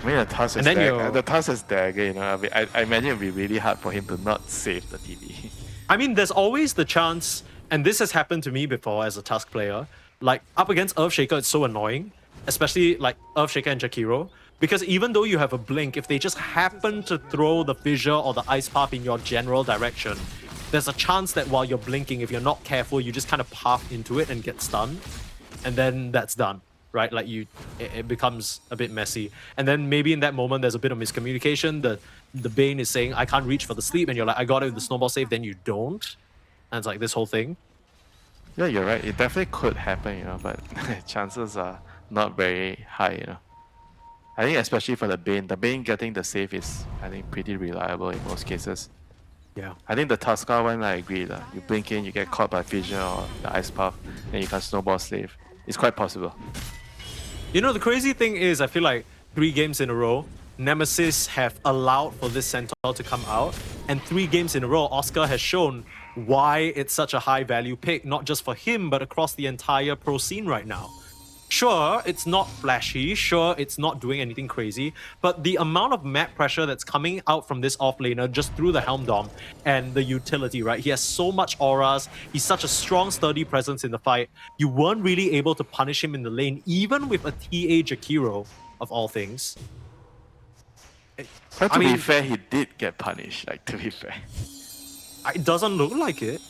I mean, the task is And then the task is dagger, you know. I imagine it'd be really hard for him to not save the TV. I mean, there's always the chance, and this has happened to me before as a Tusk player, like up against Earthshaker, it's so annoying, especially like Earthshaker and Jakiro, because even though you have a blink, if they just happen to throw the fissure or the ice path in your general direction, there's a chance that while you're blinking, if you're not careful, you just kind of path into it and get stunned, and then that's done, right? Like it becomes a bit messy, and then maybe in that moment there's a bit of miscommunication. The Bane is saying, I can't reach for the sleep, and you're like, I got it with the snowball save, then you don't, and it's like this whole thing. Yeah, you're right. It definitely could happen, you know, but chances are not very high, you know. I think especially for the Bane getting the save is, I think, pretty reliable in most cases. Yeah. I think the Tuskar one, I agree. You blink in, you get caught by fissure or the ice path, then you can snowball slave. It's quite possible. You know, the crazy thing is, I feel like 3 games in a row, Nemesis have allowed for this Centaur to come out, and 3 games in a row, Oscar has shown why it's such a high value pick, not just for him, but across the entire pro scene right now. Sure, it's not flashy, sure, it's not doing anything crazy, but the amount of map pressure that's coming out from this offlaner just through the Helm Dom and the utility, right? He has so much auras, he's such a strong, sturdy presence in the fight. You weren't really able to punish him in the lane, even with a TA Jakiro, of all things. But to be fair, he did get punished, like, to be fair. It doesn't look like it.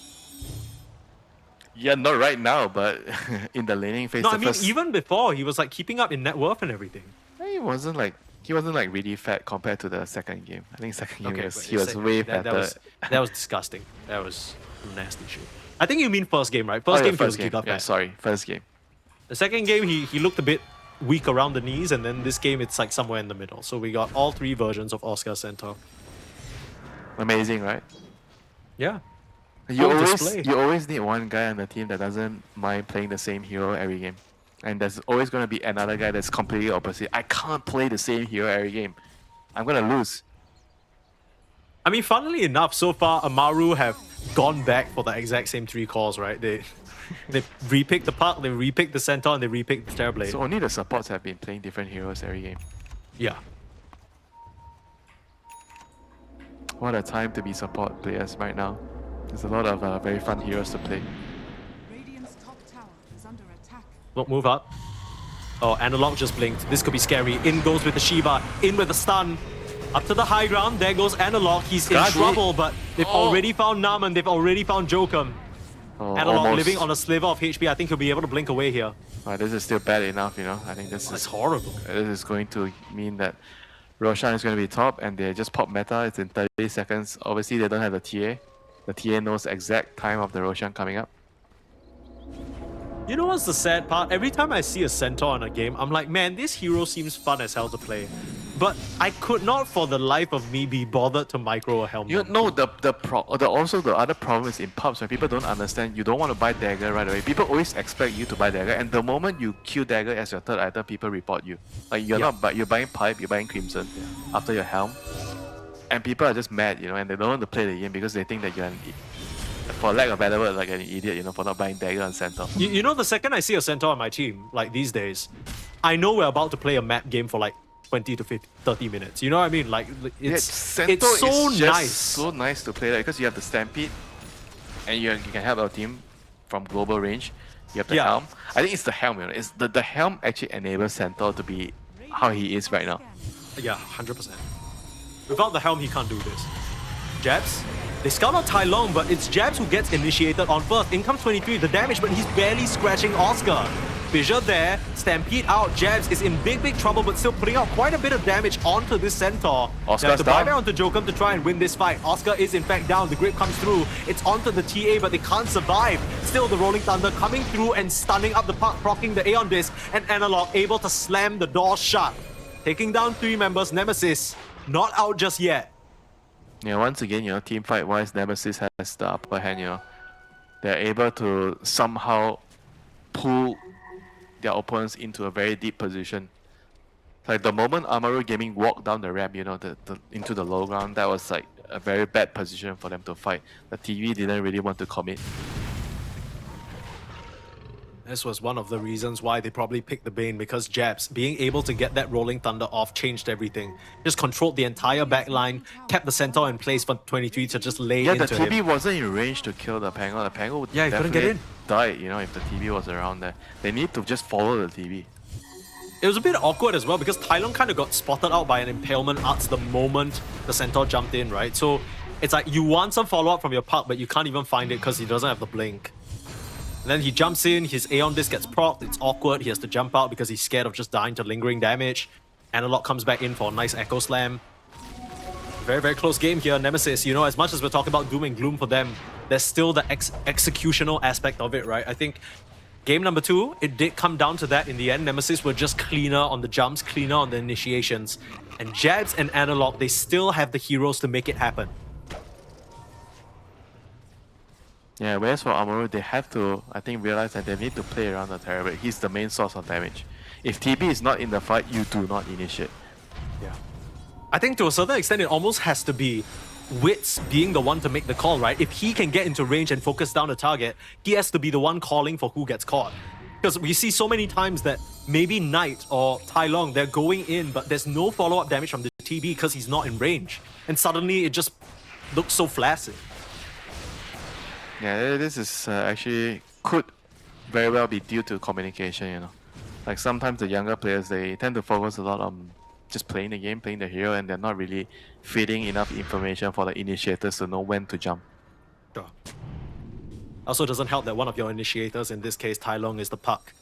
Yeah, not right now, but in the laning phase. No, I mean, even before, he was like keeping up in net worth and everything. He wasn't like really fat compared to the second game. I think second game but he was way fatter. That was disgusting. That was nasty shit. I think you mean first game, right? First game he was giga Yeah, fat. sorry, first game. The second game he looked a bit weak around the knees, and then this game it's like somewhere in the middle. So we got all 3 versions of Oscar Centaur. Amazing, right? Yeah. You On display. always need one guy on the team that doesn't mind playing the same hero every game. And there's always going to be another guy that's completely opposite. I can't play the same hero every game. I'm going to lose. I mean, funnily enough, so far Amaru have gone back for the exact same 3 calls, right? They repicked the Puck, they repicked the Centaur, and they repicked the Terrorblade. So only the supports have been playing different heroes every game. Yeah. What a time to be support players right now. There's a lot of very fun heroes to play. Radiant's top tower is under attack. Don't move up. Oh, Analog just blinked. This could be scary. In goes with the Shiva. In with the stun. Up to the high ground. There goes Analog. He's in trouble, but they've already found Naman. They've already found Jokum. Oh, Analog almost. living on a sliver of HP. I think he'll be able to blink away here. This is still bad enough, you know. I think this That's is horrible. This is going to mean that Roshan is going to be top, and they just pop meta. It's in 30 seconds. Obviously, they don't have the TA. The TA knows the exact time of the Roshan coming up. You know what's the sad part? Every time I see a Centaur in a game, I'm like, man, this hero seems fun as hell to play. But I could not for the life of me be bothered to micro a helmet. You know, also the other problem is in pubs when people don't understand, you don't want to buy dagger right away. People always expect you to buy dagger, and the moment you queue dagger as your third item, people report you. Like you're not, but you're buying pipe, you're buying crimson after your helm, and people are just mad, you know, and they don't want to play the game because they think that you're for lack of a better word, like an idiot, you know, for not buying dagger on Centaur. You know, the second I see a Centaur on my team, like these days, I know we're about to play a map game for like 20 to 50, 30 minutes. You know what I mean? Like, it's so is just nice. So nice to play that because you have the Stampede and you can help our team from global range. You have the Helm. I think it's the Helm, you know. It's the Helm actually enables Centaur to be how he is right now. Yeah, 100%. Without the Helm, he can't do this. Jabs. They scout out Tai Long, but it's Jabs who gets initiated on first. In comes 23, the damage, but he's barely scratching Oscar. Fissure there, Stampede out, Jabs is in big trouble, but still putting out quite a bit of damage onto this Centaur. Oscar's they have to buy down. back onto Jokum to try and win this fight. Oscar is in fact down, the grip comes through. It's onto the TA, but they can't survive. Still the Rolling Thunder coming through and stunning up the Puck, proccing the Aeon Disc, and Analog able to slam the door shut. Taking down 3 members, Nemesis not out just yet. Yeah, once again, you know, team fight wise, Nemesis has the upper hand, you know. they're able to somehow pull their opponents into a very deep position. Like the moment Amaru Gaming walked down the ramp, into the low ground, that was like a very bad position for them to fight. The TV didn't really want to commit. This was one of the reasons why they probably picked the Bane, because Jabs, being able to get that Rolling Thunder off, changed everything. Just controlled the entire backline, kept the Centaur in place for 23 to just lay Yeah, the into TV him. wasn't in range to kill the Pango. The Pango would Yeah, he couldn't get definitely in. die, if the TV was around there. They need to just follow the TV. It was a bit awkward as well because Tylon kind of got spotted out by an Impalement Arts the moment the Centaur jumped in, right? So it's like you want some follow-up from your puck, but you can't even find it because he doesn't have the blink. And then he jumps in, his Aeon Disc gets procced, it's awkward, he has to jump out because he's scared of just dying to lingering damage. Analog comes back in for a nice Echo Slam. Very, very close game here, Nemesis. As much as we're talking about doom and gloom for them, there's still the executional aspect of it, right? I think game number 2, it did come down to that in the end. Nemesis were just cleaner on the jumps, cleaner on the initiations. And Jabs and Analog, they still have the heroes to make it happen. Yeah, whereas for Amaru, they have to, I think, realize that they need to play around the Terror. He's the main source of damage. If TB is not in the fight, you do not initiate. Yeah. I think to a certain extent, it almost has to be Wits being the one to make the call, right? If he can get into range and focus down the target, he has to be the one calling for who gets caught. Because we see so many times that maybe Knight or Tai Long, they're going in, but there's no follow-up damage from the TB because he's not in range. And suddenly it just looks so flaccid. Yeah, this is actually could very well be due to communication, Like sometimes the younger players, they tend to focus a lot on just playing the game, playing the hero, and they're not really feeding enough information for the initiators to know when to jump. Sure. Also doesn't help that one of your initiators, in this case Tai Long, is the puck.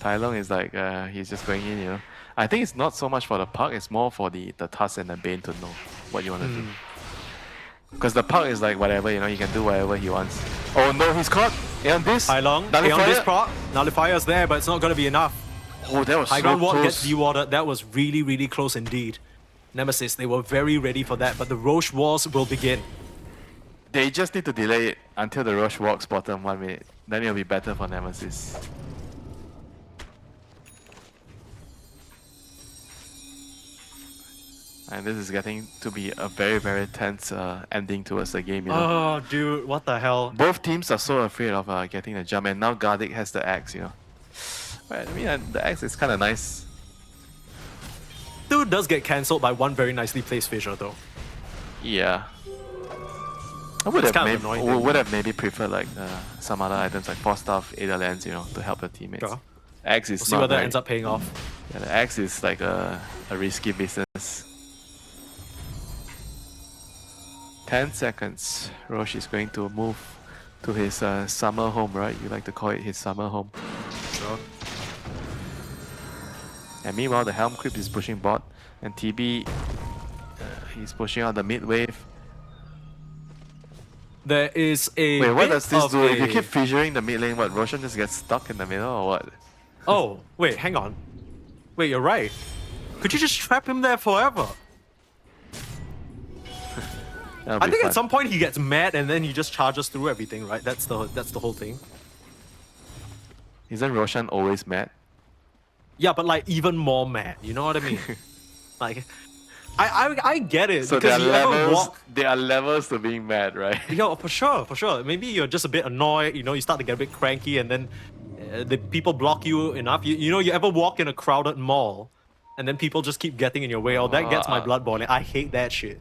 Tai Long is like, he's just going in, I think it's not so much for the puck, it's more for the Tusk and the Bane to know what you want to do. Because the puck is like whatever, he can do whatever he wants. Oh no, he's caught! Aeon Disc! Tai Long, Nullifier. Aeon Disc proc, Nullifier's there, but it's not going to be enough. Oh, that was High so ground ward close. gets dewatered. That was really, really close indeed. Nemesis, they were very ready for that, but the Roche Wars will begin. They just need to delay it until the Roche walks bottom 1 minute. Then it'll be better for Nemesis. And this is getting to be a very, very tense ending towards the game, Oh, dude, what the hell? Both teams are so afraid of getting the jump, and now Gardic has the axe, Right, I mean, the axe is kind of nice. Dude does get cancelled by one very nicely placed fissure, though. Yeah. I would It's have, kind of maybe, annoying. would have maybe preferred like some other items like Force Staff, Ada Lens, to help the teammates. Sure. Axe is We'll see not whether it very- ends up paying off. Yeah, the axe is like a risky business. 10 seconds. Roche is going to move to his summer home, right? You like to call it his summer home. Sure. And meanwhile, the Helm Crypt is pushing bot, and TB, he's pushing out the mid wave. There is a Wait, what bit does this of do? If you a- keep fissuring the mid lane, what, Roshan just gets stuck in the middle or what? Oh, wait, hang on. Wait, you're right. Could you just trap him there forever? That'll I be think fun. at some point he gets mad and then he just charges through everything, right? That's the whole thing. Isn't Roshan always mad? Yeah, but like even more mad. You know what I mean? Like, I get it So there because are you ever levels. walk. There are levels to being mad, right? Yeah, for sure, for sure. Maybe you're just a bit annoyed. You start to get a bit cranky, and then the people block you enough. You ever walk in a crowded mall, and then people just keep getting in your way. Oh, that gets my blood boiling. I hate that shit.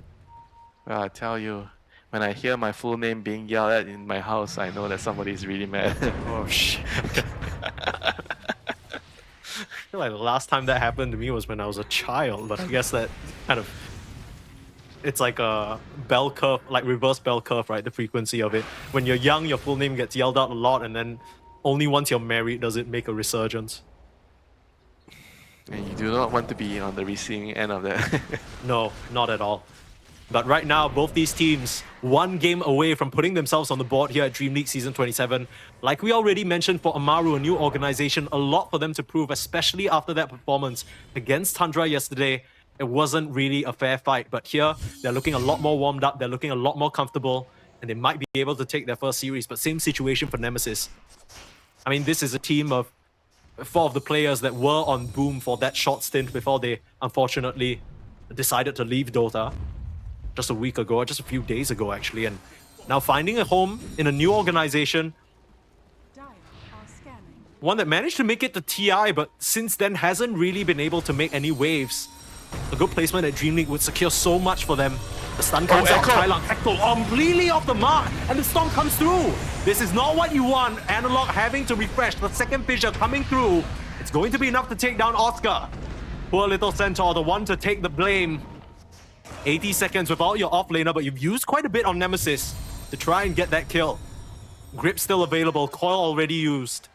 Well, I tell you, when I hear my full name being yelled at in my house, I know that somebody is really mad. Oh shit. I feel like the last time that happened to me was when I was a child, but I guess that kind of, it's like a bell curve, like reverse bell curve, right? The frequency of it. When you're young, your full name gets yelled out a lot, and then only once you're married does it make a resurgence. And you do not want to be on the receiving end of that. No, not at all. But right now, both these teams, one game away from putting themselves on the board here at DreamLeague Season 27. Like we already mentioned for Amaru, a new organization, a lot for them to prove, especially after that performance against Tundra yesterday. it wasn't really a fair fight. But here, they're looking a lot more warmed up. They're looking a lot more comfortable. And they might be able to take their first series. But same situation for Nemesis. I mean, this is a team of 4 of the players that were on Boom for that short stint before they unfortunately decided to leave Dota just a week ago, or just a few days ago actually, and now finding a home in a new organization, Dire are scanning. one that managed to make it to TI, but since then hasn't really been able to make any waves. A good placement at DreamLeague would secure so much for them. The stun comes out, Tylung Echo completely off the mark, and the storm comes through. This is not what you want. Analog having to refresh, the second fissure coming through. It's going to be enough to take down Oscar. Poor little Centaur, the one to take the blame. 80 seconds without your off-laner, but you've used quite a bit on Nemesis to try and get that kill. Grip still available, coil already used.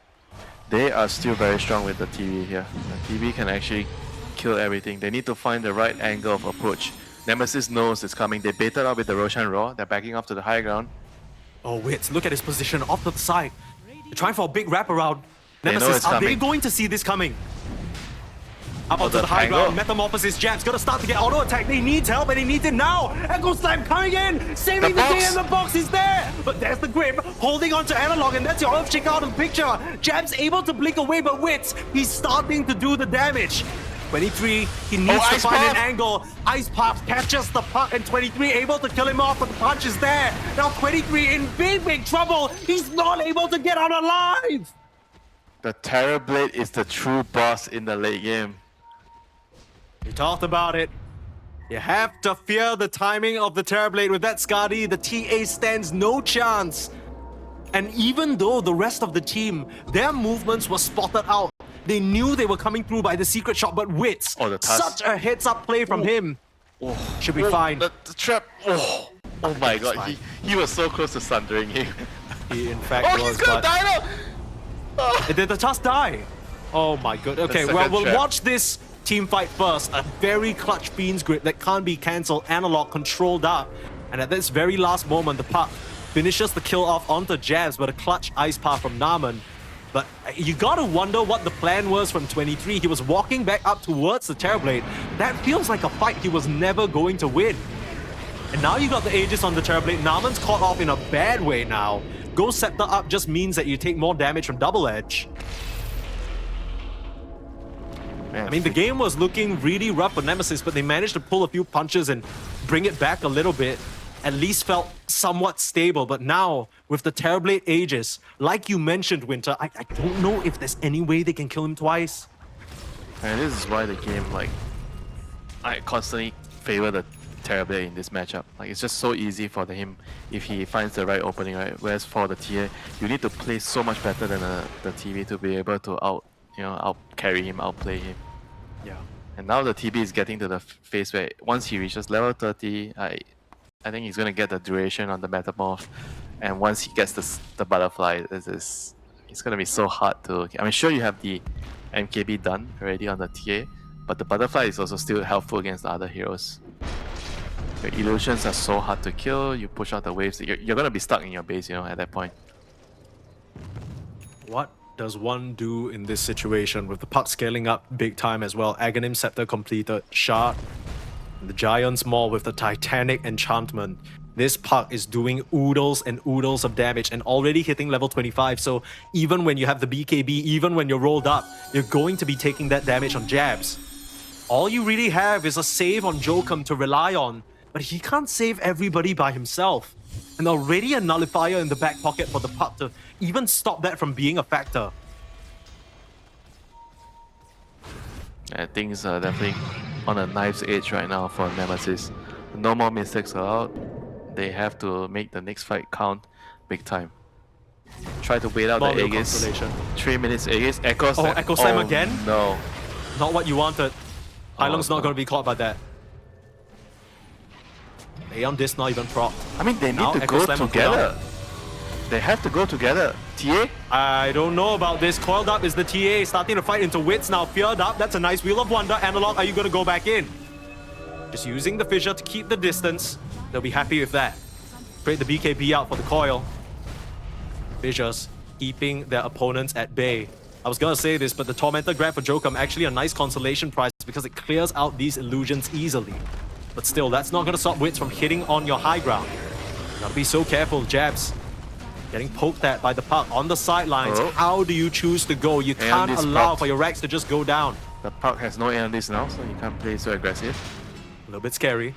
They are still very strong with the TV here. The TV can actually kill everything. They need to find the right angle of approach. Nemesis knows it's coming. They baited out with the Roshan Raw. They're backing off to the high ground. Oh, wait, look at his position off to the side. They're trying for a big wraparound. They know Nemesis, it's are they coming. going to see this coming? Up onto the the high tangle. ground, Metamorphosis Jab's gonna start to get auto attack. They need help and he needs it now. Echo Slam coming in, saving the box. day, and the box is there. But there's the grip, holding on to Analog, and that's your Earthshake out of the picture. Jab's able to blink away, but Wits, he's starting to do the damage. 23, he needs to Ice find Path. an angle. Ice Path catches the puck, and 23 able to kill him off, but the punch is there. Now 23 in big trouble. He's not able to get out alive. The Terrorblade is the true boss in the late game. We talked about it. You have to fear the timing of the Terrorblade. With that Skadi, the TA stands no chance. And even though the rest of the team, their movements were spotted out, they knew they were coming through by the secret shot, but Wits, Oh, the task. such a heads-up play from him. Should be fine. The trap. Oh my god. fine. He was so close to sundering him. He in fact Oh, was, he's gonna but die now! Oh. did the task die? Oh my god. Okay, well, second we'll trap. watch this team fight first. A very clutch Fiend's grip that can't be cancelled. Analog controlled up. And at this very last moment, the puck finishes the kill off onto Jabs, but a clutch Ice Path from Naman. But you gotta wonder what the plan was from 23. He was walking back up towards the Terrorblade. That feels like a fight he was never going to win. And now you got the Aegis on the Terrorblade. Naman's caught off in a bad way now. Ghost Scepter up just means that you take more damage from Double Edge. Man, I mean, the game was looking really rough for Nemesis, but they managed to pull a few punches and bring it back a little bit. At least felt somewhat stable, but now with the Terrorblade Aegis, like you mentioned, Winter, I don't know if there's any way they can kill him twice. And this is why the game, like, I constantly favor the Terrorblade in this matchup. Like, it's just so easy for him if he finds the right opening, right? Whereas for the TA, you need to play so much better than the TV to be able to out carry him, outplay him. Yeah. And now the TB is getting to the phase where once he reaches level 30, I think he's gonna get the duration on the Metamorph, and once he gets the butterfly, it's gonna be so hard to. I mean, sure you have the MKB done already on the TA, but the butterfly is also still helpful against the other heroes. Your illusions are so hard to kill. You push out the waves. You're gonna be stuck in your base, at that point. What does one do in this situation with the puck scaling up big time as well? Aghanim Scepter completed, Shard. The Giant's Maul with the Titanic Enchantment. This puck is doing oodles and oodles of damage and already hitting level 25, so even when you have the BKB, even when you're rolled up, you're going to be taking that damage on Jabs. All you really have is a save on Jokum to rely on, but he can't save everybody by himself. And already a nullifier in the back pocket for the puck to even stop that from being a factor. Yeah, things are definitely on a knife's edge right now for Nemesis. No more mistakes allowed. They have to make the next fight count big time. Try to wait out Small the little Aegis. consolation. 3 minutes Aegis. Echo Oh, Slam. Echo Slam again? No. Not what you wanted. Hailung's not no. going to be caught by that. Aeon Disc not even proc. I mean, they need Now to Echo go Slam will together. They have to go together. TA? I don't know about this. Coiled up is the TA, starting to fight into Wits now. Feared up, that's a nice Wheel of Wonder. Analog, are you going to go back in? Just using the fissure to keep the distance. They'll be happy with that. Break the BKB out for the coil. Fissures keeping their opponents at bay. I was going to say this, but the Tormentor grab for Jokum actually a nice consolation prize because because it clears out these illusions easily. But still, that's not going to stop Wits from hitting on your high ground. You gotta be so careful. Jabs getting poked at by the puck on the sidelines. Oh. How do you choose to go? You can't this allow puck. for your Rex to just go down. The puck has no air on this now, so you can't play so aggressive. A little bit scary.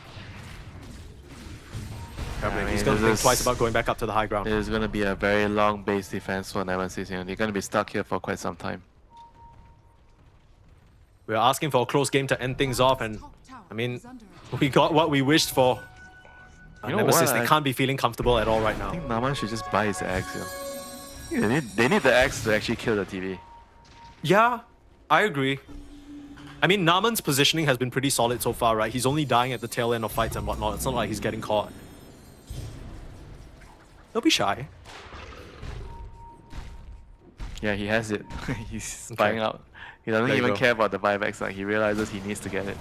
I mean, He's going to think this twice is- about going back up to the high ground. It is going to be a very long base defense for Nemesis. They're going to be stuck here for quite some time. We're asking for a close game to end things off, and Top tower I mean, is under attack. we got what we wished for. You know Nemesis, what? they can't be feeling comfortable at all right I now. think Naman should just buy his axe. You know? They need the axe to actually kill the TV. Yeah, I agree. I mean, Naman's positioning has been pretty solid so far, right? He's only dying at the tail end of fights and whatnot. It's not like he's getting caught. Don't be shy. Yeah, he has it. He's spying Okay. out. He doesn't There you even go. care about the buybacks. Like, he realizes he needs to get it.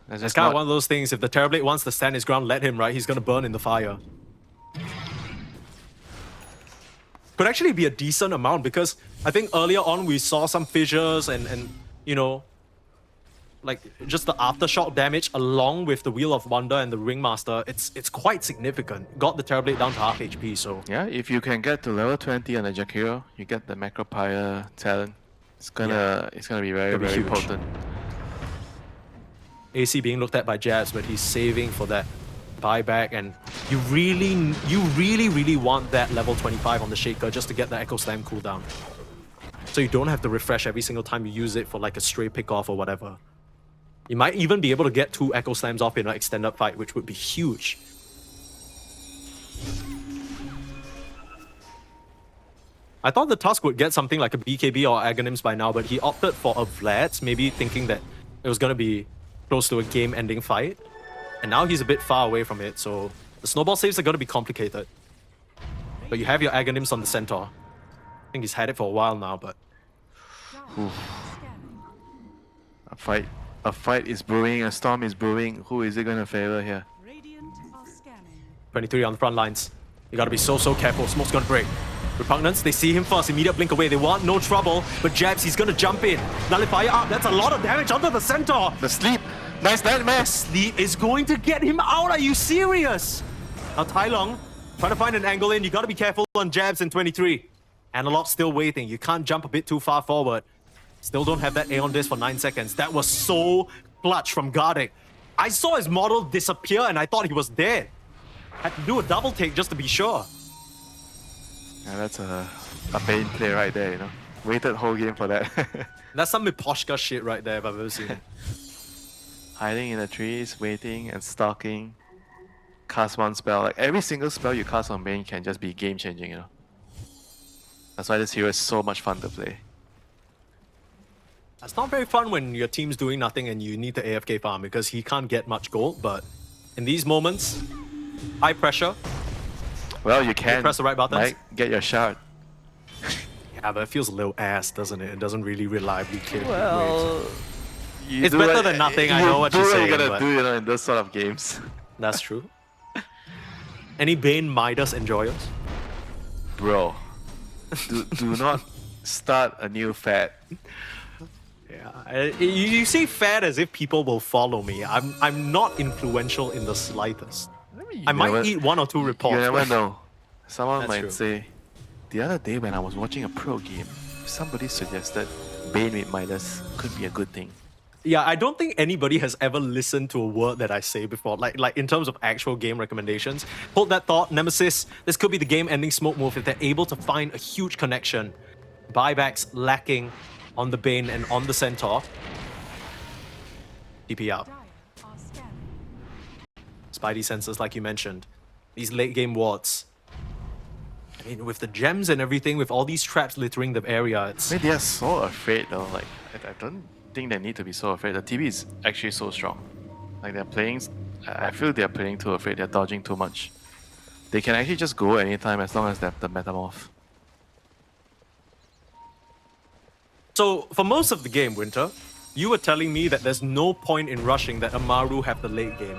That's It's just kind of not- one of those things. If the Terrorblade wants to stand his ground, let him, right? He's going to burn in the fire. Could actually be a decent amount because I think earlier on we saw some fissures and you know, like just the aftershock damage along with the Wheel of Wonder and the Ringmaster. It's quite significant. Got the Terrorblade down to half HP, so Yeah, if you can get to level 20 on the Jakiro, you get the Macropire talent. It's gonna be very, It'll be very huge. potent. AC being looked at by Jabs, but he's saving for that buyback, and you really want that level 25 on the Shaker just to get the Echo Slam cooldown. So you don't have to refresh every single time you use it for like a stray pick off or whatever. You might even be able to get 2 Echo Slams off in an extended fight, which would be huge. I thought the Tusk would get something like a BKB or Aghanims by now, but he opted for a Vlad's, maybe thinking that it was going to be close to a game-ending fight. And now he's a bit far away from it, so the snowball saves are going to be complicated. But you have your Aghanims on the Centaur. I think he's had it for a while now, but Scanning. A fight is brewing, a storm is brewing. Who is it gonna favor here? Radiant are scanning. 23 on the front lines. You gotta be so careful. Smoke's gonna break. Repugnance, they see him first, immediate blink away. They want no trouble, but Jabs, he's gonna jump in. Nullifier up, that's a lot of damage onto the Centaur. The sleep! Nice nightmare! Sleep is going to get him out. Are you serious? Now Tai Long, trying to find an angle in. You gotta be careful on Jabs in 23. Analog still waiting. You can't jump a bit too far forward. Still don't have that Aeon Disc for 9 seconds. That was so clutch from Gardic. I saw his model disappear and I thought he was dead. Had to do a double take just to be sure. Yeah, that's a pain play right there, you know. Waited whole game for that. That's some Miposhka shit right there if I've ever seen it. Hiding in the trees, waiting and stalking. Cast one spell. Like every single spell you cast on main can just be game changing, you know. That's why this hero is so much fun to play. It's not very fun when your team's doing nothing and you need the AFK farm because he can't get much gold, but in these moments, high pressure. Well, you can press the right buttons? Mike, get your shard. Yeah, but it feels a little ass, doesn't it? It doesn't really reliably clear. You It's do better what- than nothing, I you know what do you're what saying, you gotta but- do, you know, in those sort of games. That's true. Any Bane Midas enjoyers? Bro, do not start a new fad. Yeah, you say fad as if people will follow me. I'm not influential in the slightest. I might eat 1 or 2 reports. You never but- know. Someone That's might true. say, the other day when I was watching a pro game, somebody suggested Bane with Midas could be a good thing. Yeah, I don't think anybody has ever listened to a word that I say before. Like in terms of actual game recommendations. Hold that thought, Nemesis. This could be the game-ending smoke move if they're able to find a huge connection. Buybacks lacking on the Bane and on the Centaur. TP out. Dire are scanning. Spidey sensors, like you mentioned. These late-game wards. I mean, with the gems and everything, with all these traps littering the area, it's... I mean, they are so afraid though. Like, I don't think they need to be so afraid. The TV is actually so strong. Like, they're playing... I feel they're playing too afraid. They're dodging too much. They can actually just go anytime as long as they have the Metamorph. So, for most of the game, Winter, you were telling me that there's no point in rushing that Amaru have the late game.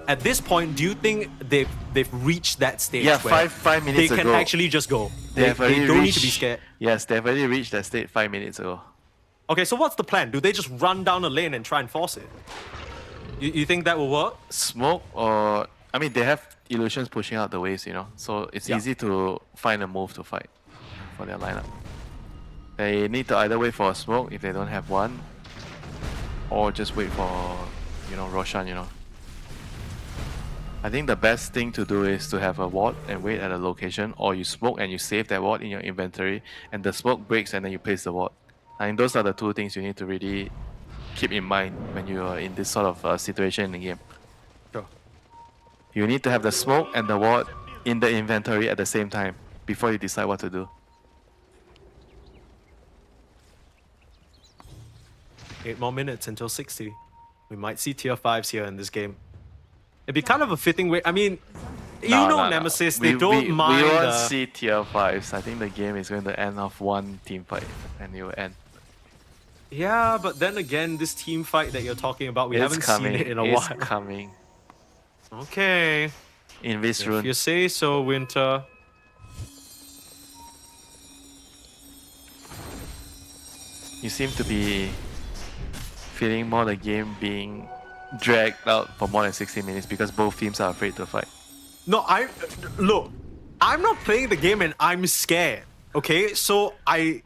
At this point, do you think they've reached that stage Yeah, where five they minutes can ago. actually just go? They have already don't need reached, to be scared. Yes, they've already reached that state 5 minutes ago. Okay, so what's the plan? Do they just run down a lane and try and force it? You think that will work? Smoke or I mean they have illusions pushing out the waves, you know, so it's Yeah. easy to find a move to fight for their lineup. They need to either wait for a smoke if they don't have one, or just wait for, you know, Roshan, you know. I think the best thing to do is to have a ward and wait at a location, or you smoke and you save that ward in your inventory, and the smoke breaks and then you place the ward. I think those are the two things you need to really keep in mind when you are in this sort of situation in the game. Sure. You need to have the smoke and the ward in the inventory at the same time before you decide what to do. 8 more minutes until 60. We might see tier 5s here in this game. It'd be kind of a fitting way. I mean, Nemesis, they don't mind. We won't see tier 5s. I think the game is going to end off one team fight and it will end. Yeah, but then again, this team fight that you're talking about, we haven't seen it in a It's while. coming. Okay. In this If rune. you say so, Winter. You seem to be feeling more the game being dragged out for more than 60 minutes because both teams are afraid to fight. No, look, I'm not playing the game and I'm scared. Okay, so I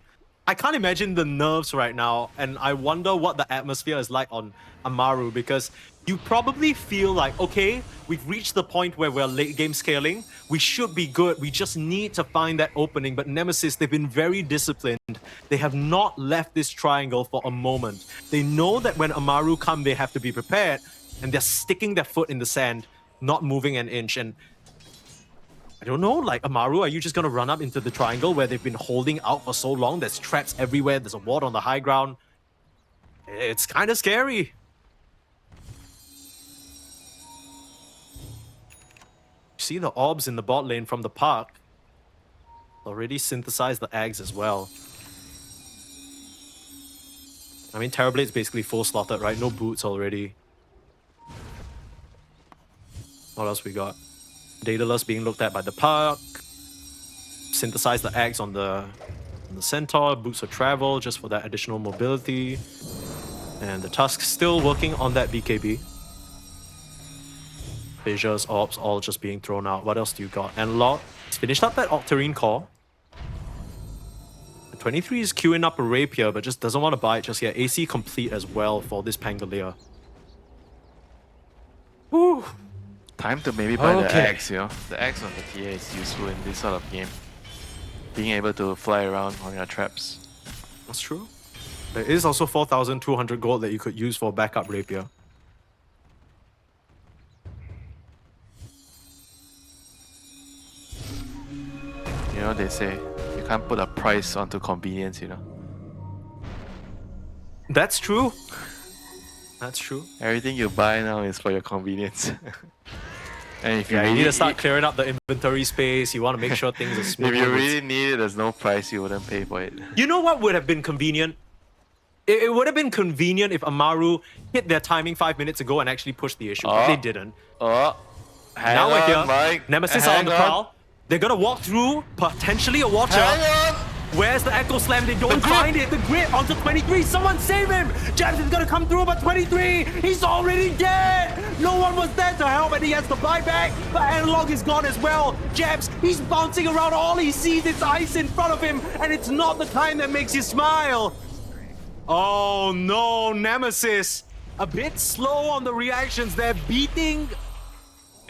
can't imagine the nerves right now, and I wonder what the atmosphere is like on Amaru, because you probably feel like, okay, we've reached the point where we're late game scaling, we should be good, we just need to find that opening. But Nemesis, they've been very disciplined. They have not left this triangle for a moment. They know that when Amaru come, they have to be prepared, and they're sticking their foot in the sand, not moving an inch. And I don't know, like, Amaru, are you just gonna run up into the triangle where they've been holding out for so long? There's traps everywhere, there's a ward on the high ground. It's kind of scary. See the orbs in the bot lane from the park. Already synthesized the Ags as well. I mean, Terrorblade's basically full slotted, right? No boots already. What else we got? Daedalus being looked at by the park. Synthesize the Axe on the Centaur. Boots of Travel just for that additional mobility. And the Tusk still working on that BKB. Fissures, Orbs, all just being thrown out. What else do you got? And Lord, he's finished up that Octarine core. 23 is queuing up a Rapier, but just doesn't want to buy it just yet. AC complete as well for this Pangolier. Woo! Time to maybe buy the Okay. axe, you know. The axe on the TA is useful in this sort of game. Being able to fly around on your traps. That's true. There is also 4,200 gold that you could use for backup Rapier. You know, they say you can't put a price onto convenience, you know. That's true. That's true. Everything you buy now is for your convenience. And if Yeah, you really need to start clearing up the inventory space. You want to make sure things are smooth. if you really need it, there's no price you wouldn't pay for it. You know what would have been convenient? It would have been convenient if Amaru hit their timing 5 minutes ago and actually pushed the issue, but they didn't. Oh, hang Now we're on, here. Mike. Nemesis are on the prowl. They're gonna walk through, potentially a watcher. Hang on! Where's the Echo Slam? They don't find it. The grip onto 23. Someone save him! Jabs is gonna come through, but 23, he's already dead! No one was there to help, and he has to buy back, but Analog is gone as well. Jabs, he's bouncing around. All he sees is ice in front of him, and it's not the kind that makes you smile. Oh no, Nemesis. A bit slow on the reactions. They're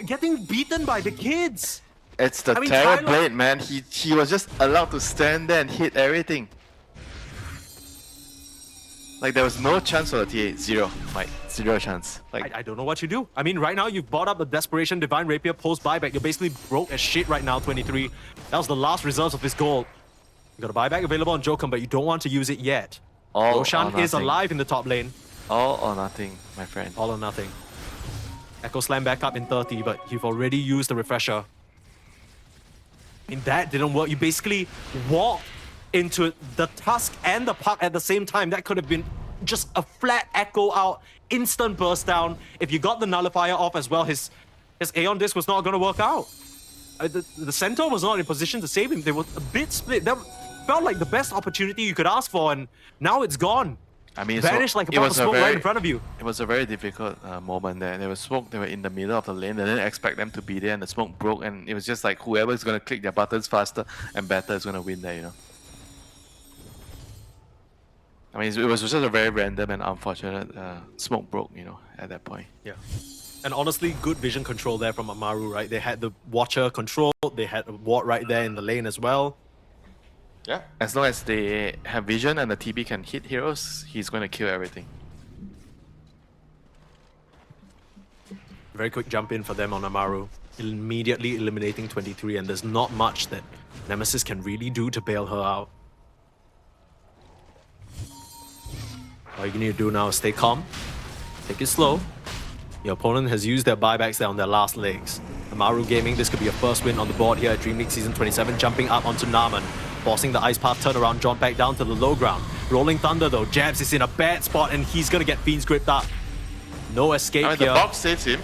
getting beaten by the kids. It's the I mean, Terror Tyler- Blade, man. He was just allowed to stand there and hit everything. Like, there was no chance for the TA. Zero, Mike. Zero chance. Like, I don't know what you do. I mean, right now you've bought up the Desperation Divine Rapier post buyback. You're basically broke as shit right now, 23. That was the last result of his gold. You got a buyback available on Jokum, but you don't want to use it yet. all Roshan or is nothing. alive in the top lane. All or nothing, my friend. All or nothing. Echo Slam back up in 30, but you've already used the refresher. I mean, that didn't work. You basically walked into the Tusk and the Puck at the same time. That could have been just a flat echo out, instant burst down. If you got the nullifier off as well, his Aeon Disc was not going to work out. The Centaur was not in position to save him. They were a bit split. felt like the best opportunity you could ask for, and now it's gone. I mean, Vanished like a puff of smoke right in front of you. It was a very difficult moment there. There was smoke, they were in the middle of the lane. They didn't expect them to be there, and the smoke broke, and it was just like whoever is going to click their buttons faster and better is going to win there, you know. I mean, it was just a very random and unfortunate smoke broke, you know, at that point. Yeah. And honestly, good vision control there from Amaru, right? They had the Watcher control, they had a ward right there in the lane as well. Yeah. As long as they have vision and the TB can hit heroes, he's going to kill everything. Very quick jump in for them on Amaru. Immediately eliminating 23, and there's not much that Nemesis can really do to bail her out. All you need to do now is stay calm, take it slow. Your opponent has used their buybacks there on their last legs. Amaru Gaming, this could be a first win on the board here at DreamLeague Season 27, jumping up onto Naman, forcing the Ice Path turnaround John back down to the low ground. Rolling Thunder though, Jabs is in a bad spot and he's gonna get Fiend's Grip up. No escape I mean, here. the box saves him.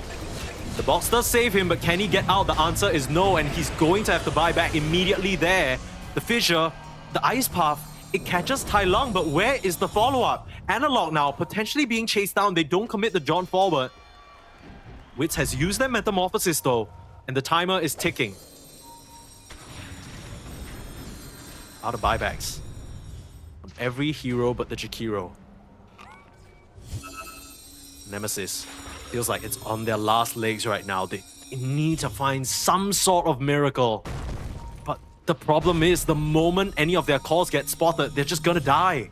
The box does save him, but can he get out? The answer is no, and he's going to have to buy back immediately there. The fissure, the Ice Path, it catches Tai Lung, but where is the follow-up? Analog now, potentially being chased down. They don't commit the John forward. Wits has used their Metamorphosis though, and the timer is ticking. Out of buybacks. On every hero but the Jakiro. Nemesis feels like it's on their last legs right now. They need to find some sort of miracle. But the problem is, the moment any of their calls get spotted, they're just gonna die.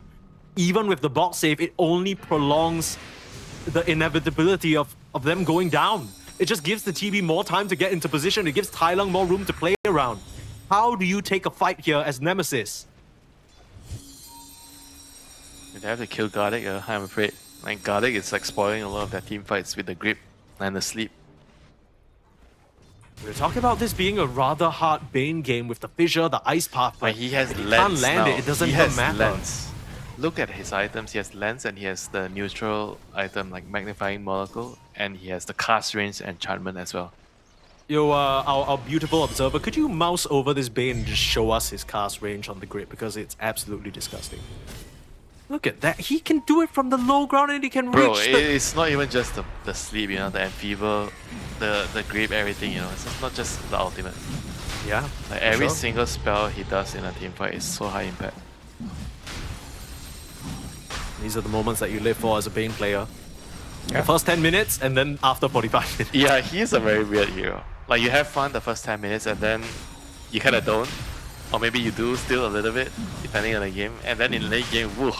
Even with the box save, it only prolongs the inevitability of them going down. It just gives the TB more time to get into position. It gives Tai Lung more room to play around. How do you take a fight here as Nemesis? They have to kill Garlic, I'm afraid. Like, Garlic is like spoiling a lot of their team fights with the grip and the sleep. We're talking about this being a rather hard Bane game with the fissure, the Ice Path, but But he has if he lens can't land now. it, it doesn't he even has matter. Lens. Look at his items. He has lens and he has the neutral item like magnifying molecule, and he has the cast range enchantment as well. Yo, our beautiful observer, could you mouse over this Bane and just show us his cast range on the grid, because it's absolutely disgusting. Look at that, he can do it from the low ground and he can Bro, reach the... it's not even just the sleep, you know, the enfeeble, the grip, everything, you know. It's not just the ultimate. Yeah, Like for every sure. single spell he does in a team fight is so high impact. These are the moments that you live for as a Bane player. The first 10 minutes and then after 45 minutes. Yeah, he is a very weird hero. Like, you have fun the first 10 minutes and then you kind of don't. Or maybe you do still a little bit, depending on the game. And then in late game, woo.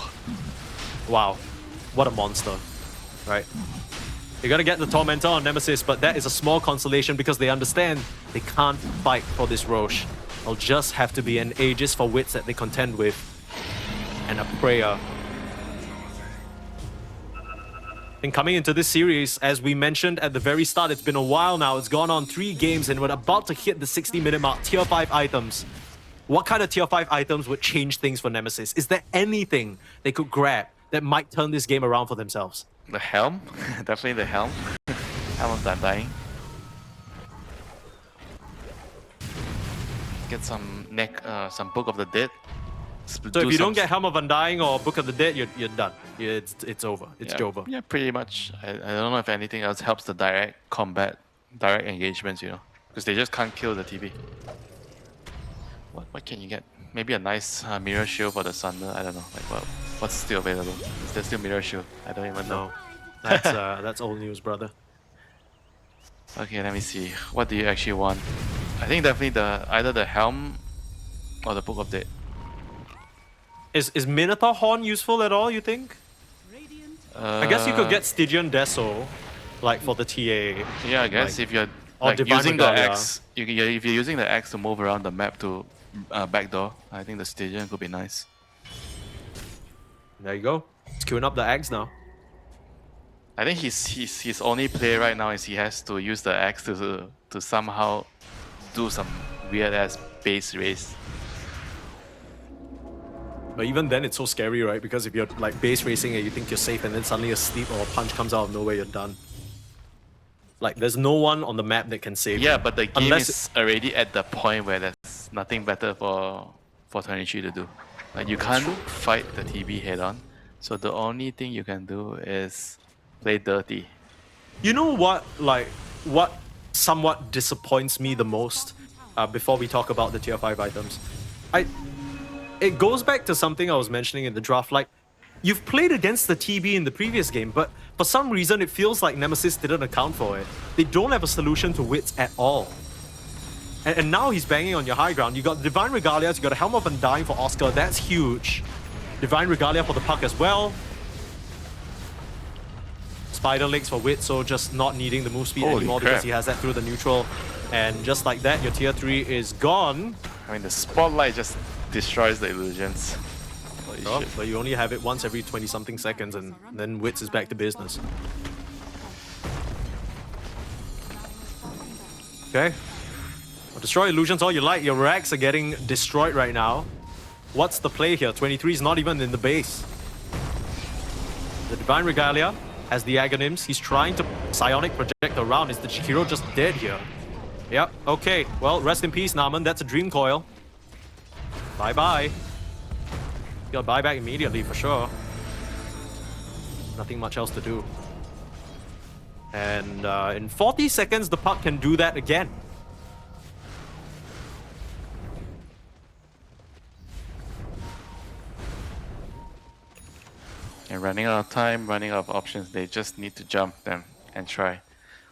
Wow, what a monster, right? You're gonna get the Tormentor on Nemesis, but that is a small consolation because they understand they can't fight for this Roche. It'll just have to be an Aegis for Wits that they contend with, and a Prayer. And coming into this series, as we mentioned at the very start, it's been a while now. It's gone on 3 games and we're about to hit the 60-minute mark. Tier 5 items. What kind of Tier 5 items would change things for Nemesis? Is there anything they could grab that might turn this game around for themselves? The helm? Definitely the helm. Helm of Undying. Get some some Book of the Dead. So if you don't get Helm of Undying or Book of the Dead, you're done. It's over. It's over. Yeah, pretty much. I don't know if anything else helps the direct combat, direct engagements, you know. Because they just can't kill the TV. What can you get? Maybe a nice mirror shield for the Sunder. I don't know. Like, what's still available? Is there still mirror shield? I don't even know. No, that's old news, brother. Okay, let me see. What do you actually want? I think definitely either the helm or the Book of Dead. Is Minotaur Horn useful at all, you think? I guess you could get Stygian Deso, like for the TA. Yeah, I guess like, if you're or like, Divine using the Regalia. axe, if you're using the axe to move around the map to backdoor, I think the Stygian could be nice. There you go. It's queuing up the axe now. I think his only play right now is he has to use the axe to somehow do some weird ass base race. But even then, it's so scary, right? Because if you're like base racing and you think you're safe and then suddenly a sleep or a punch comes out of nowhere, you're done. Like, there's no one on the map that can save Yeah, you. but the game Unless is already at the point where there's nothing better for for 23 to do. Like you can't fight the TB head on, so the only thing you can do is play dirty. You know what, like, what somewhat disappoints me the most before we talk about the tier 5 items? It goes back to something I was mentioning in the draft, like, you've played against the TB in the previous game, but for some reason it feels like Nemesis didn't account for it. They don't have a solution to Wits at all. And now he's banging on your high ground. You got Divine Regalias, you got a Helm of Undying for Oscar, that's huge. Divine Regalia for the Puck as well. Spider Legs for Witso, just not needing the move speed Holy anymore crap. because he has that through the neutral. And just like that, your tier 3 is gone. I mean, the spotlight just destroys the illusions. Holy Oh, shit. but you only have it once every 20-something seconds, and then Wits is back to business. Okay. Well, destroy illusions all you like. Your racks are getting destroyed right now. What's the play here? 23 is not even in the base. The Divine Regalia has the Agonyms. He's trying to psionic project around. Is the Chihiro just dead here? Yep, okay. Well, rest in peace, Naman. That's a Dream Coil. Bye-bye. Gotta buy back immediately for sure. Nothing much else to do. And in 40 seconds, the Puck can do that again. And running out of time, running out of options, they just need to jump them and try.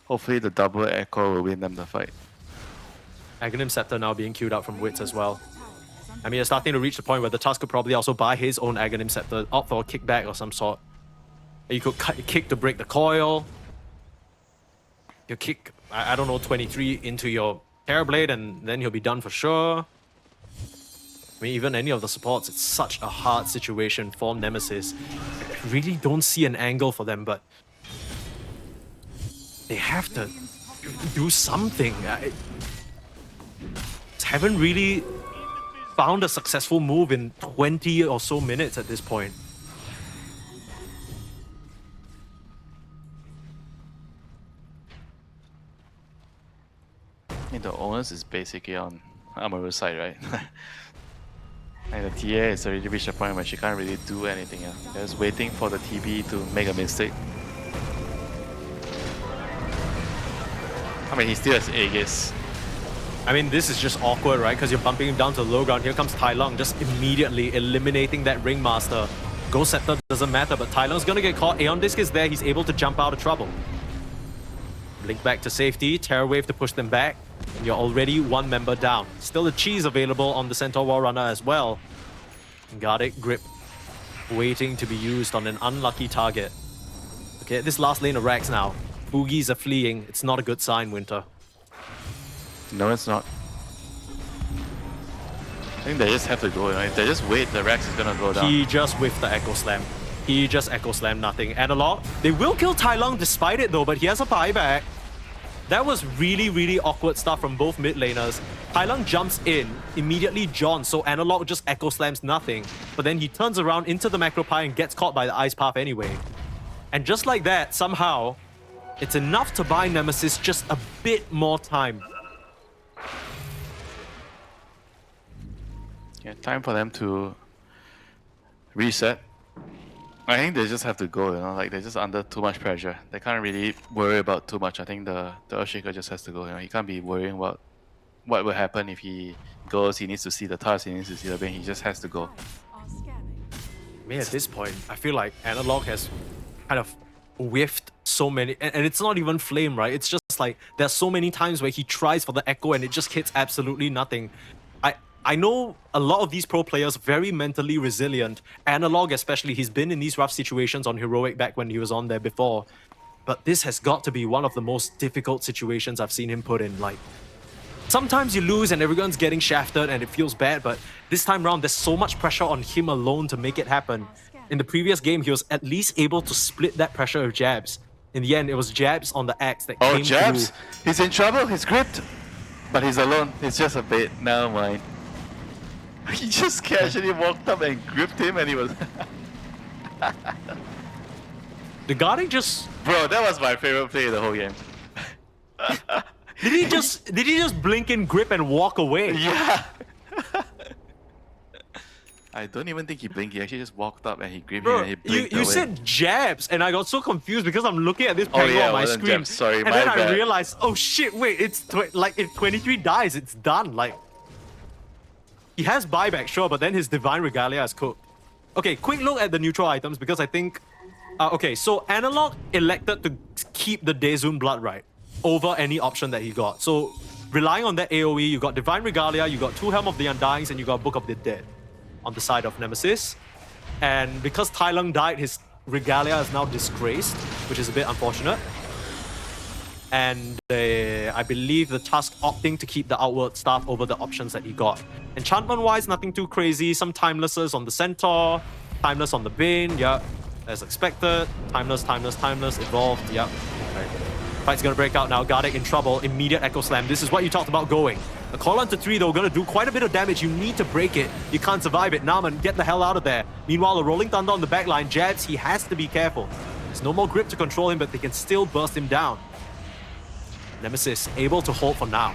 Hopefully the double echo will win them the fight. Aghanim Scepter now being queued up from Wits as well. I mean, it's starting to reach the point where the Tusk could probably also buy his own Aghanim Scepter, opt for a kickback or some sort. You could kick to break the coil. You kick, I don't know, 23 into your Terrorblade, and then he'll be done for sure. I mean, even any of the supports, it's such a hard situation for Nemesis. I really don't see an angle for them, but they have to do something. I haven't really found a successful move in 20 or so minutes at this point. I mean, the onus is basically on Amaru's side, right? And the TA is already reached a point where she can't really do anything. Just waiting for the TB to make a mistake. I mean, he still has Aegis. I mean, this is just awkward, right? Because you're bumping him down to the low ground. Here comes Tai Lung, just immediately eliminating that Ringmaster. Ghost Scepter doesn't matter, but Tai Lung's gonna get caught. Aeon Disc is there, he's able to jump out of trouble. Blink back to safety, Terror Wave to push them back, and you're already one member down. Still a cheese available on the Centaur War Runner as well. Gardic Grip waiting to be used on an unlucky target. Okay, this last lane of racks now. Boogies are fleeing, it's not a good sign, Winter. No, it's not. I think they just have to go. If they just wait, the Rex is gonna go down. He just whiffed the Echo Slam. He just Echo Slam nothing. Analog, they will kill Tai Lung despite it though, but he has a buyback. That was really, really awkward stuff from both mid laners. Tai Lung jumps in, immediately John, so Analog just Echo Slams nothing. But then he turns around into the Macro Pie and gets caught by the Ice Path anyway. And just like that, somehow, it's enough to buy Nemesis just a bit more time. Yeah, time for them to reset. I think they just have to go, like they're just under too much pressure. They can't really worry about too much. I think the Earthshaker just has to go, He can't be worrying about what will happen if he goes. He needs to see the task, he needs to see the bane, he just has to go. I mean, at this point, I feel like Analog has kind of whiffed so many, and it's not even flame, right? It's just like there's so many times where he tries for the echo and it just hits absolutely nothing. I know a lot of these pro players very mentally resilient. Analog especially, he's been in these rough situations on Heroic back when he was on there before. But this has got to be one of the most difficult situations I've seen him put in. Like, sometimes you lose and everyone's getting shafted and it feels bad, but this time around there's so much pressure on him alone to make it happen. In the previous game, he was at least able to split that pressure with jabs. In the end, it was jabs on the axe that came Jabs! through. He's in trouble, he's gripped! But he's alone, it's just a bait, never mind. He just casually walked up and gripped him and he was... The Guardian just... Bro, that was my favorite play of the whole game. Did he just blink and grip and walk away? Yeah! I don't even think he blinked. He actually just walked up and he gripped him Bro, and he you, blinked you away. said jabs, and I got so confused because I'm looking at this Oh, pango yeah, on my it wasn't screen. jabs. Sorry, and my then I bad. realized, oh shit, wait, it's like if 23 dies, it's done. Like, he has buyback, sure, but then his Divine Regalia is cooked. Okay, quick look at the neutral items because I think... okay, so Analog elected to keep the Dezun Blood Right over any option that he got. So, relying on that AoE, you got Divine Regalia, you got 2 Helm of the Undyings, and you got Book of the Dead on the side of Nemesis. And because Tai Lung died, his Regalia is now disgraced, which is a bit unfortunate. And I believe the Tusk opting to keep the Outward Staff over the options that he got. Enchantment-wise, nothing too crazy. Some Timelesses on the Centaur, Timeless on the Bane, yep, as expected. Timeless, Timeless, Timeless, Evolved, yep. Okay. Fight's gonna break out now. Gardeck in trouble. Immediate Echo Slam. This is what you talked about going. A call onto 3 though, gonna do quite a bit of damage. You need to break it. You can't survive it. Naman, get the hell out of there. Meanwhile, a Rolling Thunder on the backline. Jabs, he has to be careful. There's no more grip to control him, but they can still burst him down. Nemesis able to hold for now.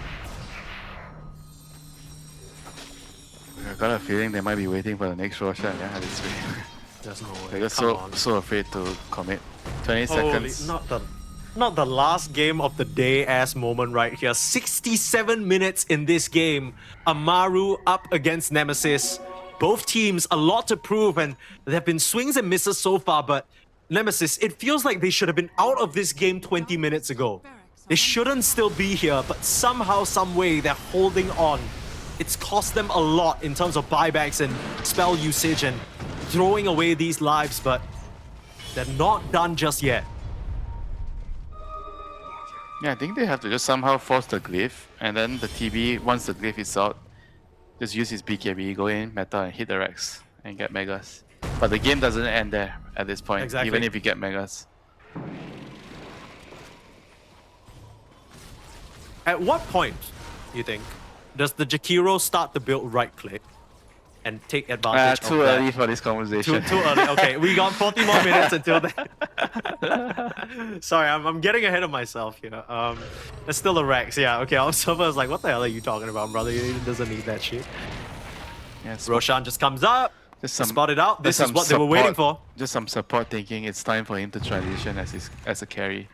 I got a feeling they might be waiting for the next Roshan, yeah, this way. There's no way. They're just Come on. so afraid to commit. 20 Holy, seconds. not the last game of the day ass moment right here. 67 minutes in this game. Amaru up against Nemesis. Both teams a lot to prove, and there have been swings and misses so far, but Nemesis, it feels like they should have been out of this game 20 minutes ago. They shouldn't still be here, but somehow, some way, they're holding on. It's cost them a lot in terms of buybacks and spell usage and throwing away these lives, but they're not done just yet. Yeah, I think they have to just somehow force the glyph, and then the TB, once the glyph is out, just use his BKB, go in, meta, and hit the Rex, and get Megas. But the game doesn't end there at this point, Exactly. even if you get Megas. At what point, you think, does the Jakiro start to build right-click and take advantage of Too that? early for this conversation. Too early. Okay, we got 40 more minutes until then. Sorry, I'm getting ahead of myself here. There's still a Rex. Yeah, okay. Our server is like, what the hell are you talking about, brother? He doesn't need that shit. Yeah, so Roshan just comes up, just some- spotted out. This just is some what they were waiting for. support- Just some support thinking it's time for him to transition as a carry.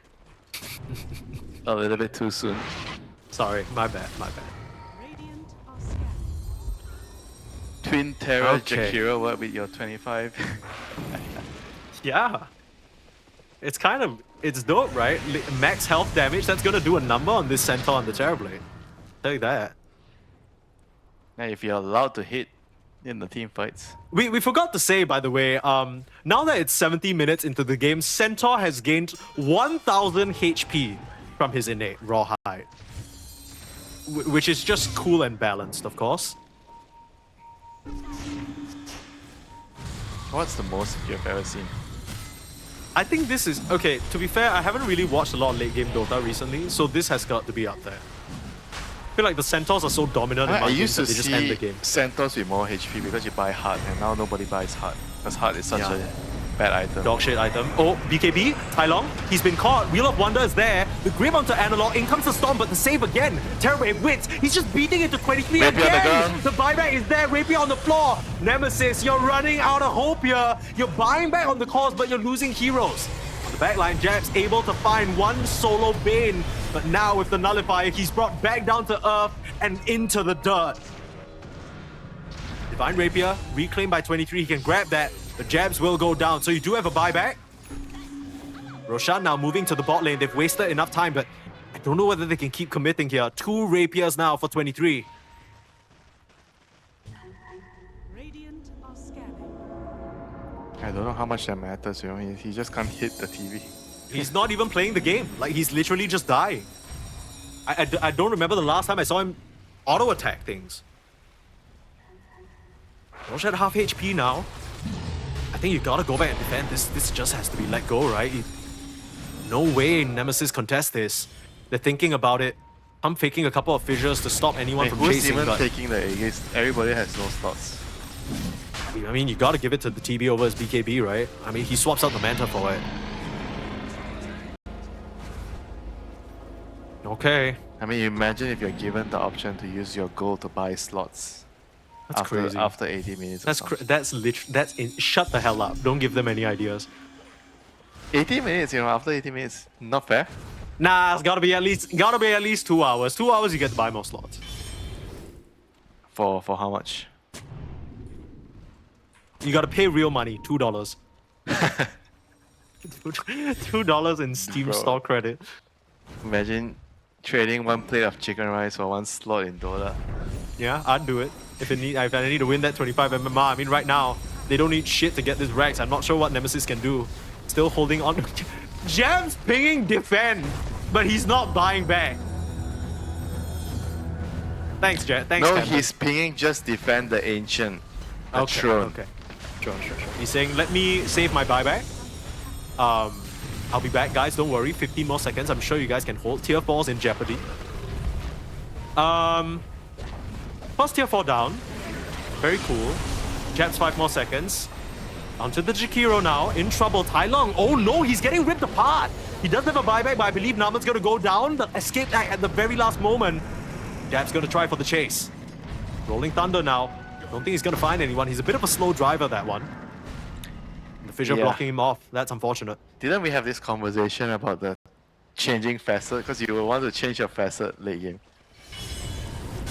A little bit too soon. Sorry, my bad, my bad. Radiant are scanning. Twin Terror Okay. Jakiro, what with your 25? Yeah. It's kind of, it's dope, right? Max health damage, that's gonna do a number on this Centaur and the Terrorblade. Tell you that. Yeah, if you're allowed to hit in the team fights. We forgot to say, by the way, now that it's 70 minutes into the game, Centaur has gained 1000 HP from his innate Rawhide. Which is just cool and balanced, of course. What's the most you've ever seen? I think this is... Okay, to be fair, I haven't really watched a lot of late game Dota recently, so this has got to be up there. I feel like the Centaurs are so dominant in I my used to games that they just end see the game. Centaurs with more HP because you buy Heart, and now nobody buys Heart. Because Heart is such Yeah. a bad item. Dog shit item. Oh, BKB, Tai Long, he's been caught. Wheel of Wonder is there. The grip onto Analog. In comes the Storm, but the save again. Terrorblade wins. He's just beating it to 23 Rapier on the again. ground. The buyback is there. Rapier on the floor. Nemesis, you're running out of hope here. You're buying back on the cause, but you're losing heroes. On the backline, Jab's able to find one solo Bane, but now with the Nullifier, he's brought back down to earth and into the dirt. Divine Rapier, reclaimed by 23. He can grab that. The Jabs will go down, so you do have a buyback. Roshan now moving to the bot lane. They've wasted enough time, but I don't know whether they can keep committing here. 2 Rapiers now for 23. Radiant are scanning. I don't know how much that matters, you know. He just can't hit the TV. He's not even playing the game. Like, he's literally just dying. I don't remember the last time I saw him auto-attack things. Roshan at half HP now. I think you gotta go back and defend. This just has to be let go, right? No way Nemesis contests this. They're thinking about it. I'm faking a couple of fissures to stop anyone Hey, from who's chasing, even but taking the Aegis? Everybody has no slots. I mean, you gotta give it to the TB over his BKB, right? I mean, he swaps out the Manta for it. Okay. I mean, imagine if you're given the option to use your gold to buy slots. That's crazy. after 80 minutes. Shut the hell up. Don't give them any ideas. 80 minutes, after 80 minutes, not fair. Nah, it's gotta be at least 2 hours. 2 hours you get to buy more slots. For how much? You gotta pay real money, $2. $2 in Steam Bro. store credit. Imagine trading one plate of chicken rice for one slot in Dota. Yeah, I'd do it. If I need to win that 25 MMR. I mean, right now, they don't need shit to get this Rex. I'm not sure what Nemesis can do. Still holding on. Jam's pinging defend, but he's not buying back. Thanks, Jet. Thanks, No, Panda. he's pinging just defend the ancient. The throne. Okay. Sure. He's saying, let me save my buyback. I'll be back, guys. Don't worry. 15 more seconds. I'm sure you guys can hold. Tier 4's in jeopardy. First tier 4 down. Very cool. Jabs 5 more seconds. Onto the Jakiro now. In trouble. Tai Long. Oh no, he's getting ripped apart. He does have a buyback, but I believe Naman's going to go down. The escape act at the very last moment. Jab's going to try for the chase. Rolling Thunder now. Don't think he's going to find anyone. He's a bit of a slow driver, that one. The Fissure Yeah. blocking him off. That's unfortunate. Didn't we have this conversation about the changing facet? Because you will want to change your facet late game.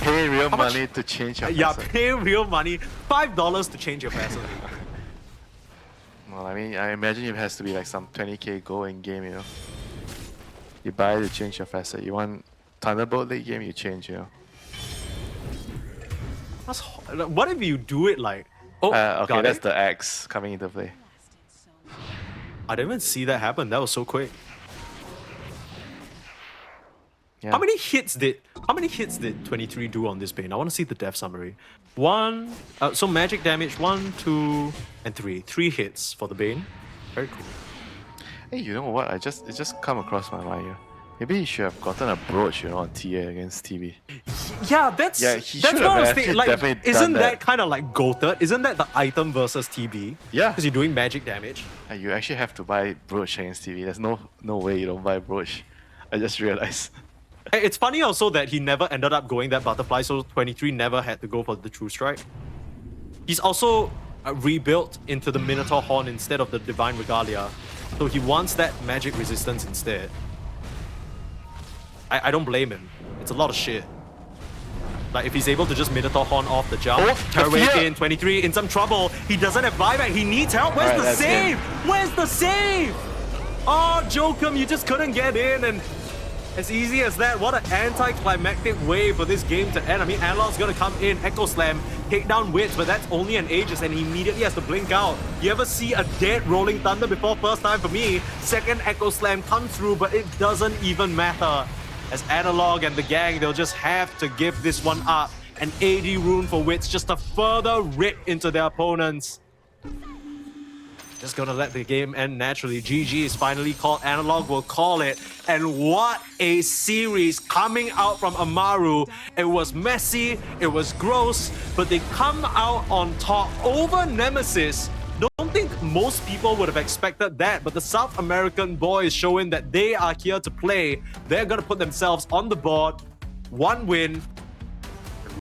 Pay real How much? money to change your Yeah, facet. pay real money. $5 to change your facet. Well, I mean, I imagine it has to be like some 20k goal in game, You buy to change your facet. You want Thunderbolt late game, you change, What if you do it like... Oh, Okay, got that's it. the X coming into play. I didn't even see that happen. That was so quick. Yeah. How many hits did 23 do on this Bane? I want to see the death summary. So magic damage 1, 2, and 3. 3 hits for the Bane. Very cool. Hey, you know what? It just come across my mind here. Maybe he should have gotten a brooch, on TA against TV. Yeah, that's Yeah, he that's should what I have was actually thinking. Like, definitely isn't done that that. kind of like goated? Isn't that the item versus TB? Yeah. Because you're doing magic damage. You actually have to buy brooch against TV. There's no way you don't buy brooch. I just realized. It's funny also that he never ended up going that butterfly, so 23 never had to go for the true strike. He's also rebuilt into the Minotaur Horn instead of the Divine Regalia, so he wants that magic resistance instead. I don't blame him. It's a lot of shit. Like, if he's able to just Minotaur Horn off the jump, Oh, Terrorwave Sophia! in, 23 in some trouble. He doesn't have buyback. He needs help. Where's Alright, the that's save? him. Where's the save? Oh, Jokum, you just couldn't get in, and as easy as that. What an anticlimactic way for this game to end. I mean, Analog's gonna come in, Echo Slam, take down Witch, but that's only an Aegis, and he immediately has to blink out. You ever see a dead Rolling Thunder before? First time for me. Second Echo Slam comes through, but it doesn't even matter. As Analog and the gang, they'll just have to give this one up. An 80 rune for Wits just to further rip into their opponents. Just gonna let the game end naturally. GG is finally called. Analog will call it. And what a series coming out from Amaru. It was messy, it was gross, but they come out on top over Nemesis. Don't think most people would have expected that, but the South American boys showing that they are here to play. They're gonna put themselves on the board. 1 win,